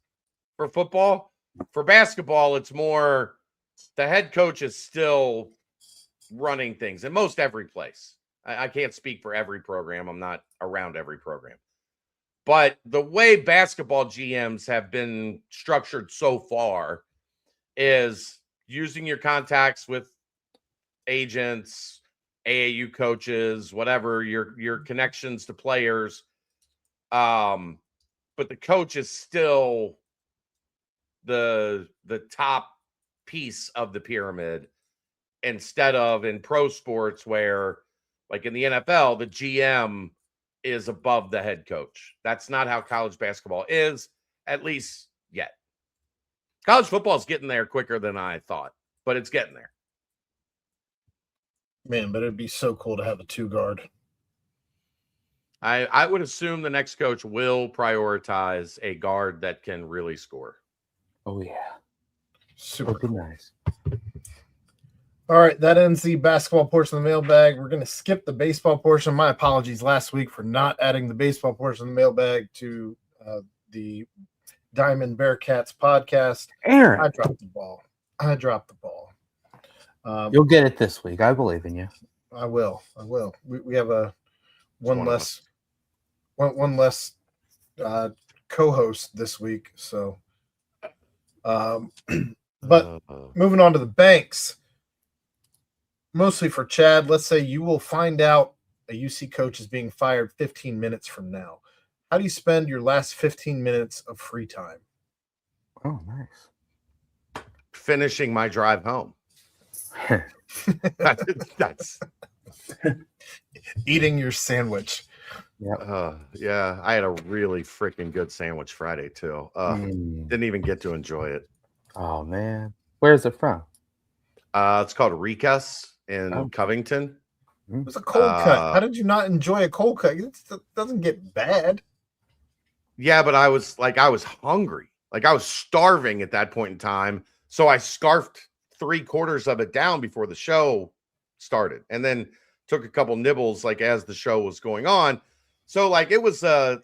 for football. For basketball, it's more the head coach is still running things in most every place. I can't speak for every program. I'm not around every program. But the way basketball GMs have been structured so far is using your contacts with agents, AAU coaches, whatever, your connections to players. But the coach is still the top piece of the pyramid, instead of in pro sports where, like in the NFL, the GM is above the head coach. That's not how college basketball is, at least yet. College football is getting there quicker than I thought, but it's getting there. Man, but it'd be so cool to have a two guard. I would assume the next coach will prioritize a guard that can really score. Oh yeah, super cool. Nice. All right, that ends the basketball portion of the mailbag. We're going to skip the baseball portion. My apologies last week for not adding the baseball portion of the mailbag to the Diamond Bearcats podcast. Aaron, I dropped the ball. You'll get it this week. I believe in you. I will. We have one less co-host this week. So, but moving on to the banks. Mostly for Chad, let's say you will find out a UC coach is being fired 15 minutes from now. How do you spend your last 15 minutes of free time? Oh, nice. Finishing my drive home. that's eating your sandwich. Yeah, I had a really freaking good sandwich Friday too. Didn't even get to enjoy it. Oh man, where's it from? It's called Ricas in Covington. It was a cold cut. How did you not enjoy a cold cut? It doesn't get bad. Yeah, but I was hungry. Like I was starving at that point in time. So I scarfed 3/4 of it down before the show started, and then took a couple nibbles like as the show was going on. So like it was a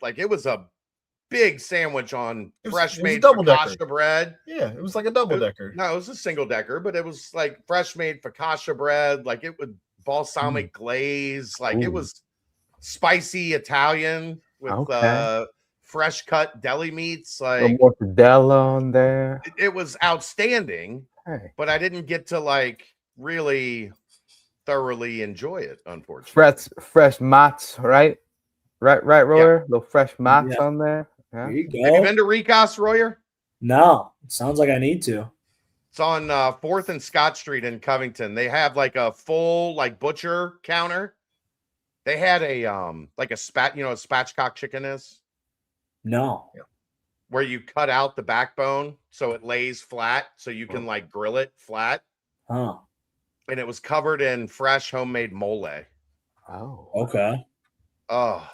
big sandwich on fresh made focaccia bread. Yeah, it was like a double decker. No, it was a single decker, but it was like fresh made focaccia bread, like it would balsamic glaze, like it was spicy Italian with fresh cut deli meats, like mortadella on there. It was outstanding, but I didn't get to like really thoroughly enjoy it, unfortunately. Fresh mozz, right, Royer? Little fresh mozz on there. Yeah. There you go. Have you been to Ricas, Royer? No, sounds like I need to. It's on 4th and Scott Street in Covington. They have like a full like butcher counter. They had a like a spatchcock chicken is. No. Yeah. where you cut out the backbone so it lays flat, so you can like grill it flat. Oh, and it was covered in fresh homemade mole. Oh, okay. Oh,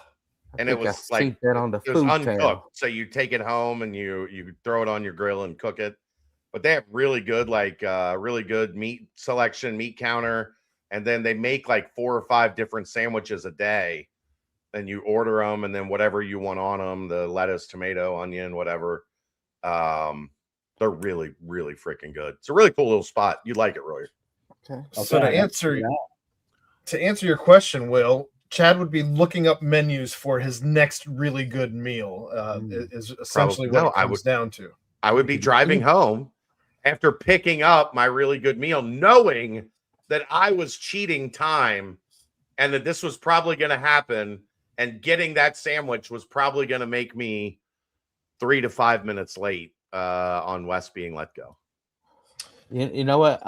and it was like that on the it was food uncooked. tail. So you take it home and you throw it on your grill and cook it. But they have really good meat selection, meat counter, and then they make like 4 or 5 different sandwiches a day. And you order them, and then whatever you want on them, the lettuce, tomato, onion, whatever. They're really, really freaking good. It's a really cool little spot. You'd like it, Roy. Okay. So to answer your question, Will, Chad would be looking up menus for his next really good meal. Is essentially what it comes down to. I would be driving home after picking up my really good meal, knowing that I was cheating time and that this was probably going to happen. And getting that sandwich was probably going to make me 3 to 5 minutes late on Wes being let go. You know what?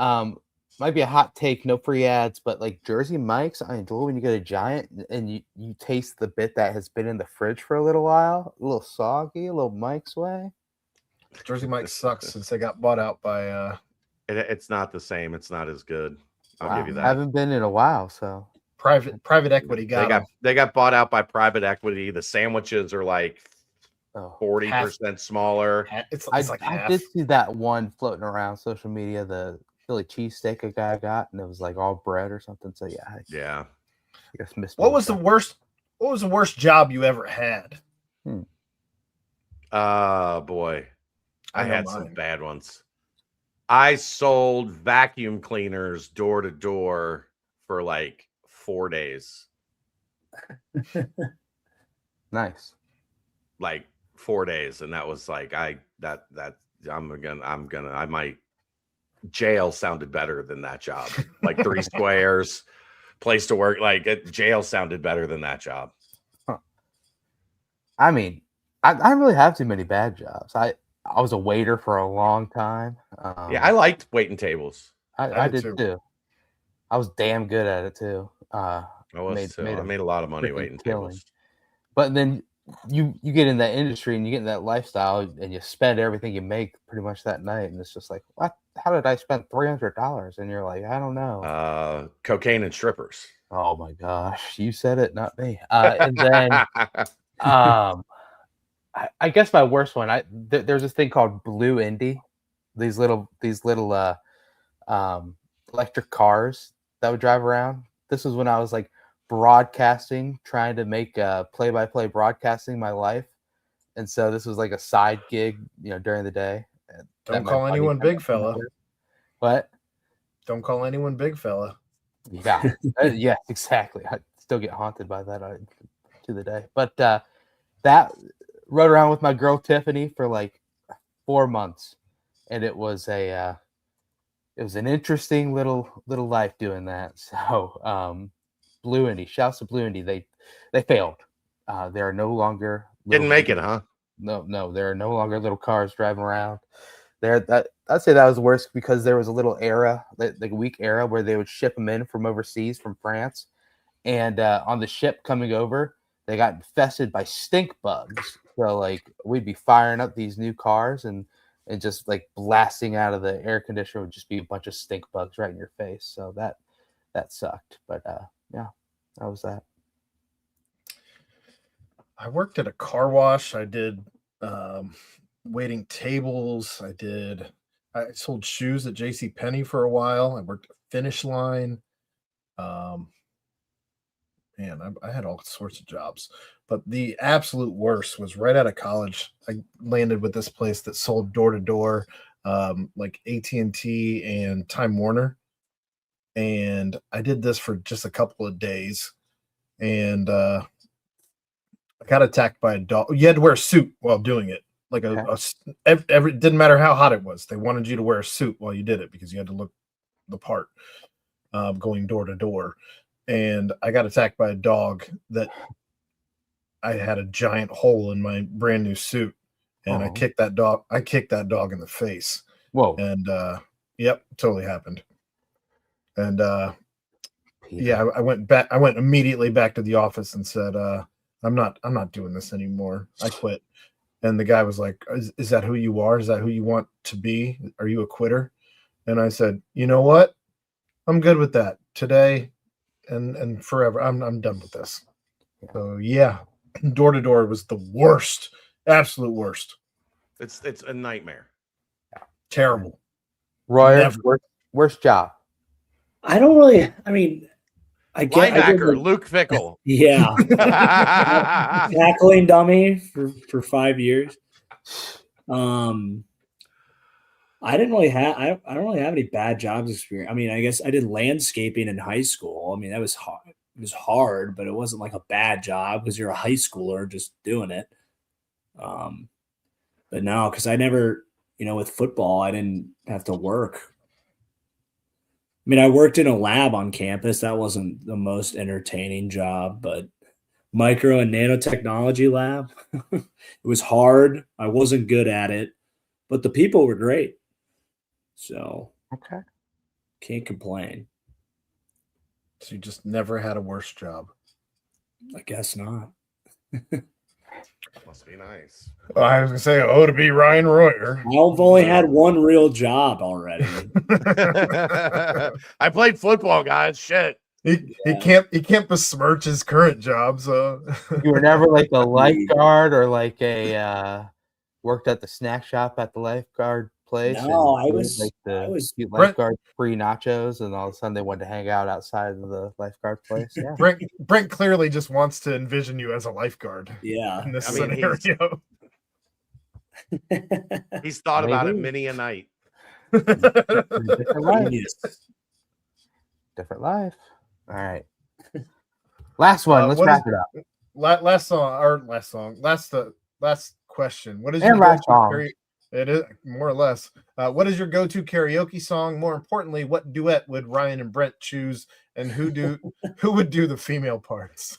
Might be a hot take, no free ads, but like Jersey Mike's, I enjoy when you get a Giant and you taste the bit that has been in the fridge for a little while, a little soggy, a little Mike's way. Jersey Mike's sucks since they got bought out by. It's not the same. It's not as good. I'll give you that. I haven't been in a while, so. Private equity they got bought out by private equity. The sandwiches are like 40% smaller. I did see that one floating around social media, the Philly cheesesteak a guy got, and it was like all bread or something. So yeah. I guess missed. What was the worst job you ever had? Boy, I had some bad ones. I sold vacuum cleaners door to door for like 4 days. Nice. Like 4 days. And that was like, jail sounded better than that job. Like 3 squares, place to work. Like jail sounded better than that job. Huh. I mean, I don't really have too many bad jobs. I was a waiter for a long time. Yeah, I liked waiting tables. I did too. I was damn good at it too. I made a lot of money waiting tables. But then you get in that industry and you get in that lifestyle and you spend everything you make pretty much that night, and it's just like, what? How did I spend $300? And you're like, I don't know. Cocaine and strippers. Oh my gosh, you said it, not me. And then, I guess my worst one. There's this thing called Blue Indy. These little electric cars that would drive around. This was when I was like broadcasting, trying to make play-by-play broadcasting my life, and so this was like a side gig, during the day. Don't call anyone big fella. What? Don't call anyone big fella. Yeah, yeah, exactly. I still get haunted by that to the day. But that rode around with my girl Tiffany for like 4 months, and it was an interesting little life doing that. So Blue Indy, shouts to Blue Indy. They failed. They are no longer didn't make it, huh? No, there are no longer little cars driving around. I'd say that was worse because there was a little era, like a week era, where they would ship them in from overseas, from France, and on the ship coming over, they got infested by stink bugs. So like we'd be firing up these new cars and just like blasting out of the air conditioner would just be a bunch of stink bugs right in your face. So that sucked. But yeah, that was that. I worked at a car wash. I did waiting tables. I sold shoes at JCPenney for a while. I worked at Finish Line. I had all sorts of jobs. But the absolute worst was right out of college. I landed with this place that sold door to door, like AT&T and Time Warner. And I did this for just a couple of days. And I got attacked by a dog. You had to wear a suit while doing it. Like it didn't matter how hot it was. They wanted you to wear a suit while you did it because you had to look the part going door to door. And I got attacked by a dog that I had a giant hole in my brand new suit, and I kicked that dog in the face. Whoa. And yep, totally happened. And yeah, I went immediately back to the office and said, I'm not doing this anymore. I quit. And the guy was like, is that who you are? Is that who you want to be? Are you a quitter? And I said, you know what? I'm good with that today and forever. I'm done with this. Yeah. So yeah, door to door was the worst, absolute worst. It's a nightmare. Terrible. Royer, worst job. I don't really. I mean, I linebacker Luke Fickle. Yeah, tackling dummy for 5 years. I didn't really have. I don't really have any bad jobs experience. I mean, I guess I did landscaping in high school. I mean, that was hard. It was hard, but it wasn't like a bad job because you're a high schooler just doing it. But no, because I never, with football, I didn't have to work. I mean, I worked in a lab on campus. That wasn't the most entertaining job, but micro and nanotechnology lab, it was hard. I wasn't good at it, but the people were great. So, okay. Can't complain. So you just never had a worse job? I guess not. Must be nice. I was gonna say, to be Ryan Royer. I've only had one real job already. I played football, guys. Shit. He can't besmirch his current job. So you were never like a lifeguard or like a worked at the snack shop at the lifeguard place. No, I was lifeguard free nachos, and all of a sudden they wanted to hang out outside of the lifeguard place. Yeah. Brent clearly just wants to envision you as a lifeguard. Yeah, in this scenario. He's thought about it many a night. Different life. Different life. All right. Last one. Let's wrap it up. Last question. What is your last song? It is more or less. What is your go-to karaoke song? More importantly, what duet would Ryan and Brent choose, and who would do the female parts?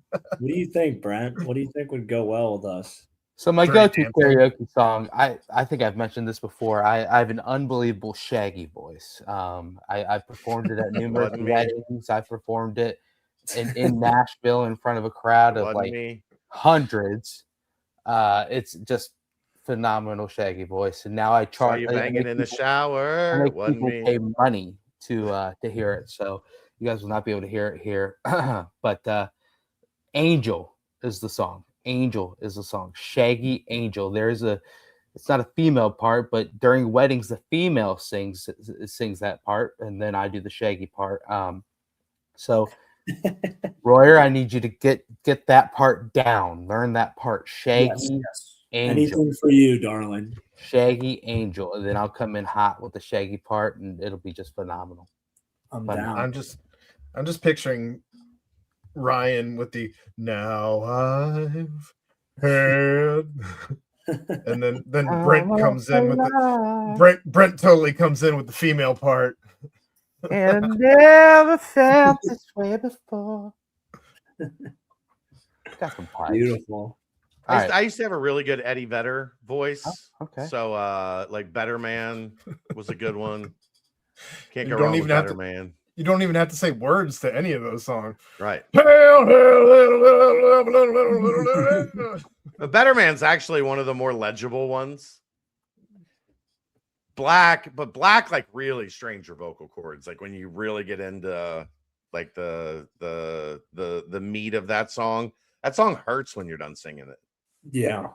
What do you think, Brent? What do you think would go well with us? So my go-to karaoke song, I think I've mentioned this before. I have an unbelievable shaggy voice. I performed it at numerous weddings. I performed it in Nashville in front of a crowd of hundreds. It's just phenomenal shaggy voice, and now I charge. You banging in the shower. I make people pay money to hear it, so you guys will not be able to hear it here. But Angel is the song. Angel is the song. Shaggy Angel. It's not a female part, but during weddings, the female sings that part, and then I do the shaggy part. So Royer, I need you to get that part down. Learn that part. Shaggy Angel. Anything for you, darling. Shaggy Angel, and then I'll come in hot with the shaggy part, and it'll be just phenomenal. I'm down. I'm just picturing Ryan with the "Now I've heard," and then Brent comes in with the Brent totally comes in with the female part. And never felt this way before. Got some pipes. Beautiful. I used to have a really good Eddie Vedder voice. Oh, okay. So like Better Man was a good one. Can't go wrong with Better Man. You don't even have to say words to any of those songs. Right. The Better Man's actually one of the more legible ones. Black like really strange your vocal cords. Like when you really get into like the meat of that song hurts when you're done singing it. Yeah.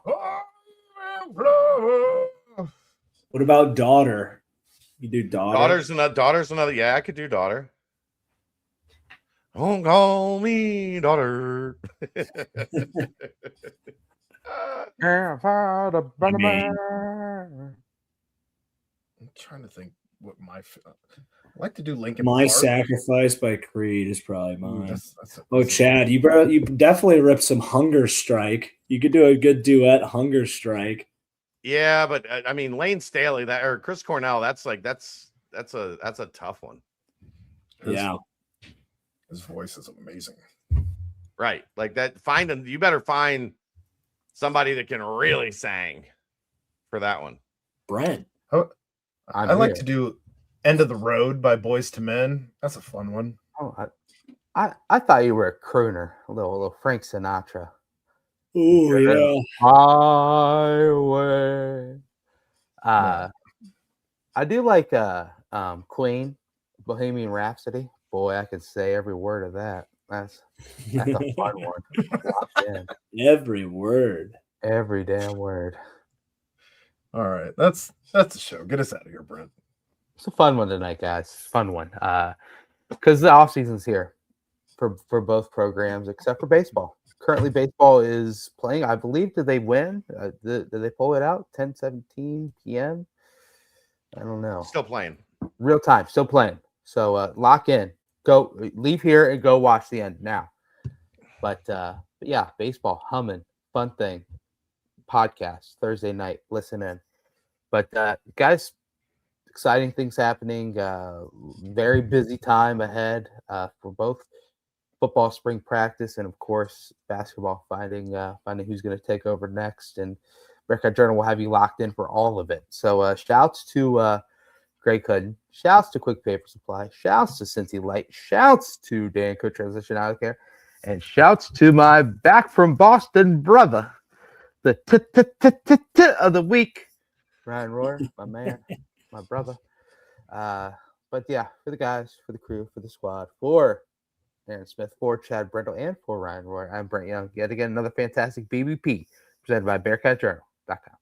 What about Daughter? You do Daughter? Daughter's another. Yeah, I could do Daughter. Don't call me daughter. I'm trying to think what I like to do. Linkin My Park. Sacrifice by Creed is probably mine. Chad, you definitely ripped some Hunger Strike. You could do a good duet, Hunger Strike. Yeah, but I mean Lane Staley or Chris Cornell. That's a tough one. Yeah, his voice is amazing. Right, like that. You better find somebody that can really sing for that one. Brent. I like to do End of the Road by Boys to Men. That's a fun one. Oh, I thought you were a crooner, a little Frank Sinatra. Oh yeah. Highway. I do like Queen, Bohemian Rhapsody. Boy, I could say every word of that. That's a fun one. Locked in. Every word. Every damn word. All right. That's the show. Get us out of here, Brent. It's a fun one tonight, guys. Fun one. Because the off season's here for both programs except for baseball. Currently, baseball is playing. I believe, did they win? Did they pull it out? 10:17 p.m. I don't know. Still playing. Real time. Still playing. So lock in. Go leave here and go watch the end now. But yeah, baseball humming, fun thing. Podcast Thursday night. Listen in. But guys, exciting things happening. Very busy time ahead for both football spring practice and of course basketball. Finding who's going to take over next. And Bearcat Journal will have you locked in for all of it. So shouts to Greg Hudden. Shouts to Quick Paper Supply. Shouts to Cincy Light. Shouts to Danco Transition Out Care. And shouts to my back from Boston brother, the of the week, Ryan Royer, my man, my brother. But yeah, for the guys, for the crew, for the squad, for Aaron Smith, for Chad Brendel, and for Ryan Royer, I'm Brent Young. Yet again, another fantastic BBP presented by BearcatJournal.com.